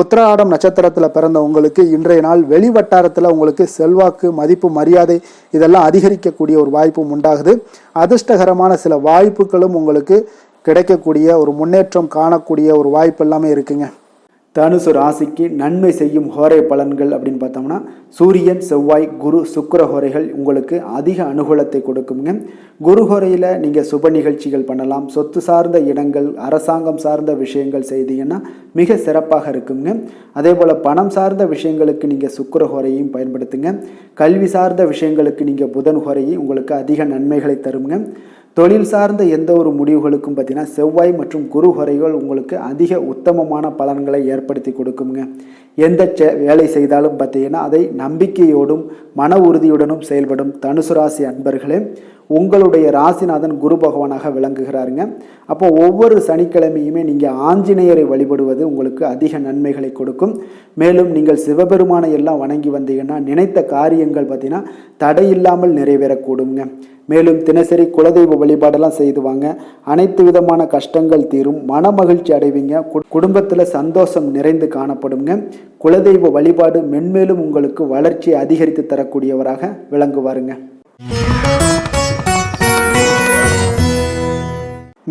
உத்திராடம் நட்சத்திரத்தில் பிறந்த உங்களுக்கு இன்றைய நாள் வெளி வட்டாரத்தில் உங்களுக்கு செல்வாக்கு மதிப்பு மரியாதை இதெல்லாம் அதிகரிக்கக்கூடிய ஒரு வாய்ப்பும் உண்டாகுது. அதிர்ஷ்டகரமான சில வாய்ப்புகளும் உங்களுக்கு கிடைக்கக்கூடிய ஒரு முன்னேற்றம் காணக்கூடிய ஒரு வாய்ப்பு எல்லாமே இருக்குங்க. தனுசு ராசிக்கு நன்மை செய்யும் ஹோரை பலன்கள் அப்படின்னு பார்த்தோம்னா சூரியன் செவ்வாய் குரு சுக்கிர ஹோரைகள் உங்களுக்கு அதிக அனுகூலத்தை கொடுக்குங்க. குரு ஹோரையில் நீங்கள் சுப நிகழ்ச்சிகள் பண்ணலாம். சொத்து சார்ந்த இடங்கள் அரசாங்கம் சார்ந்த விஷயங்கள் செய்தீங்கன்னா மிக சிறப்பாக இருக்குங்க. அதே போல் பணம் சார்ந்த விஷயங்களுக்கு நீங்கள் சுக்கிர ஹோரையும் பயன்படுத்துங்க. கல்வி சார்ந்த விஷயங்களுக்கு நீங்கள் புதன் ஹோரையும் உங்களுக்கு அதிக நன்மைகளை தருங்க. தொழில் சார்ந்த எந்த ஒரு முடிவுகளுக்கும் பார்த்தீங்கன்னா செவ்வாய் மற்றும் குரு ஹோரைகள் உங்களுக்கு அதிக உத்தமமான பலன்களை ஏற்படுத்தி கொடுக்குங்க. எந்த வேலை செய்தாலும் பார்த்தீங்கன்னா அதை நம்பிக்கையோடும் மன உறுதியுடனும் செயல்படும் தனுசு ராசி அன்பர்களே உங்களுடைய ராசிநாதன் குரு பகவானாக விளங்குகிறாருங்க. அப்போ ஒவ்வொரு சனிக்கிழமையுமே நீங்கள் ஆஞ்சநேயரை வழிபடுவது உங்களுக்கு அதிக நன்மைகளை கொடுக்கும். மேலும் நீங்கள் சிவபெருமானை எல்லாம் வணங்கி வந்தீங்கன்னா நினைத்த காரியங்கள் பார்த்தீங்கன்னா தடையில்லாமல் நிறைவேறக்கூடுங்க. மேலும் தினசரி குலதெய்வ வழிபாடெல்லாம் செய்துவாங்க. அனைத்து விதமான கஷ்டங்கள் தீரும். மன மகிழ்ச்சி அடைவீங்க. குடும்பத்தில் சந்தோஷம் நிறைந்து காணப்படுங்க. குலதெய்வ வழிபாடு மென்மேலும் உங்களுக்கு வளர்ச்சியை அதிகரித்து தரக்கூடியவராக விளங்குவாருங்க.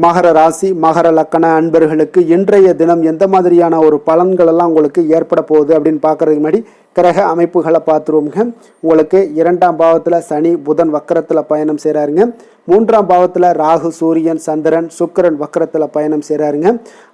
மகர ராசி மகர லக்கண அன்பர்களுக்கு இன்றைய தினம் எந்த மாதிரியான ஒரு பலன்கள் எல்லாம் உங்களுக்கு ஏற்பட போகுது அப்படின்னு பார்க்கறதுக்கு முன்னாடி கிரக அமைப்புகளை பார்த்துருவோங்க. உங்களுக்கு 2ஆம் பாவத்தில் சனி புதன் வக்கரத்தில் பயணம் செய்கிறாருங்க. 3ஆம் பாவத்தில் ராகு சூரியன் சந்திரன் சுக்கிரன் வக்கரத்தில் பயணம் செய்கிறாருங்க.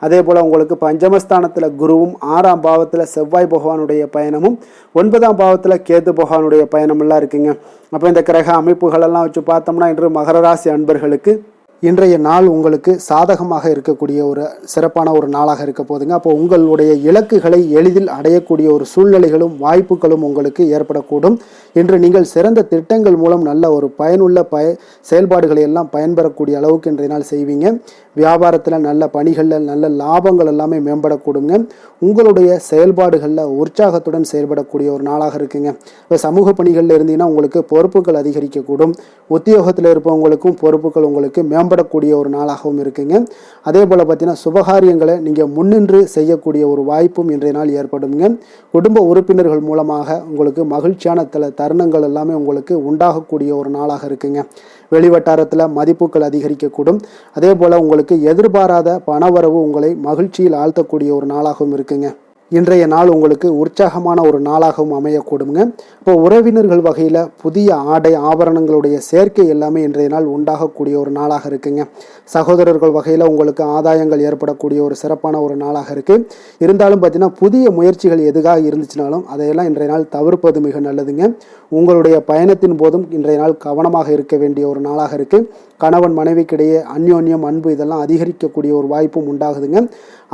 அதே போல் உங்களுக்கு பஞ்சமஸ்தானத்தில் குருவும் 6ஆம் பாவத்தில் செவ்வாய் பகவானுடைய பயணமும் 9ஆம் பாவத்தில் கேது பகவானுடைய பயணமெல்லாம் இருக்குங்க. அப்போ இந்த கிரக அமைப்புகளெல்லாம் வச்சு பார்த்தோம்னா இன்று மகர ராசி அன்பர்களுக்கு இன்றைய நாள் உங்களுக்கு சாதகமாக இருக்கக்கூடிய ஒரு சிறப்பான ஒரு நாளாக இருக்க போதுங்க. அப்போ உங்களுடைய இலக்குகளை எளிதில் அடையக்கூடிய ஒரு சூழ்நிலைகளும் வாய்ப்புகளும் உங்களுக்கு ஏற்படக்கூடும். இன்று நீங்கள் சிறந்த திட்டங்கள் மூலம் நல்ல ஒரு பயனுள்ள செயல்பாடுகளை எல்லாம் பயன்பெறக்கூடிய அளவுக்கு இன்றைய நாள் செய்வீங்க. வியாபாரத்தில் நல்ல பணிகளில் நல்ல லாபங்கள் எல்லாமே மேம்படக்கூடுங்க. உங்களுடைய செயல்பாடுகளில் உற்சாகத்துடன் செயல்படக்கூடிய ஒரு நாளாக இருக்குங்க. இப்போ சமூக பணிகளில் இருந்தீங்கன்னா உங்களுக்கு பொறுப்புகள் அதிகரிக்கக்கூடும். உத்தியோகத்தில் இருப்பவங்களுக்கும் பொறுப்புகள் உங்களுக்கு மேம்படக்கூடிய ஒரு நாளாகவும் இருக்குங்க. அதே போல் பார்த்தீங்கன்னா சுபகாரியங்களை நீங்கள் முன்னின்று செய்யக்கூடிய ஒரு வாய்ப்பும் இன்றைய நாள் ஏற்படுங்க. குடும்ப உறுப்பினர்கள் மூலமாக உங்களுக்கு மகிழ்ச்சியான தருணங்கள் எல்லாமே உங்களுக்கு உண்டாகக்கூடிய ஒரு நாளாக இருக்குங்க. வெளிவட்டாரத்தில் மதிப்புகள் அதிகரிக்கக்கூடும். அதே போல் உங்களுக்கு எதிர்பாராத பணவரவு உங்களை மகிழ்ச்சியில் ஆழ்த்தக்கூடிய ஒரு நாளாகவும் இருக்குங்க. இன்றைய நாள் உங்களுக்கு உற்சாகமான ஒரு நாளாகவும் அமையக்கூடுங்க. இப்போ உறவினர்கள் வகையில் புதிய ஆடை ஆபரணங்களுடைய சேர்க்கை எல்லாமே இன்றைய நாள் உண்டாகக்கூடிய ஒரு நாளாக இருக்குங்க. சகோதரர்கள் வகையில் உங்களுக்கு ஆதாயங்கள் ஏற்படக்கூடிய ஒரு சிறப்பான ஒரு நாளாக இருக்குது. இருந்தாலும் பார்த்தீங்கன்னா புதிய முயற்சிகள் எதுக்காக இருந்துச்சுனாலும் அதையெல்லாம் இன்றைய நாள் தவிர்ப்பது மிக நல்லதுங்க. உங்களுடைய பயணத்தின் போதும் இன்றைய நாள் கவனமாக இருக்க வேண்டிய ஒரு நாளாக இருக்குது. கணவன் மனைவிக்கிடையே அந்யோன்யம் அன்பு இதெல்லாம் அதிகரிக்கக்கூடிய ஒரு வாய்ப்பும் உண்டாகுதுங்க.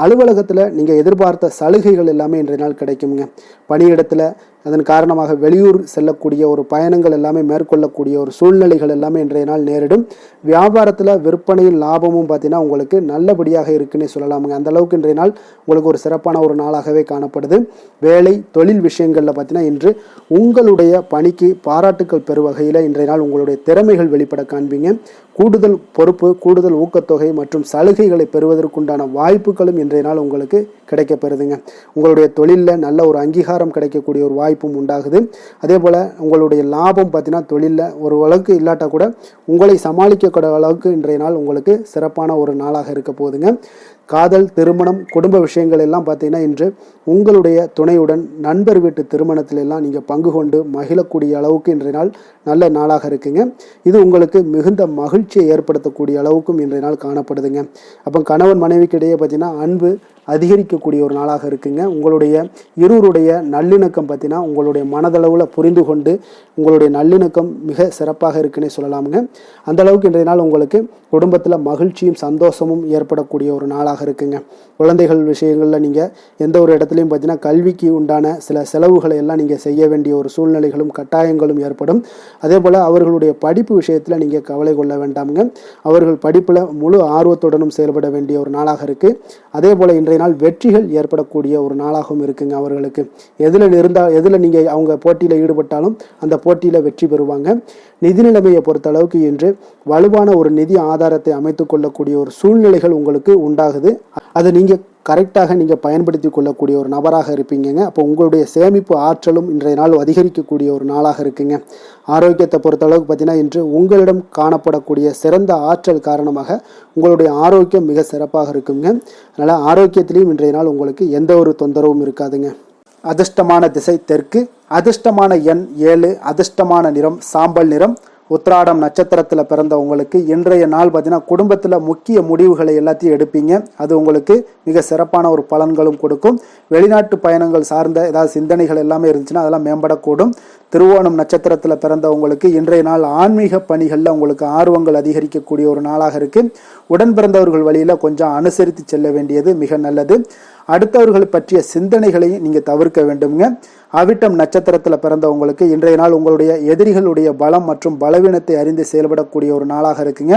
அலுவலகத்தில் நீங்கள் எதிர்பார்த்த சலுகைகள் எல்லாமே இன்றைய நாள் கிடைக்குங்க. பணியிடத்தில் அதன் காரணமாக வெளியூர் செல்லக்கூடிய ஒரு பயணங்கள் எல்லாமே மேற்கொள்ளக்கூடிய ஒரு சூழ்நிலைகள் எல்லாமே இன்றைய நாள் நேரிடும். வியாபாரத்தில் விற்பனையின் லாபமும் பார்த்தீங்கன்னா உங்களுக்கு நல்லபடியாக இருக்குன்னே சொல்லலாமுங்க. அந்த அளவுக்கு இன்றைய நாள் உங்களுக்கு ஒரு சிறப்பான ஒரு நாளாகவே காணப்படுது. வேலை தொழில் விஷயங்களில் பார்த்தீங்கன்னா இன்று உங்களுடைய பணிக்கு பாராட்டுக்கள் பெறும் வகையில் இன்றைய நாள் உங்களுடைய திறமைகள் வெளிப்பட காண்பீங்க. கூடுதல் பொறுப்பு கூடுதல் ஊக்கத்தொகை மற்றும் சலுகைகளை பெறுவதற்குண்டான வாய்ப்புகளும் இன்றைய நாள் உங்களுக்கு கிடைக்கப்பெறுதுங்க. உங்களுடைய தொழிலில் நல்ல ஒரு அங்கீகாரம் கிடைக்கக்கூடிய ஒரு வாய்ப்பும் உண்டாகுது. அதே போல் உங்களுடைய லாபம் பார்த்தீங்கன்னா தொழிலில் ஒரு அளவுக்கு இல்லாட்டா கூட உங்களை சமாளிக்கக்கூடிய அளவுக்கு இன்றைய நாள் உங்களுக்கு சிறப்பான ஒரு நாளாக இருக்க போகுதுங்க. காதல் திருமணம் குடும்ப விஷயங்கள் எல்லாம் பார்த்தீங்கன்னா இன்று உங்களுடைய துணையுடன் நண்பர் வீட்டு திருமணத்தில எல்லாம் நீங்கள் பங்கு கொண்டு மகிழக்கூடிய அளவுக்கு இன்றைய நாள் நல்ல நாளாக இருக்குங்க. இது உங்களுக்கு மிகுந்த மகிழ்ச்சியை ஏற்படுத்தக்கூடிய அளவுக்கும் இன்றைய நாள் காணப்படுதுங்க. அப்போ கணவன் மனைவிக்கிடையே பார்த்தீங்கன்னா அன்பு அதிகரிக்கக்கூடிய ஒரு நாளாக இருக்குங்க. உங்களுடைய இருவருடைய நல்லிணக்கம் பார்த்தீங்கன்னா உங்களுடைய மனதளவில் புரிந்து கொண்டு உங்களுடைய நல்லிணக்கம் மிக சிறப்பாக இருக்குன்னே சொல்லலாமுங்க. அந்த அளவுக்கு இன்றைய நாள் உங்களுக்கு குடும்பத்தில் மகிழ்ச்சியும் சந்தோஷமும் ஏற்படக்கூடிய ஒரு நாளாக இருக்குங்க. குழந்தைகள் விஷயங்களில் நீங்கள் எந்த ஒரு இடத்துலையும் பார்த்தீங்கன்னா கல்விக்கு உண்டான சில செலவுகளை எல்லாம் நீங்கள் செய்ய வேண்டிய ஒரு சூழ்நிலைகளும் கட்டாயங்களும் ஏற்படும். அதே போல் அவர்களுடைய படிப்பு விஷயத்தில் நீங்கள் கவலை கொள்ள வேண்டாமுங்க. அவர்கள் படிப்பில் முழு ஆர்வத்துடனும் செயல்பட வேண்டிய ஒரு நாளாக இருக்குது. அதே போல் இன்றைய நாள் வெற்றிகள் ஏற்படக்கூடிய ஒரு நாளாகவும் இருக்குங்க. அவர்களுக்கு எதில் நீங்கள் அவங்க போட்டியில் ஈடுபட்டாலும் அந்த போட்டியில் வெற்றி பெறுவாங்க. நிதி நிலைமையை பொறுத்த அளவுக்கு இன்று வலுவான ஒரு நிதி ஆதாரத்தை அமைத்து கொள்ளக்கூடிய ஒரு சூழ்நிலைகள் உங்களுக்கு உண்டாகுது. அதை நீங்கள் கரெக்டாக நீங்கள் பயன்படுத்தி கொள்ளக்கூடிய ஒரு நபராக இருப்பீங்க. அப்போ உங்களுடைய சேமிப்பு ஆற்றலும் இன்றைய நாள் அதிகரிக்கக்கூடிய ஒரு நாளாக இருக்குங்க. ஆரோக்கியத்தை பொறுத்த அளவுக்கு பார்த்தீங்கன்னா இன்று உங்களிடம் காணப்படக்கூடிய சிறந்த ஆற்றல் காரணமாக உங்களுடைய ஆரோக்கியம் மிக சிறப்பாக இருக்குங்க. அதனால் ஆரோக்கியத்திலையும் இன்றைய நாள் உங்களுக்கு எந்த ஒரு தொந்தரவும் இருக்காதுங்க. அதிர்ஷ்டமான திசை தெற்கு, அதிர்ஷ்டமான எண் 7, அதிர்ஷ்டமான நிறம் சாம்பல் நிறம். உத்திராடம் நட்சத்திரத்தில் பிறந்த உங்களுக்கு இன்றைய நாள் பார்த்தீங்கன்னா குடும்பத்தில் முக்கிய முடிவுகளை எல்லாத்தையும் எடுப்பீங்க. அது உங்களுக்கு மிக சிறப்பான ஒரு பலன்களும் கொடுக்கும். வெளிநாட்டு பயணங்கள் சார்ந்த ஏதாவது சிந்தனைகள் எல்லாமே இருந்துச்சுன்னா அதெல்லாம் மேம்படக்கூடும். திருவோணம் நட்சத்திரத்தில் பிறந்தவங்களுக்கு இன்றைய நாள் ஆன்மீக பணிகளில் உங்களுக்கு ஆர்வங்கள் அதிகரிக்கக்கூடிய ஒரு நாளாக இருக்குது. உடன் பிறந்தவர்கள் வழியில் கொஞ்சம் அனுசரித்து செல்ல வேண்டியது மிக நல்லது. அடுத்தவர்கள் பற்றிய சிந்தனைகளையும் நீங்கள் தவிர்க்க வேண்டுங்க. அவிட்டம் நட்சத்திரத்தில் பிறந்தவங்களுக்கு இன்றைய நாள் உங்களுடைய எதிரிகளுடைய பலம் மற்றும் பலவீனத்தை அறிந்து செயல்படக்கூடிய ஒரு நாளாக இருக்குங்க.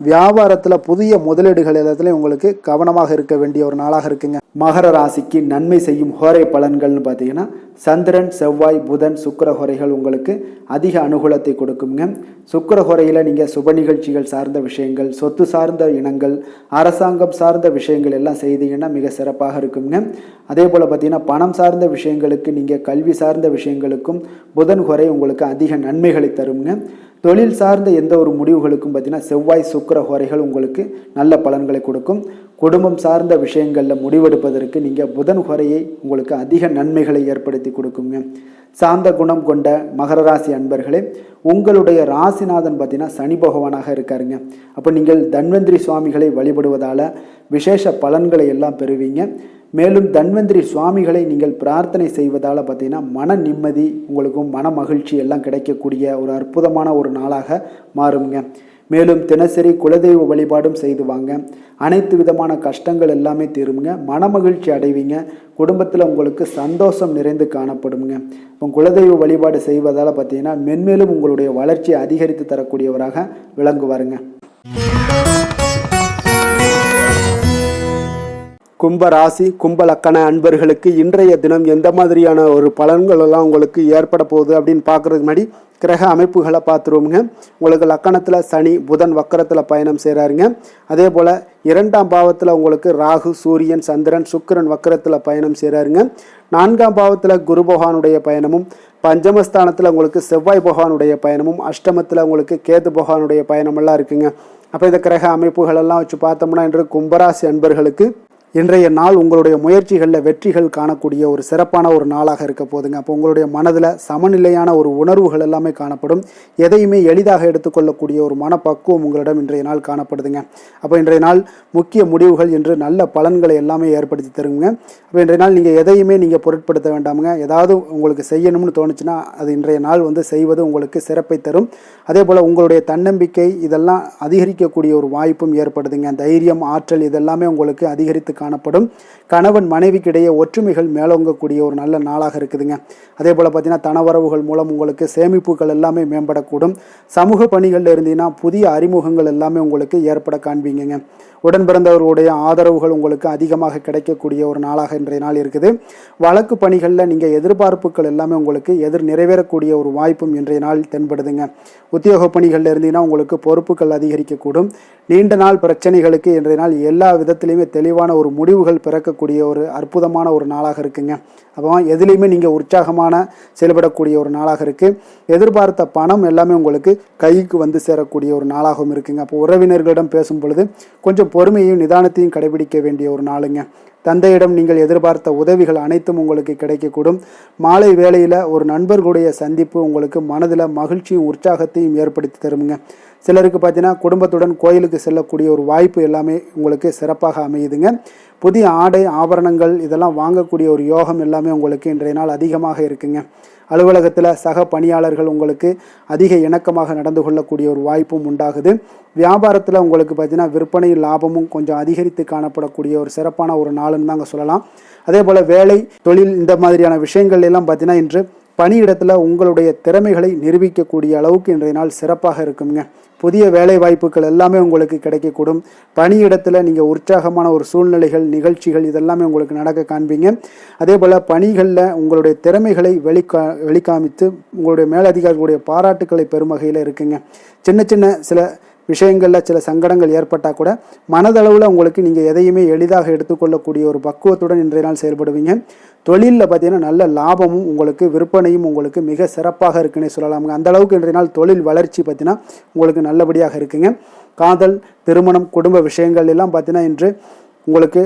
வியாபாரத்தில் புதிய முதலீடுகள் எல்லாத்துலேயும் உங்களுக்கு கவனமாக இருக்க வேண்டிய ஒரு நாளாக இருக்குங்க. மகர ராசிக்கு நன்மை செய்யும் ஹோரை பலன்கள்னு பார்த்தீங்கன்னா சந்திரன் செவ்வாய் புதன் சுக்கிர ஹோரைகள் உங்களுக்கு அதிக அனுகூலத்தை கொடுக்குங்க. சுக்கிர ஹோரையில் நீங்கள் சுப நிகழ்ச்சிகள் சார்ந்த விஷயங்கள், சொத்து சார்ந்த இனங்கள், அரசாங்கம் சார்ந்த விஷயங்கள் எல்லாம் செய்தீங்கன்னா மிக சிறப்பாக இருக்குங்க. அதே போல் பார்த்தீங்கன்னா பணம் சார்ந்த விஷயங்களுக்கு நீங்கள் கல்வி சார்ந்த விஷயங்களுக்கும் புதன் ஹோரை உங்களுக்கு அதிக நன்மைகளை தருங்க. தொழில் சார்ந்த எந்த ஒரு முடிவுகளுக்கும் பார்த்தீங்கன்னா செவ்வாய் சுக்கிர ஹோரைகள் உங்களுக்கு நல்ல பலன்களை கொடுக்கும். குடும்பம் சார்ந்த விஷயங்களில் முடிவெடுப்பதற்கு நீங்கள் புதன் ஹோரையை உங்களுக்கு அதிக நன்மைகளை ஏற்படுத்தி கொடுக்குங்க. சாந்த குணம் கொண்ட மகர ராசி அன்பர்களே, உங்களுடைய ராசிநாதன் பார்த்தீங்கன்னா சனி பகவானாக இருக்காருங்க. அப்போ நீங்கள் தன்வந்திரி சுவாமிகளை வழிபடுவதால் விசேஷ பலன்களை எல்லாம் பெறுவீங்க. மேலும் தன்வந்திரி சுவாமிகளை நீங்கள் பிரார்த்தனை செய்வதால் பார்த்தீங்கன்னா மன நிம்மதி உங்களுக்கும் மன மகிழ்ச்சி எல்லாம் கிடைக்கக்கூடிய ஒரு அற்புதமான ஒரு நாளாக மாறுங்க. மேலும் தினசரி குலதெய்வ வழிபாடும் செய்து வாங்க. அனைத்து விதமான கஷ்டங்கள் எல்லாமே தீருங்க. மனமகிழ்ச்சி அடைவீங்க. குடும்பத்தில் உங்களுக்கு சந்தோஷம் நிறைந்து காணப்படுங்க. இப்போ குலதெய்வ வழிபாடு செய்வதால் பார்த்தீங்கன்னா மென்மேலும் உங்களுடைய வளர்ச்சியை அதிகரித்து தரக்கூடியவராக விளங்குவாருங்க. கும்ப ராசி கும்ப லக்கண அன்பர்களுக்கு இன்றைய தினம் எந்த மாதிரியான ஒரு பலன்கள் எல்லாம் உங்களுக்கு ஏற்பட போகுது அப்படின்னு பார்க்கறதுக்கு முன்னாடி கிரக அமைப்புகளை பார்த்துருவோமுங்க. உங்களுக்கு லக்கணத்தில் சனி புதன் வக்கரத்தில் பயணம் செய்கிறாருங்க. அதே போல் 2ஆம் பாவத்தில் உங்களுக்கு ராகு சூரியன் சந்திரன் சுக்கிரன் வக்கரத்தில் பயணம் செய்கிறாருங்க. 4ஆம் பாவத்தில் குரு பகவானுடைய பயணமும், பஞ்சமஸ்தானத்தில் உங்களுக்கு செவ்வாய் பகவானுடைய பயணமும், அஷ்டமத்தில் உங்களுக்கு கேது பகவானுடைய பயணமெல்லாம் இருக்குங்க. அப்போ இந்த கிரக அமைப்புகளெல்லாம் வச்சு பார்த்தோம்னா இன்று கும்பராசி அன்பர்களுக்கு இன்றைய நாள் உங்களுடைய முயற்சிகளில் வெற்றிகள் காணக்கூடிய ஒரு சிறப்பான ஒரு நாளாக இருக்க போதுங்க. அப்போ உங்களுடைய மனதில் சமநிலையான ஒரு உணர்வுகள் எல்லாமே காணப்படும். எதையுமே எளிதாக எடுத்துக்கொள்ளக்கூடிய ஒரு மனப்பக்குவம் உங்களிடம் இன்றைய நாள் காணப்படுதுங்க. அப்போ இன்றைய நாள் முக்கிய முடிவுகள் என்று நல்ல பலன்களை எல்லாமே ஏற்படுத்தி தருங்க. அப்போ இன்றைய நாள் நீங்கள் எதையுமே நீங்கள் பொருட்படுத்த வேண்டாமுங்க. ஏதாவது உங்களுக்கு செய்யணும்னு தோணுச்சுன்னா அது இன்றைய நாள் செய்வது உங்களுக்கு சிறப்பை தரும். அதே போல் உங்களுடைய தன்னம்பிக்கை இதெல்லாம் அதிகரிக்கக்கூடிய ஒரு வாய்ப்பும் ஏற்படுதுங்க. தைரியம் ஆற்றல் இதெல்லாமே உங்களுக்கு அதிகரித்து காணப்படும். கணவன் மனைவிக்கிடையே ஒற்றுமைகள் மேலோங்கக்கூடிய ஒரு நல்ல நாளாக இருக்குதுங்க. அதே போல் பார்த்தீங்கன்னா தனவரவுகள் மூலம் உங்களுக்கு சேமிப்புகள் எல்லாமே மேம்படக்கூடும். சமூக பணிகளில் இருந்தீங்கன்னா புதிய அறிமுகங்கள் எல்லாமே உங்களுக்கு ஏற்பட காண்பீங்க. உடன் பிறந்தவர்களுடைய ஆதரவுகள் உங்களுக்கு அதிகமாக கிடைக்கக்கூடிய ஒரு நாளாக இன்றைய நாள் இருக்குது. வழக்கு பணிகளில் நீங்கள் எதிர்பார்ப்புகள் எல்லாமே உங்களுக்கு நிறைவேறக்கூடிய ஒரு வாய்ப்பும் இன்றைய நாள் தென்படுதுங்க. உத்தியோக பணிகளில் இருந்தீங்கன்னா உங்களுக்கு பொறுப்புகள் அதிகரிக்கக்கூடும். நீண்ட நாள் பிரச்சனைகளுக்கு இன்றைய நாள் எல்லா விதத்திலையுமே தெளிவான ஒரு முடிவுகள் பிறக்கக்கூடிய ஒரு அற்புதமான ஒரு நாளாக இருக்குங்க. அப்போ எதுலேயுமே நீங்கள் உற்சாகமான செயல்படக்கூடிய ஒரு நாளாக இருக்குது. எதிர்பார்த்த பணம் எல்லாமே உங்களுக்கு கைக்கு சேரக்கூடிய ஒரு நாளாகவும் இருக்குங்க. அப்போ உறவினர்களிடம் பேசும் பொழுது கொஞ்சம் பொறுமையையும் நிதானத்தையும் கடைபிடிக்க வேண்டிய ஒரு நாளுங்க. தந்தையிடம் நீங்கள் எதிர்பார்த்த உதவிகள் அனைத்தும் உங்களுக்கு கிடைக்கக்கூடும். மாலை வேளையில் ஒரு நண்பர்களுடைய சந்திப்பு உங்களுக்கு மனதில் மகிழ்ச்சியும் உற்சாகத்தையும் ஏற்படுத்தி தருமுங்க. சிலருக்கு பார்த்தீங்கன்னா குடும்பத்துடன் கோயிலுக்கு செல்லக்கூடிய ஒரு வாய்ப்பு எல்லாமே உங்களுக்கு சிறப்பாக அமையுதுங்க. புதிய ஆடை ஆபரணங்கள் இதெல்லாம் வாங்கக்கூடிய ஒரு யோகம் எல்லாமே உங்களுக்கு இன்றைய நாள் அதிகமாக இருக்குங்க. அலுவலகத்தில் சக பணியாளர்கள் உங்களுக்கு அதிக இணக்கமாக நடந்து கொள்ளக்கூடிய ஒரு வாய்ப்பும் உண்டாகுது. வியாபாரத்தில் உங்களுக்கு பார்த்தீங்கன்னா விற்பனை லாபமும் கொஞ்சம் அதிகரித்து காணப்படக்கூடிய ஒரு சிறப்பான ஒரு நாளுன்னு தாங்க சொல்லலாம். அதே போல் வேலை தொழில் இந்த மாதிரியான விஷயங்கள் எல்லாம் பார்த்தீங்கன்னா இன்று பணியிடத்தில் உங்களுடைய திறமைகளை நிரூபிக்கக்கூடிய அளவுக்கு இன்றைய நாள் சிறப்பாக இருக்குங்க. புதிய வேலை வாய்ப்புகள் எல்லாமே உங்களுக்கு கிடைக்கக்கூடும். பணியிடத்தில் நீங்கள் உற்சாகமான ஒரு சூழ்நிலைகள் நிகழ்ச்சிகள் இதெல்லாமே உங்களுக்கு நடக்க காண்பீங்க. அதே போல் பணிகளில் உங்களுடைய திறமைகளை வெளிக்காமித்து உங்களுடைய மேலதிகாரிகளுடைய பாராட்டுக்களை பெறும் வகையில் இருக்குங்க. சின்ன சின்ன சில விஷயங்களில் சில சங்கடங்கள் ஏற்பட்டால் கூட மனதளவில் உங்களுக்கு நீங்கள் எதையுமே எளிதாக எடுத்துக்கொள்ளக்கூடிய ஒரு பக்குவத்துடன் இன்றைய நாள் செயல்படுவீங்க. தொழிலில் பார்த்தீங்கன்னா நல்ல லாபமும் உங்களுக்கு விற்பனையும் உங்களுக்கு மிக சிறப்பாக இருக்குன்னே சொல்லலாமுங்க. அந்த அளவுக்கு இன்றைய நாள் தொழில் வளர்ச்சி பார்த்தீங்கன்னா உங்களுக்கு நல்லபடியாக இருக்குங்க. காதல் திருமணம் குடும்ப விஷயங்கள் எல்லாம் பார்த்தீங்கன்னா இன்று உங்களுக்கு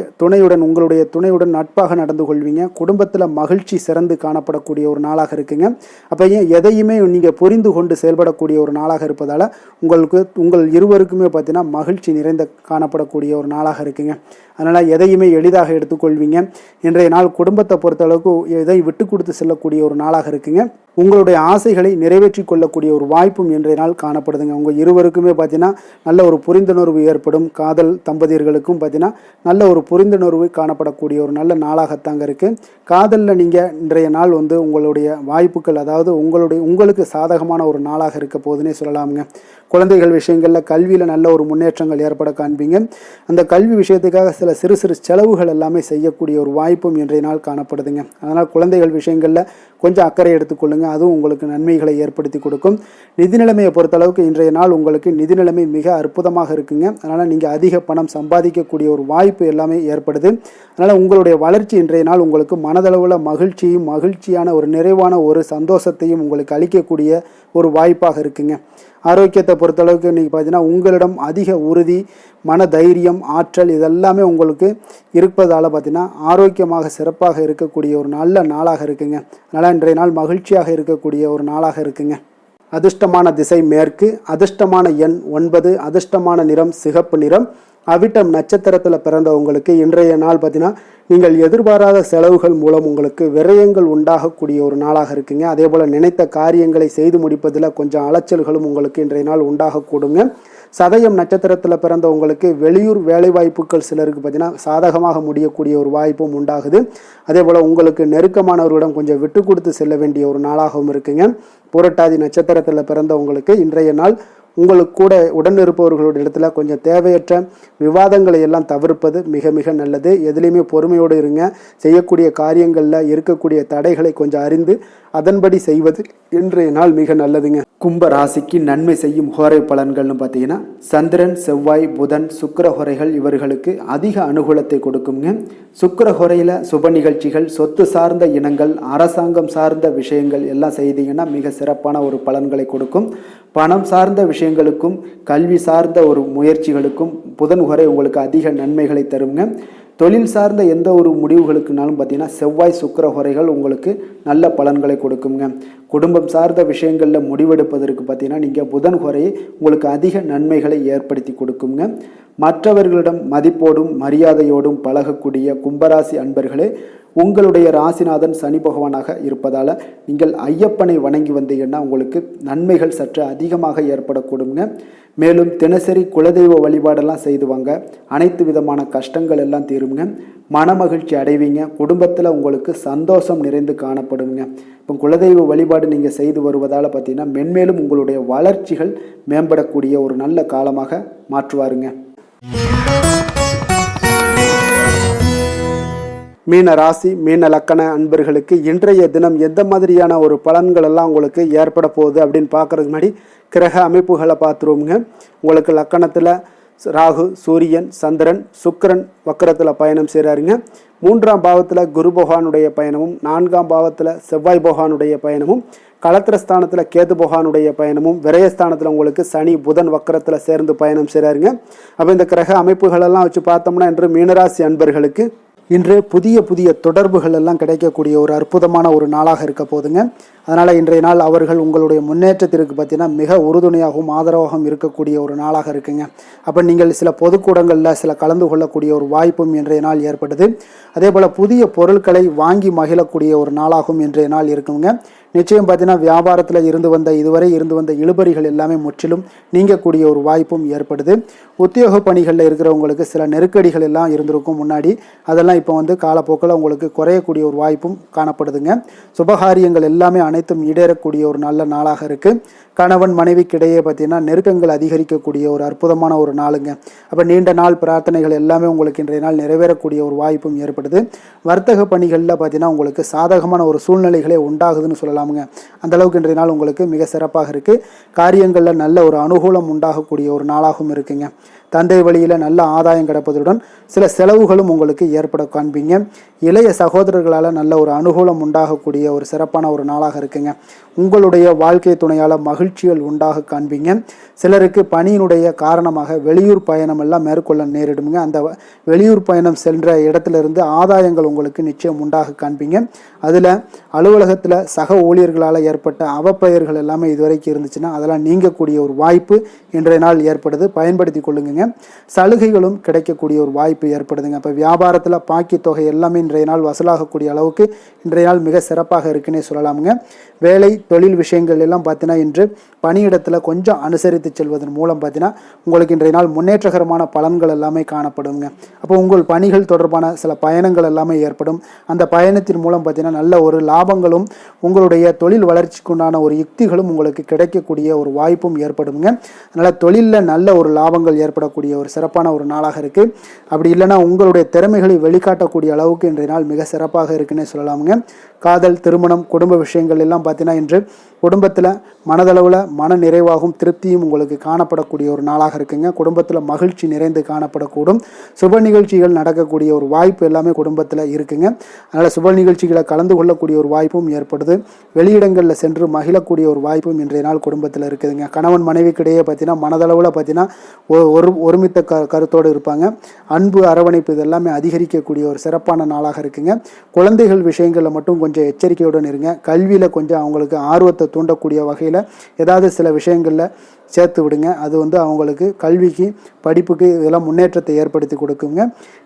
உங்களுடைய துணையுடன் நட்பாக நடந்து கொள்வீங்க. குடும்பத்தில் மகிழ்ச்சி சிறந்து காணப்படக்கூடிய ஒரு நாளாக இருக்குங்க. அப்போ எதையுமே நீங்கள் புரிந்து கொண்டு செயல்படக்கூடிய ஒரு நாளாக இருப்பதால் உங்கள் இருவருக்குமே பார்த்தீங்கன்னா மகிழ்ச்சி நிறைந்த காணப்படக்கூடிய ஒரு நாளாக இருக்குங்க. அதனால் எதையுமே எளிதாக எடுத்துக்கொள்வீங்க. இன்றைய நாள் குடும்பத்தை பொறுத்தளவுக்கு எதை விட்டு கொடுத்து செல்லக்கூடிய ஒரு நாளாக இருக்குங்க. உங்களுடைய ஆசைகளை நிறைவேற்றி கொள்ளக்கூடிய ஒரு வாய்ப்பும் இன்றைய நாள் காணப்படுதுங்க. உங்கள் இருவருக்குமே பார்த்தீங்கன்னா நல்ல ஒரு புரிந்துணர்வு ஏற்படும். காதல் தம்பதியர்களுக்கும் பார்த்தீங்கன்னா நல்ல ஒரு புரிந்துணர்வு காணப்படக்கூடிய ஒரு நல்ல நாளாகத்தாங்க இருக்குது. காதலில் நீங்கள் இன்றைய நாள் உங்களுடைய வாய்ப்புகள் அதாவது உங்களுக்கு சாதகமான ஒரு நாளாக இருக்க போதுன்னே சொல்லலாமுங்க. குழந்தைகள் விஷயங்களில் கல்வியில் நல்ல ஒரு முன்னேற்றங்கள் ஏற்பட காண்பீங்க. அந்த கல்வி விஷயத்துக்காக சில சிறு சிறு செலவுகள் எல்லாமே செய்யக்கூடிய ஒரு வாய்ப்பும் இன்றைய நாள் காணப்படுதுங்க. அதனால் குழந்தைகள் விஷயங்களில் கொஞ்சம் அக்கறை எடுத்துக்கொள்ளுங்க. அதுவும் உங்களுக்கு நன்மைகளை ஏற்படுத்தி கொடுக்கும். நிதி நிலைமையை பொறுத்தளவுக்கு இன்றைய நாள் உங்களுக்கு நிதி நிலைமை மிக அற்புதமாக இருக்குங்க. அதனால் நீங்கள் அதிக பணம் சம்பாதிக்கக்கூடிய ஒரு வாய்ப்பு எல்லாமே ஏற்படுது. அதனால் உங்களுடைய வளர்ச்சி இன்றைய நாள் உங்களுக்கு மனதளவில் மகிழ்ச்சியான ஒரு நிறைவான ஒரு சந்தோஷத்தையும் உங்களுக்கு அளிக்கக்கூடிய ஒரு வாய்ப்பாக இருக்குங்க. ஆரோக்கியத்தை பொறுத்தளவுக்கு இன்றைக்கி பார்த்தீங்கன்னா உங்களிடம் அதிக உறுதி மன தைரியம் ஆற்றல் இதெல்லாமே உங்களுக்கு இருப்பதால் பார்த்தீங்கன்னா ஆரோக்கியமாக சிறப்பாக இருக்கக்கூடிய ஒரு நல்ல நாளாக இருக்குங்க. அதனால் இன்றைய நாள் மகிழ்ச்சியாக இருக்கக்கூடிய ஒரு நாளாக இருக்குங்க. அதிர்ஷ்டமான திசை மேற்கு, அதிர்ஷ்டமான எண் 9, அதிர்ஷ்டமான நிறம் சிகப்பு நிறம், அவிட்டம் நட்சத்திரத்தில் பிறந்தவங்களுக்கு இன்றைய நாள் பார்த்தீங்கன்னா நீங்கள் எதிர்பாராத செலவுகள் மூலம் உங்களுக்கு விரயங்கள் உண்டாகக்கூடிய ஒரு நாளாக இருக்குங்க. அதே போல் நினைத்த காரியங்களை செய்து முடிப்பதில் கொஞ்சம் அலைச்சல்களும் உங்களுக்கு இன்றைய நாள் உண்டாகக்கூடுங்க. சதயம் நட்சத்திரத்தில் பிறந்தவங்களுக்கு வெளியூர் வேலைவாய்ப்புகள் சிலருக்கு பார்த்தீங்கன்னா சாதகமாக முடியக்கூடிய ஒரு வாய்ப்பும் உண்டாகுது. அதே போல் உங்களுக்கு நெருக்கமானவர்களிடம் கொஞ்சம் விட்டு கொடுத்து செல்ல வேண்டிய ஒரு நாளாகவும் இருக்குங்க. புரட்டாதி நட்சத்திரத்தில் பிறந்தவங்களுக்கு இன்றைய நாள் உங்களுக்கு கூட உடன் இருப்பவர்களுடைய இடத்துல கொஞ்சம் தேவையற்ற விவாதங்களை எல்லாம் தவிர்ப்பது மிக மிக நல்லது. எதுலேயுமே பொறுமையோடு இருங்க. செய்யக்கூடிய காரியங்களில் இருக்கக்கூடிய தடைகளை கொஞ்சம் அறிந்து அதன்படி செய்வது இன்றைய நாள் மிக நல்லதுங்க. கும்ப ராசிக்கு நன்மை செய்யும் ஹோரை பலன்கள்னு பார்த்தீங்கன்னா சந்திரன், செவ்வாய், புதன், சுக்கிர ஹோரைகள் இவர்களுக்கு அதிக அனுகூலத்தை கொடுக்குங்க. சுக்கிர ஹோரையில் சுப நிகழ்ச்சிகள், சொத்து சார்ந்த இனங்கள், அரசாங்கம் சார்ந்த விஷயங்கள் எல்லாம் செய்தீங்கன்னா மிக சிறப்பான ஒரு பலன்களை கொடுக்கும். பணம் சார்ந்த விஷயங்களுக்கும் கல்வி சார்ந்த ஒரு முயற்சிகளுக்கும் புதன் ஹோரை உங்களுக்கு அதிக நன்மைகளை தருங்க. தொழில் சார்ந்த எந்த ஒரு முடிவுகளுக்குனாலும் பார்த்தீங்கன்னா செவ்வாய், சுக்கிர ஹோரைகள் உங்களுக்கு நல்ல பலன்களை கொடுக்குங்க. குடும்பம் சார்ந்த விஷயங்களில் முடிவெடுப்பதற்கு பார்த்தீங்கன்னா நீங்கள் புதன் ஹோரையை உங்களுக்கு அதிக நன்மைகளை ஏற்படுத்தி கொடுக்குங்க. மற்றவர்களிடம் மதிப்போடும் மரியாதையோடும் பழகக்கூடிய கும்பராசி அன்பர்களே, உங்களுடைய ராசிநாதன் சனி பகவானாக இருப்பதால் நீங்கள் ஐயப்பனை வணங்கி வந்தீங்கன்னா உங்களுக்கு நன்மைகள் சற்று அதிகமாக ஏற்படக்கூடுங்க. மேலும் தினசரி குலதெய்வ வழிபாடெல்லாம் செய்து வாங்க. அனைத்து விதமான கஷ்டங்கள் எல்லாம் தீருங்க. மனமகிழ்ச்சி அடைவீங்க. குடும்பத்தில் உங்களுக்கு சந்தோஷம் நிறைந்து காணப்படுங்க. இப்போ குலதெய்வ வழிபாடு நீங்கள் செய்து வருவதால் பார்த்தீங்கன்னா மென்மேலும் உங்களுடைய வளர்ச்சிகள் மேம்படக்கூடிய ஒரு நல்ல காலமாக மாற்றுவாருங்க. மீன ராசி, மீன லக்கண அன்பர்களுக்கு இன்றைய தினம் எந்த மாதிரியான ஒரு பலன்கள் எல்லாம் உங்களுக்கு ஏற்பட போகுது அப்படின்னு பார்க்கறதுக்கு முன்னாடி கிரக அமைப்புகளை பார்த்துருவோங்க. உங்களுக்கு லக்கணத்தில் ராகு, சூரியன், சந்திரன், சுக்கிரன் வக்கரத்தில் பயணம் செய்கிறாருங்க. 3ஆம் பாவத்தில் குரு பகவானுடைய பயணமும், 4ஆம் பாவத்தில் செவ்வாய் பகவானுடைய பயணமும், களத்திரஸ்தானத்தில் கேது பகவானுடைய பயணமும், விரயஸ்தானத்தில் உங்களுக்கு சனி புதன் வக்கரத்தில் சேர்ந்து பயணம் செய்கிறாருங்க. அப்போ இந்த கிரக அமைப்புகளெல்லாம் வச்சு பார்த்தோம்னா இன்று மீனராசி அன்பர்களுக்கு இன்று புதிய புதிய தொடர்புகள் எல்லாம் கிடைக்கக்கூடிய ஒரு அற்புதமான ஒரு நாளாக இருக்க போதுங்க. அதனால் இன்றைய நாள் அவர்கள் உங்களுடைய முன்னேற்றத்திற்கு பார்த்தீங்கன்னா மிக உறுதுணையாகவும் ஆதரவாகவும் இருக்கக்கூடிய ஒரு நாளாக இருக்குங்க. அப்போ நீங்கள் சில பொதுக்கூடங்களில் சில கலந்து கொள்ளக்கூடிய ஒரு வாய்ப்பும் இன்றைய நாள் ஏற்படுது. அதே போல் புதிய பொருட்களை வாங்கி மகிழக்கூடிய ஒரு நாளாகவும் இன்றைய நாள் இருக்குங்க. நிச்சயம் பார்த்தீங்கன்னா வியாபாரத்தில் இதுவரை இருந்து வந்த இழுபறிகள் எல்லாமே முற்றிலும் நீங்கக்கூடிய ஒரு வாய்ப்பும் ஏற்படுது. உத்தியோக பணிகளில் இருக்கிறவங்களுக்கு சில நெருக்கடிகள் எல்லாம் இருந்திருக்கும் முன்னாடி, அதெல்லாம் இப்போ காலப்போக்கில் உங்களுக்கு குறையக்கூடிய ஒரு வாய்ப்பும் காணப்படுதுங்க. சுபகாரியங்கள் எல்லாமே அனைத்தும் ஈடேறக்கூடிய ஒரு நல்ல நாளாக இருக்குது. கணவன் மனைவிக்கிடையே பார்த்தீங்கன்னா நெருக்கங்கள் அதிகரிக்கக்கூடிய ஒரு அற்புதமான ஒரு நாளுங்க. அப்போ நீண்ட நாள் பிரார்த்தனைகள் எல்லாமே உங்களுக்கு இன்றைய நாள் நிறைவேறக்கூடிய ஒரு வாய்ப்பும் ஏற்படுது. வர்த்தக பணிகளில் பார்த்தீங்கன்னா உங்களுக்கு சாதகமான ஒரு சூழ்நிலைகளே உண்டாகுதுன்னு சொல்லலாமுங்க. அந்தளவுக்கு இன்றைய நாள் உங்களுக்கு மிக சிறப்பாக இருக்குது. காரியங்களில் நல்ல ஒரு அனுகூலம் உண்டாகக்கூடிய ஒரு நாளாகவும் இருக்குங்க. தந்தை வழியில் நல்ல ஆதாயம் கிடைப்பதுடன் சில செலவுகளும் உங்களுக்கு ஏற்பட காண்பீங்க. இளைய சகோதரர்களால் நல்ல ஒரு அனுகூலம் உண்டாகக்கூடிய ஒரு சிறப்பான ஒரு நாளாக இருக்குங்க. உங்களுடைய வாழ்க்கை துணையால் மகிழ்ச்சிகள் உண்டாக காண்பீங்க. சிலருக்கு பணியினுடைய காரணமாக வெளியூர் பயணம் எல்லாம் மேற்கொள்ள நேரிடுங்க. அந்த வெளியூர் பயணம் சென்ற இடத்திலிருந்து ஆதாயங்கள் உங்களுக்கு நிச்சயம் உண்டாக காண்பீங்க. அதில் அலுவலகத்தில் சக ஊழியர்களால் ஏற்பட்ட அவப்பெயர்கள் எல்லாமே இதுவரைக்கும் இருந்துச்சுன்னா அதெல்லாம் நீங்கக்கூடிய ஒரு வாய்ப்பு இன்றைய நாள் ஏற்படுது. பயன்படுத்தி கொள்ளுங்க. சலுகைகளும் கிடைக்கக்கூடிய ஒரு வாய்ப்பு ஏற்படுதுங்க. இப்போ வியாபாரத்தில் பாக்கி தொகை எல்லாமே இன்றைய நாள் வசூலாகக்கூடிய அளவுக்கு இன்றைய நாள் மிக சிறப்பாக இருக்குன்னே சொல்லலாமுங்க. வேலை தொழில் விஷயங்கள் எல்லாம் பார்த்தீங்கன்னா இன்று பணியிடத்தில் கொஞ்சம் அனுசரித்து செல்வதன் மூலம் பார்த்தீங்கன்னா உங்களுக்கு இன்றைய நாள் முன்னேற்றகரமான பலன்கள் எல்லாமே காணப்படுங்க. அப்போ உங்கள் பணிகள் தொடர்பான சில பயணங்கள் எல்லாமே ஏற்படும். அந்த பயணத்தின் மூலம் பார்த்தீங்கன்னா நல்ல ஒரு லாபங்களும் உங்களுடைய தொழில் வளர்ச்சிக்குண்டான ஒரு யுக்திகளும் உங்களுக்கு கிடைக்கக்கூடிய ஒரு வாய்ப்பும் ஏற்படுங்க. அதனால் தொழிலில் நல்ல ஒரு லாபங்கள் ஏற்படக்கூடிய ஒரு சிறப்பான ஒரு நாளாக இருக்குது. அப்படி இல்லைன்னா உங்களுடைய திறமைகளை வெளிக்காட்டக்கூடிய அளவுக்கு இன்றைய நாள் மிக சிறப்பாக இருக்குன்னே சொல்லலாமுங்க. காதல், திருமணம், குடும்ப விஷயங்கள் எல்லாம் பார்த்தீங்கன்னா இன்று குடும்பத்தில் மனதளவில் மன நிறைவாகவும் திருப்தியும் உங்களுக்கு காணப்படக்கூடிய ஒரு நாளாக இருக்குங்க. குடும்பத்தில் மகிழ்ச்சி நிறைந்து காணப்படக்கூடும். சுப நிகழ்ச்சிகள் நடக்கக்கூடிய ஒரு வாய்ப்பு எல்லாமே குடும்பத்தில் இருக்குங்க. அதனால் சுப நிகழ்ச்சிகளை கலந்து கொள்ளக்கூடிய ஒரு வாய்ப்பும் ஏற்படுது. வெளியிடங்களில் சென்று மகிழக்கூடிய ஒரு வாய்ப்பும் இன்றைய நாள் குடும்பத்தில் இருக்குதுங்க. கணவன் மனைவிக்கிடையே பார்த்தீங்கன்னா மனதளவில் பார்த்தீங்கன்னா ஒருமித்த கருத்தோடு இருப்பாங்க. அன்பு, அரவணைப்பு இதெல்லாமே அதிகரிக்கக்கூடிய ஒரு சிறப்பான நாளாக இருக்குங்க. குழந்தைகள் விஷயங்களில் மட்டும் கொஞ்சம் கொஞ்சம் எச்சரிக்கையுடன் இருங்க. கல்வியில் கொஞ்சம் அவங்களுக்கு ஆர்வத்தை தூண்டக்கூடிய வகையில் ஏதாவது சில விஷயங்களில் சேர்த்து விடுங்க. அது அவங்களுக்கு கல்விக்கு, படிப்புக்கு இதெல்லாம் முன்னேற்றத்தை ஏற்படுத்தி கொடுக்குங்க.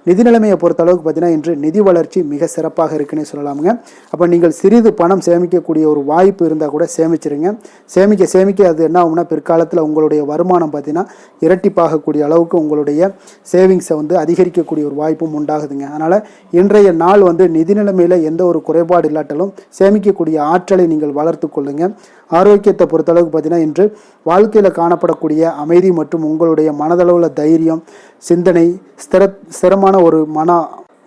நிதி நிலைமையை பொறுத்தளவுக்கு பார்த்தீங்கன்னா இன்று நிதி வளர்ச்சி மிக சிறப்பாக இருக்குன்னு சொல்லலாமுங்க. அப்போ நீங்கள் சிறிது பணம் சேமிக்கக்கூடிய ஒரு வாய்ப்பு இருந்தால் கூட சேமிச்சிருங்க. சேமிக்க அது என்ன ஆகும்னா பிற்காலத்தில் உங்களுடைய வருமானம் பார்த்தீங்கன்னா இரட்டிப்பாகக்கூடிய அளவுக்கு உங்களுடைய சேவிங்ஸை அதிகரிக்கக்கூடிய ஒரு வாய்ப்பும் உண்டாகுதுங்க. அதனால் இன்றைய நாள் நிதி நிலைமையில் எந்த ஒரு குறைபாடு இல்லாட்டாலும் சேமிக்கக்கூடிய ஆற்றலை நீங்கள் வளர்த்து கொள்ளுங்க. ஆரோக்கியத்தை பொறுத்தளவுக்கு பார்த்தீங்கன்னா இன்று வாழ்க்கையில் காணப்படக்கூடிய அமைதி மற்றும் உங்களுடைய மனதளவில் தைரியம், சிந்தனை, ஸ்திரமான ஒரு மன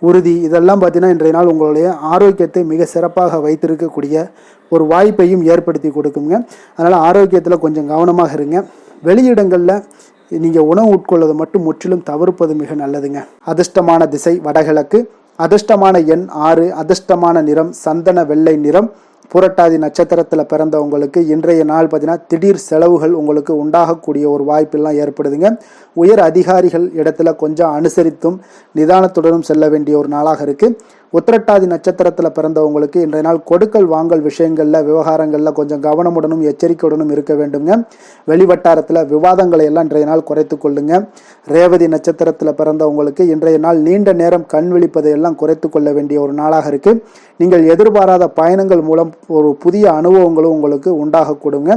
உறுதி இதெல்லாம் பார்த்தீங்கன்னா இன்றைய நாள் உங்களுடைய ஆரோக்கியத்தை மிக சிறப்பாக வைத்திருக்கக்கூடிய ஒரு வாய்ப்பையும் ஏற்படுத்தி கொடுக்குங்க. அதனால் ஆரோக்கியத்தில் கொஞ்சம் கவனமாக இருங்க. வெளியிடங்களில் நீங்கள் உணவு உட்கொள்வதை மட்டும் முற்றிலும் தவிர்ப்பது மிக நல்லதுங்க. அதிர்ஷ்டமான திசை வடகிழக்கு, அதிர்ஷ்டமான எண் 6, அதிர்ஷ்டமான நிறம் சந்தன வெள்ளை நிறம். புரட்டாதி நட்சத்திரத்தில் பிறந்தவங்களுக்கு இன்றைய நாள் பார்த்தீங்கன்னா திடீர் செலவுகள் உங்களுக்கு உண்டாகக்கூடிய ஒரு வாய்ப்பெல்லாம் ஏற்படுதுங்க. உயர் அதிகாரிகள் இடத்துல கொஞ்சம் அனுசரித்தும் நிதானத்துடனும் செல்ல வேண்டிய ஒரு நாளாக இருக்குது. உத்திரட்டாதி நட்சத்திரத்தில் பிறந்தவங்களுக்கு இன்றைய நாள் கொடுக்கல் வாங்கல் விஷயங்களில் விவகாரங்களில் கொஞ்சம் கவனமுடனும் எச்சரிக்கையுடனும் இருக்க வேண்டுங்க. வெளிவட்டாரத்தில் விவாதங்களை எல்லாம் இன்றைய நாள் குறைத்து கொள்ளுங்க. ரேவதி நட்சத்திரத்தில் பிறந்தவங்களுக்கு இன்றைய நாள் நீண்ட நேரம் கண் விழிப்பதை எல்லாம் குறைத்து கொள்ள வேண்டிய ஒரு நாளாக இருக்குது. நீங்கள் எதிர்பாராத பயணங்கள் மூலம் ஒரு புதிய அனுபவங்களும் உங்களுக்கு உண்டாகக்கூடுங்க.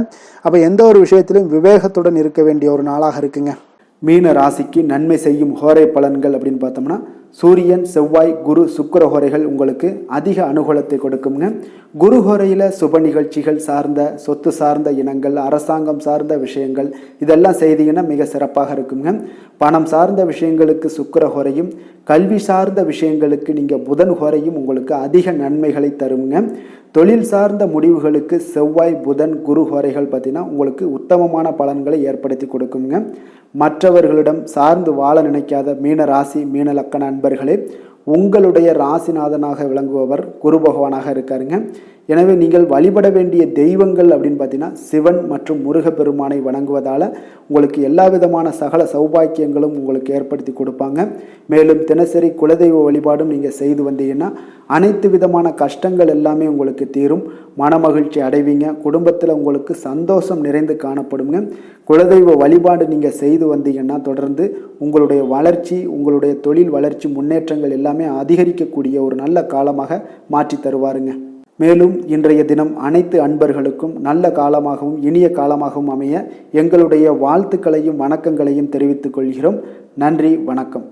அப்போ எந்த ஒரு விஷயத்திலும் விவேகத்துடன் இருக்க வேண்டிய ஒரு நாளாக இருக்குங்க. மீன ராசிக்கு நன்மை செய்யும் ஹோரை பலன்கள் அப்படின்னு பார்த்தோம்னா சூரியன், செவ்வாய், குரு, சுக்கிர ஹோரைகள் உங்களுக்கு அதிக அனுகூலத்தை கொடுக்குங்க. குரு ஹோரையில் சுப நிகழ்ச்சிகள் சார்ந்த, சொத்து சார்ந்த இனங்கள், அரசாங்கம் சார்ந்த விஷயங்கள் இதெல்லாம் செய்தீங்கன்னா மிக சிறப்பாக இருக்குங்க. பணம் சார்ந்த விஷயங்களுக்கு சுக்கிர ஹோரையும், கல்வி சார்ந்த விஷயங்களுக்கு நீங்கள் புதன் ஹோரையும் உங்களுக்கு அதிக நன்மைகளை தருங்க. தொழில் சார்ந்த முடிவுகளுக்கு செவ்வாய், புதன், குரு ஹோரைகள் பார்த்தீங்கன்னா உங்களுக்கு உத்தமமான பலன்களை ஏற்படுத்தி கொடுக்குங்க. மற்றவர்களிடம் சார்ந்து வாழ நினைக்காத மீன ராசி, மீன லக்கண அன்பர்களே, உங்களுடைய ராசிநாதனாக விளங்குபவர் குரு பகவானாக இருக்காருங்க. எனவே நீங்கள் வழிபட வேண்டிய தெய்வங்கள் அப்படின்னு பார்த்தீங்கன்னா சிவன் மற்றும் முருகப்பெருமானை வணங்குவதால் உங்களுக்கு எல்லா விதமான சகல சௌபாக்கியங்களும் உங்களுக்கு ஏற்படுத்தி கொடுப்பாங்க. மேலும் தினசரி குலதெய்வ வழிபாடும் நீங்கள் செய்து வந்தீங்கன்னா அனைத்து விதமான கஷ்டங்கள் எல்லாமே உங்களுக்கு தீரும். மனமகிழ்ச்சி அடைவீங்க. குடும்பத்தில் உங்களுக்கு சந்தோஷம் நிறைந்து காணப்படுங்க. குலதெய்வ வழிபாடு நீங்கள் செய்து வந்தீங்கன்னா தொடர்ந்து உங்களுடைய வளர்ச்சி, உங்களுடைய தொழில் வளர்ச்சி, முன்னேற்றங்கள் எல்லாமே அதிகரிக்கக்கூடிய ஒரு நல்ல காலமாக மாற்றி தருவாருங்க. மேலும் இன்றைய தினம் அனைத்து அன்பர்களுக்கும் நல்ல காலமாகவும் இனிய காலமாகவும் அமைய எங்களுடைய வாழ்த்துக்களையும் வணக்கங்களையும் தெரிவித்துக் கொள்கிறோம். நன்றி, வணக்கம்.